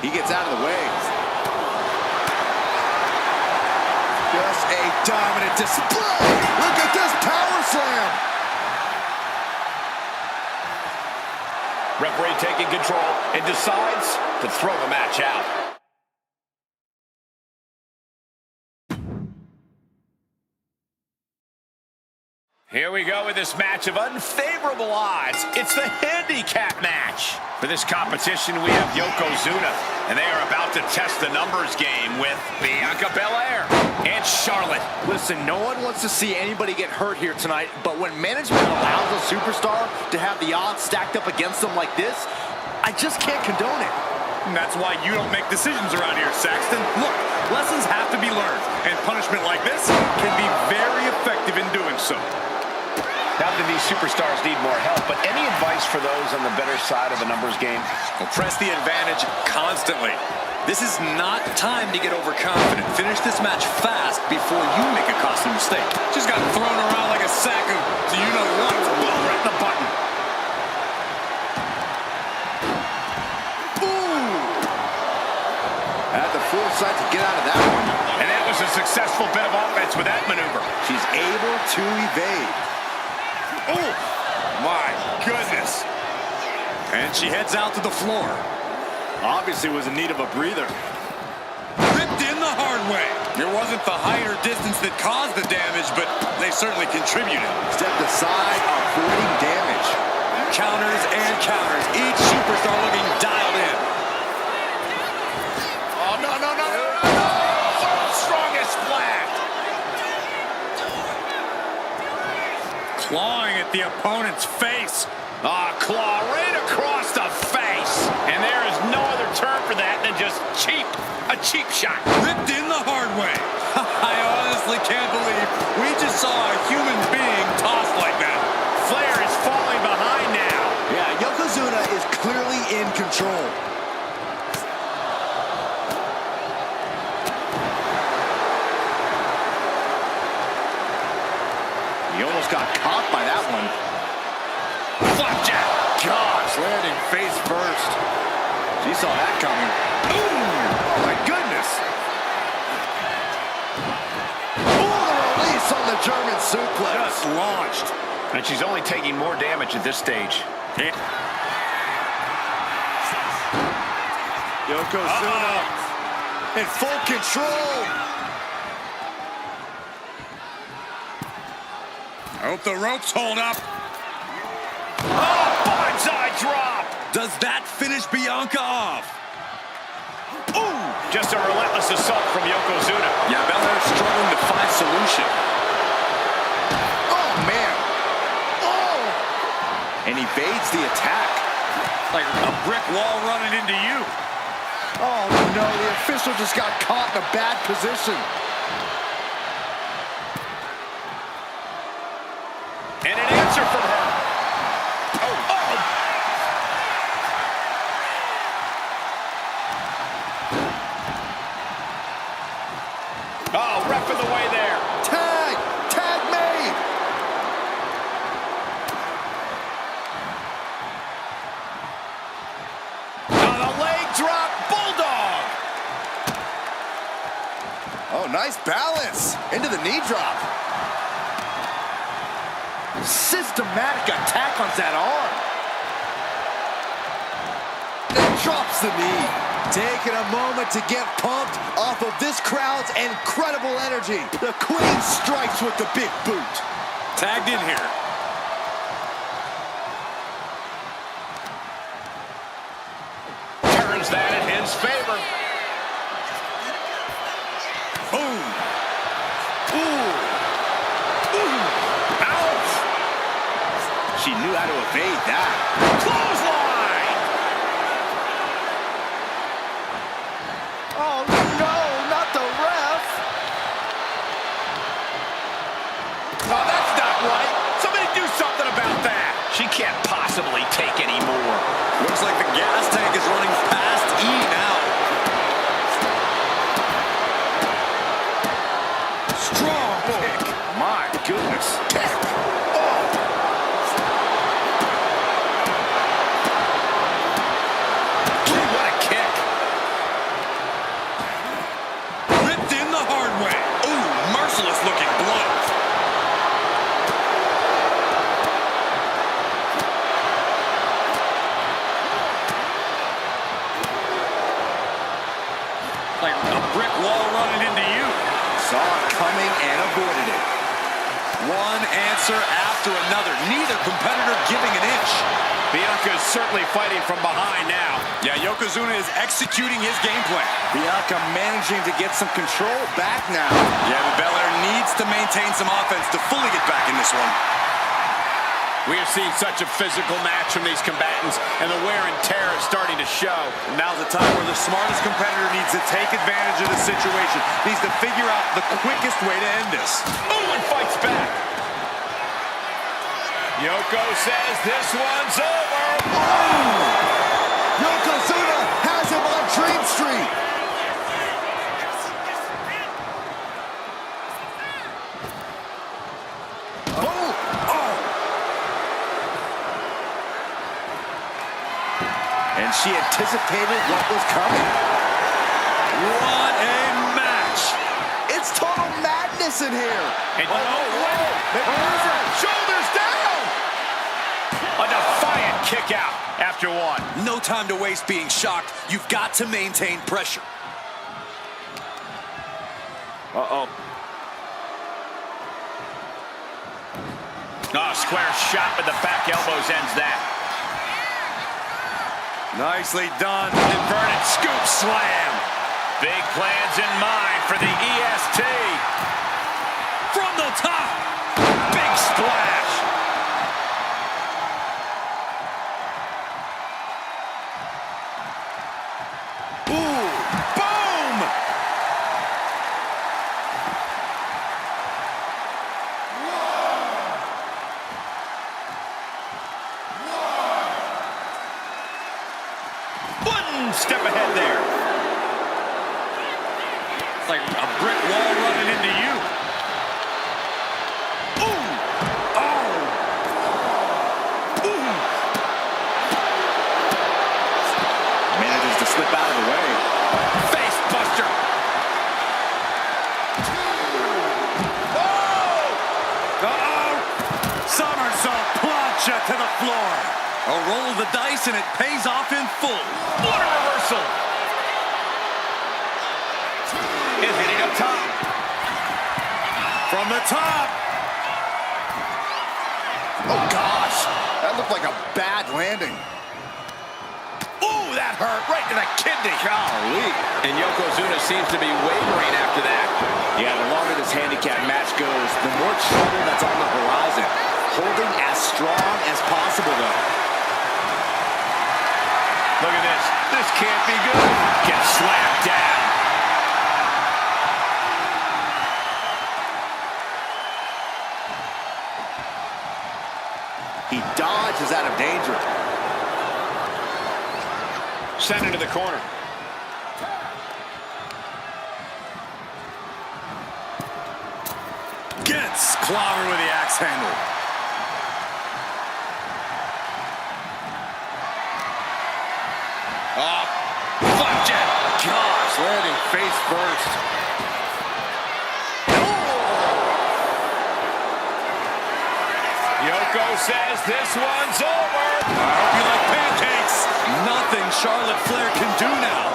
He gets out of the way. Just a dominant display. Look at this power slam. Referee taking control and decides to throw the match out. Here we go with this match of unfavorable odds. It's the handicap match. For this competition, we have Yokozuna, and they are about to test the numbers game with Bianca Belair and Charlotte. Listen, no one wants to see anybody get hurt here tonight, but when management allows a superstar to have the odds stacked up against them like this, I just can't condone it. And that's why you don't make decisions around here, Saxton. Look, lessons have to be learned, and punishment like this can be very effective in doing so. Not that these superstars need more help, but any advice for those on the better side of the numbers game? Well, press the advantage constantly. This is not time to get overconfident. Finish this match fast before you make a costly mistake. Just got thrown around like a sack of do-you-know-what. Well, right in the button. Ooh! Had the foresight to get out of that one. And that was a successful bit of offense with that maneuver. She's able to evade. Oh, my goodness. And she heads out to the floor. Obviously was in need of a breather. Ripped in the hard way. It wasn't the height or distance that caused the damage, but they certainly contributed. Stepped aside, avoiding damage. Counters and counters. Each superstar looking dialed in. Oh, no. Strongest splash. Clawing at the opponent's face. Claw right across the face. And there is no other term for that than just cheap. A cheap shot. Ripped in the hard way. I honestly can't believe we just saw a human being tossed like that. Flair is falling behind now. Yeah, Yokozuna is clearly in control. He almost got caught by that one. Flapjack. Gosh, landing face first. She saw that coming. Ooh, oh my goodness. Ooh, the release on the German suplex. Just launched. And she's only taking more damage at this stage. Yokozuna in full control. I hope the ropes hold up. Oh, blindside drop. Does that finish Bianca off? Ooh, just a relentless assault from Yokozuna. Yeah, Belair's struggling to find solution. Oh, man. Oh! And evades the attack. Like a brick wall running into you. Oh, no, the official just got caught in a bad position. And an answer from her. Oh, ref in the way there. Tag made. Oh, the leg drop, bulldog. Oh, nice balance. Into the knee drop. Systematic attack on that arm. And drops the knee. Taking a moment to get pumped off of this crowd's incredible energy. The Queen strikes with the big boot. Tagged in here. Turns that in his favor. Boom. Ouch! She knew how to evade that. Clothesline! Oh, no, not the ref. Oh, that's not right. Somebody do something about that. She can't possibly take any more. Looks like the gas tank is running past E now. Strong kick. My goodness. Kick. Oh. Gee, what a kick. Ripped in the hard way. Ooh, merciless looking blow. Like a brick wall running into you. Saw it coming and avoided it. One answer after another. Neither competitor giving an inch. Bianca is certainly fighting from behind now. Yeah, Yokozuna is executing his game plan. Bianca managing to get some control back now. Yeah, but Belair needs to maintain some offense to fully get back in this one. We have seen such a physical match from these combatants, and the wear and tear is starting to show. And now's the time where the smartest competitor needs to take advantage of the situation. Needs to figure out the quickest way to end this. Oh, and fights back. Yoko says this one's over. Yokozuna has him on Dream Street. And she anticipated what was coming. What a match! It's total madness in here. And shoulders down. A defiant kick out after one. No time to waste being shocked. You've got to maintain pressure. Uh-oh. Oh, square shot with the back elbows ends that. Nicely done. Inverted scoop slam. Big plans in mind for the EST. From the top. Big splash. Ooh, boom! One step ahead there. It's like a brick wall running into you. Ooh! Oh! Ooh! Manages to slip out of the way. Face buster. Uh-oh! Somersault plancha to the floor. A roll of the dice and it pays off in full. What a reversal. And hitting up top. From the top. Oh, gosh. That looked like a bad landing. Ooh, that hurt right to the kidney. Golly. And Yokozuna seems to be wavering after that. Yeah, the longer this handicap match goes, the more trouble that's on the horizon. Holding as strong as possible, though. Look at this. This can't be good. Gets slapped down. He dodges out of danger. Sent into the corner. Gets clobbered with the axe handle. Oh, flapjack. Gosh, landing face first. says this one's over. I hope you like pancakes. Nothing Charlotte Flair can do now.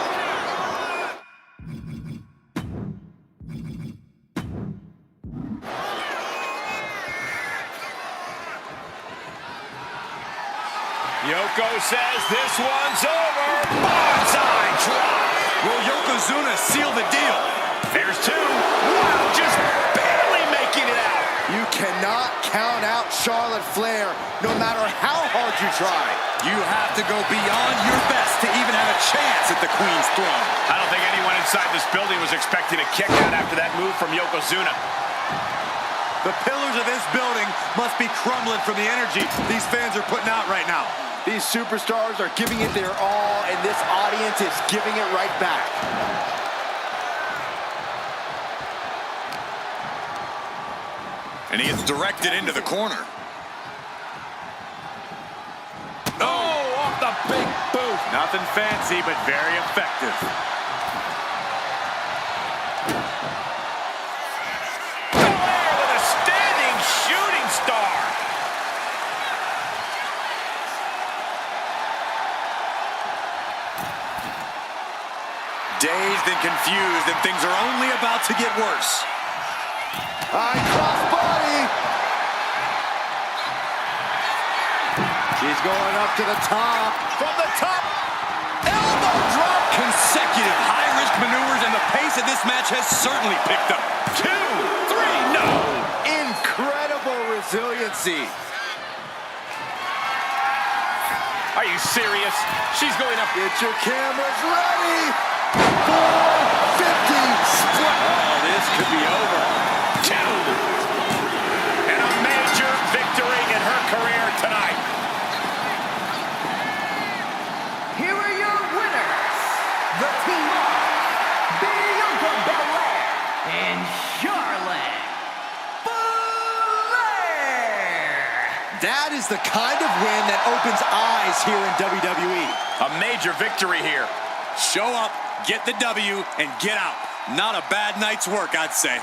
Yoko says this one's over. Bonsai drop. Will Yokozuna seal the deal? There's two. Wow, just barely making it out. You cannot count out Charlotte Flair, no matter how hard you try. You have to go beyond your best to even have a chance at the Queen's throne. I don't think anyone inside this building was expecting a kick out after that move from Yokozuna. The pillars of this building must be crumbling from the energy these fans are putting out right now. These superstars are giving it their all, and this audience is giving it right back. And he is directed into the corner. Oh, off the big boot. Nothing fancy, but very effective. Belair with a standing shooting star. Dazed and confused, and things are only about to get worse. High cross body. She's going up to the top. From the top, elbow drop. Consecutive high-risk maneuvers, and the pace of this match has certainly picked up. 2, 3, no. Incredible resiliency. Are you serious? She's going up. Get your cameras ready. 450 split. Oh, this could be over. 2. And a major victory in her career tonight. Here are your winners, the team of Bianca Belair and Charlotte Flair. That is the kind of win that opens eyes here in WWE. A major victory here. Show up, get the W, and get out. Not a bad night's work, I'd say.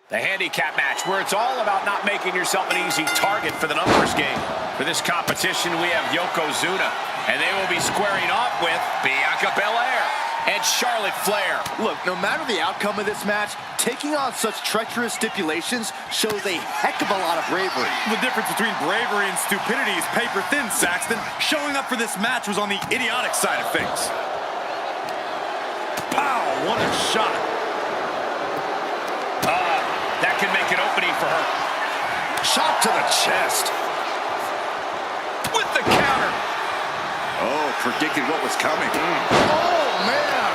The handicap match, where it's all about not making yourself an easy target for the numbers game. For this competition, we have Yokozuna, and they will be squaring off with Bianca Belair and Charlotte Flair. Look, no matter the outcome of this match, taking on such treacherous stipulations shows a heck of a lot of bravery. The difference between bravery and stupidity is paper thin, Saxton. Showing up for this match was on the idiotic side of things. Pow, what a shot. That can make an opening for her. Shot to the chest. With the counter. Oh, predicted what was coming. Oh, man.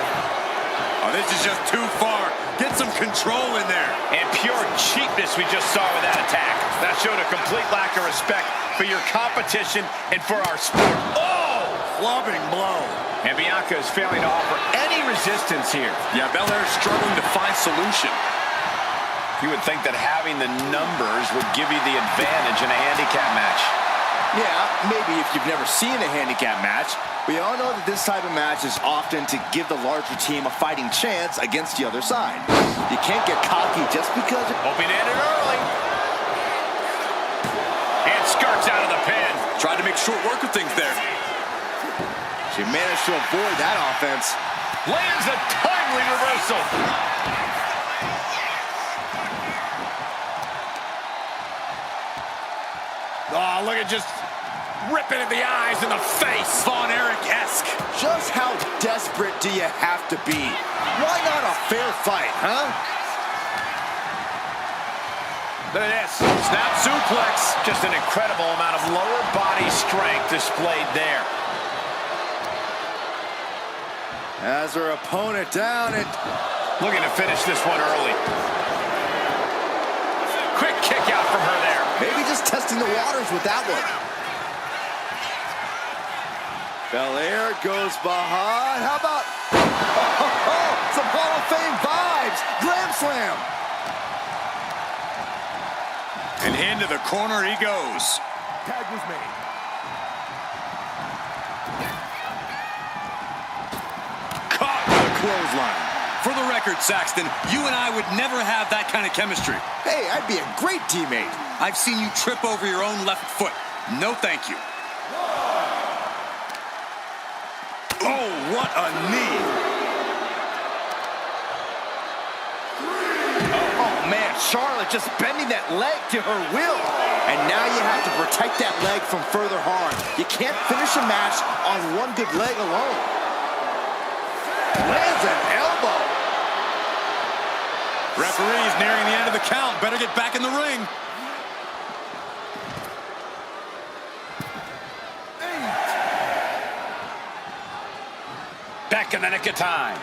Oh, this is just too far. Get some control in there. And pure cheapness we just saw with that attack. That showed a complete lack of respect for your competition and for our sport. Oh! Clubbing blow. And Bianca is failing to offer any resistance here. Yeah, Belair's struggling to find solution. You would think that having the numbers would give you the advantage in a handicap match. Yeah, maybe if you've never seen a handicap match. We all know that this type of match is often to give the larger team a fighting chance against the other side. You can't get cocky just because... Hoping to end it early. And skirts out of the pin. Tried to make short work of things there. She managed to avoid that offense. Lands a timely reversal. Oh, look at just ripping at the eyes and the face. Von Erich-esque. Just how desperate do you have to be? Why not a fair fight, huh? Look at this. Snap suplex. Just an incredible amount of lower body strength displayed there. Has her opponent down and... Looking to finish this one early. Quick kick out from her there. Maybe just testing the waters with that one. Belair goes behind. How about... some Hall of Fame vibes. Glam slam. corner he goes. Tag was made. Caught with a clothesline. For the record, Saxton, you and I would never have that kind of chemistry. Hey, I'd be a great teammate. I've seen you trip over your own left foot. No thank you. Oh, what a knee. Oh, man, Charlotte just bending that leg to her will. And now you have to protect that leg from further harm. You can't finish a match on one good leg alone. Lands an elbow. Referee's nearing the end of the count. Better get back in the ring. Back in the nick of time.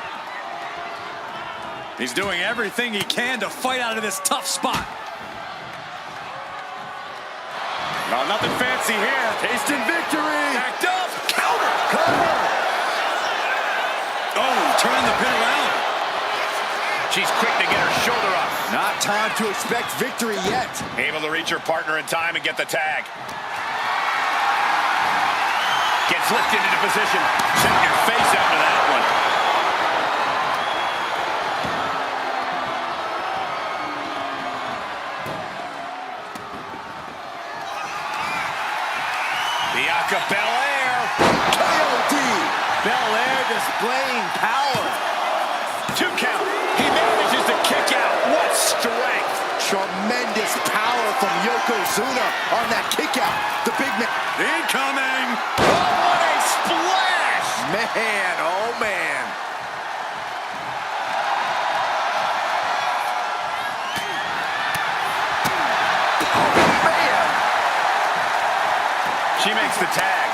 He's doing everything he can to fight out of this tough spot. No, nothing fancy here. Tasting victory. Backed up. Counter. Oh, turn the pin around. She's quick to get her shoulder up. Not time to expect victory yet. Able to reach her partner in time and get the tag. Gets lifted into position. Check your face after that one. Bianca Belair. KOD. Belair displaying power. 2 count. He manages to kick out. What strength. Tremendous power from Yokozuna on that kick out. The big man. Incoming. Oh, what a splash. Man, oh man. Oh man. She makes the tag.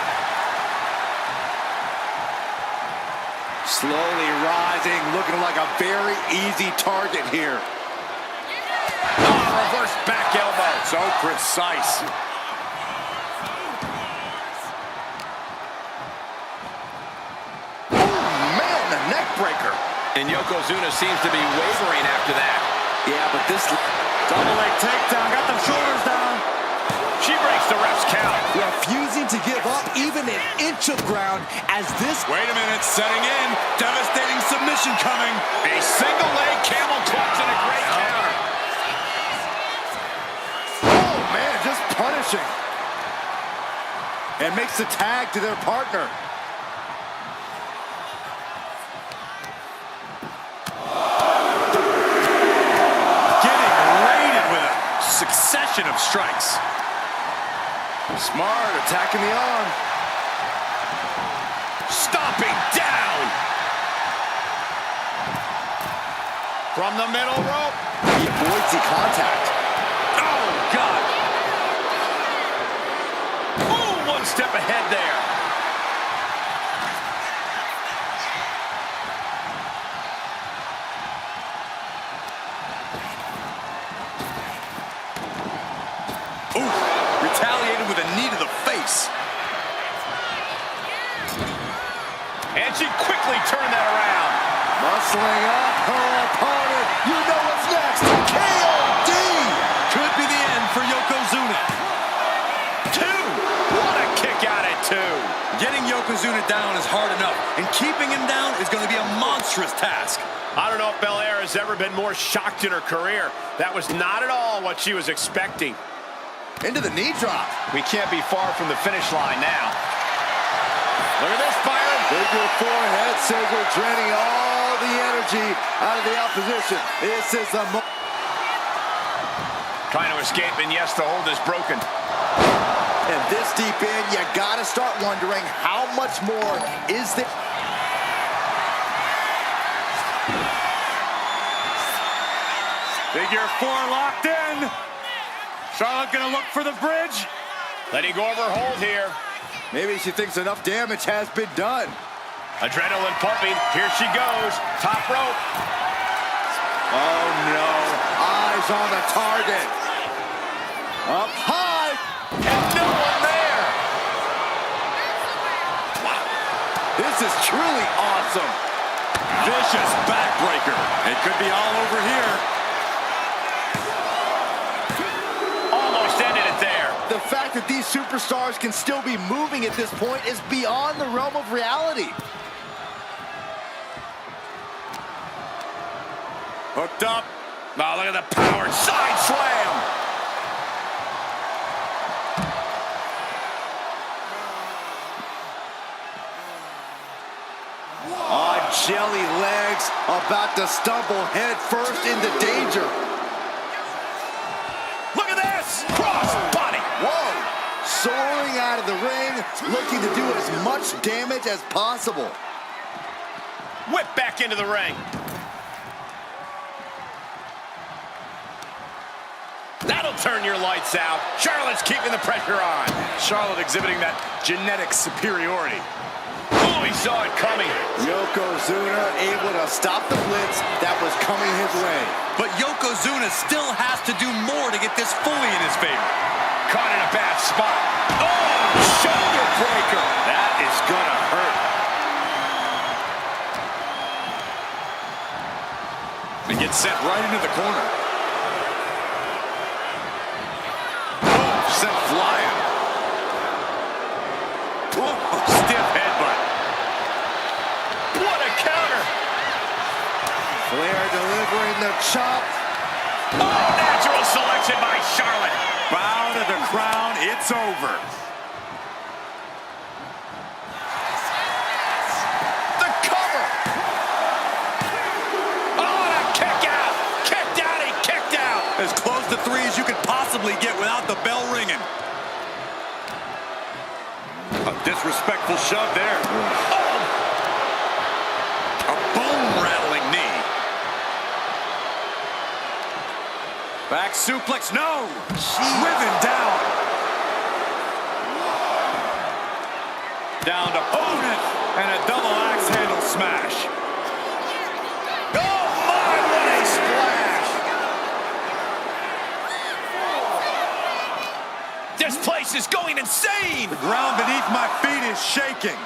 Slowly rising, looking like a very easy target here. Oh, reverse back elbow. So precise. Man, the neck breaker. And Yokozuna seems to be wavering after that. Yeah, but this Double leg takedown. Got them shoulders down. She breaks the ref's count. refusing to give up even an inch of ground as this. Wait a minute, setting in. Devastating submission coming. A single leg camel clutch and a great counter. Oh man, just punishing. And makes the tag to their partner. Succession of strikes. Smart, attacking the arm. Stomping down. From the middle rope. He avoids the contact. Oh, God. Oh, one step ahead there. Retaliated with a knee to the face. And she quickly turned that around. Muscling up her opponent. You know what's next. KOD. Could be the end for Yokozuna. 2. What a kick out at 2. Getting Yokozuna down is hard enough, and keeping him down is going to be a monstrous task. I don't know if Belair has ever been more shocked in her career. That was not at all what she was expecting. Into the knee drop. We can't be far from the finish line now. Look at this, Byron. Figure 4 head scissor, draining all the energy out of the opposition. This is the Trying to escape, and yes, the hold is broken. And this deep in, you gotta start wondering how much more is there. Figure 4 locked in. Charlotte gonna look for the bridge. Letting go of her hold here. Maybe she thinks enough damage has been done. Adrenaline pumping. Here she goes. Top rope. Oh no, eyes on the target. Up high. And no one there. Wow. This is truly awesome. Vicious backbreaker. It could be all over here. Almost ended it that these superstars can still be moving at this point is beyond the realm of reality. Hooked up. Now look at the power. Side slam. On jelly legs, about to stumble head first into danger. Look at this. Cross body. Whoa! Soaring out of the ring, looking to do as much damage as possible. Whip back into the ring. That'll turn your lights out. Charlotte's keeping the pressure on. Charlotte exhibiting that genetic superiority. Oh, he saw it coming. Yokozuna able to stop the blitz that was coming his way. But Yokozuna still has to do more to get this fully in his favor. Caught in a bad spot. Oh, shoulder breaker. That is gonna hurt. And gets sent right into the corner. Sent flying. Oh, stiff headbutt. What a counter. Flair delivering the chop. Oh, natural selection by Charlotte. Bow to the crown. It's over. The cover. Oh, and a kick out. Kicked out, he kicked out. As close to 3 as you could possibly get without the bell ringing. A disrespectful shove there. Oh, A bone-rattling knee. Back suplex. No. Driven down. Down to opponent. And a double axe handle smash. oh my, what a splash. This place is going insane. The ground beneath my feet is shaking.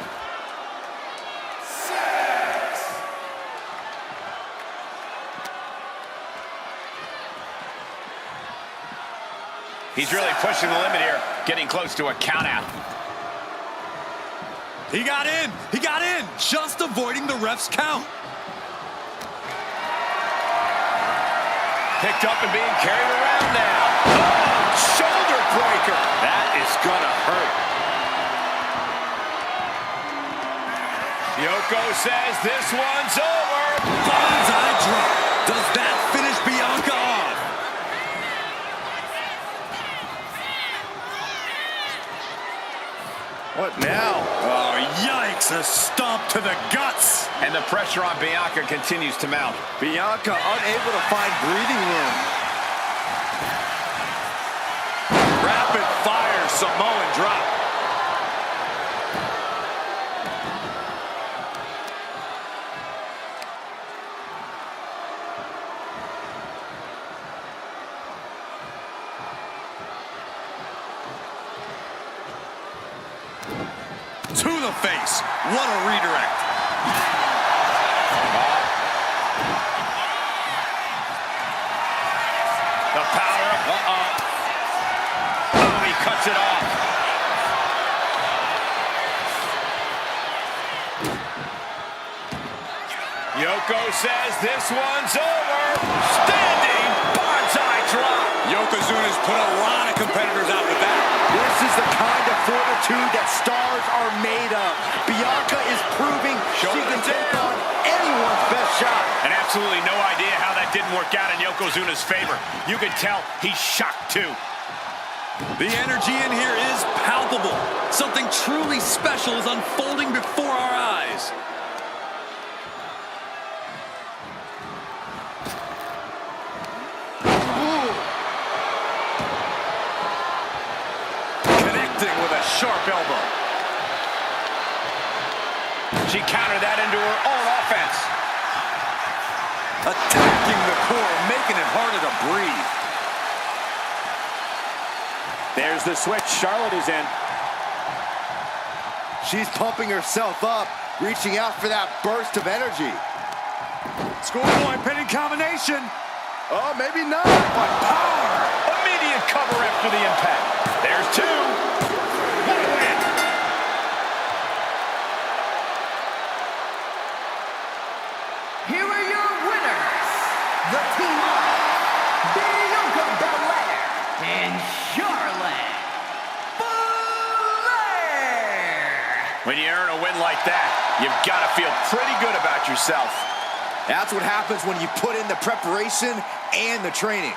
He's really pushing the limit here, getting close to a count out. He got in. He got in. Just avoiding the ref's count. Picked up and being carried around now. Oh, shoulder breaker. That is gonna hurt. Yoko says this one's over. Bonsai drop. Does that finish Bianca off? What now? Oh, yikes. A stomp to the guts. And the pressure on Bianca continues to mount. Bianca unable to find breathing room. Rapid fire Samoan drop. To the face. What a redirect. The power of... Oh, he cuts it off. Yoko says this one's over. Standing bonsai drop. Yokozuna's put a lot of competitors out with that. This is the kind of fortitude that stars are made of. Bianca is proving she can take on anyone's best shot. And absolutely no idea how that didn't work out in Yokozuna's favor. You can tell he's shocked too. The energy in here is palpable. Something truly special is unfolding before our eyes. Connecting with a sharp elbow. She countered that into her own offense. Attacking the core, making it harder to breathe. There's the switch Charlotte is in. She's pumping herself up, reaching out for that burst of energy. Schoolboy pinning combination. Oh, maybe not. But power. Immediate cover after the impact. There's two. What a win. Here are your winners, the team of Bianca Belair and Charlotte Flair. When you earn a win like that, you've got to feel pretty good about yourself. That's what happens when you put in the preparation and the training.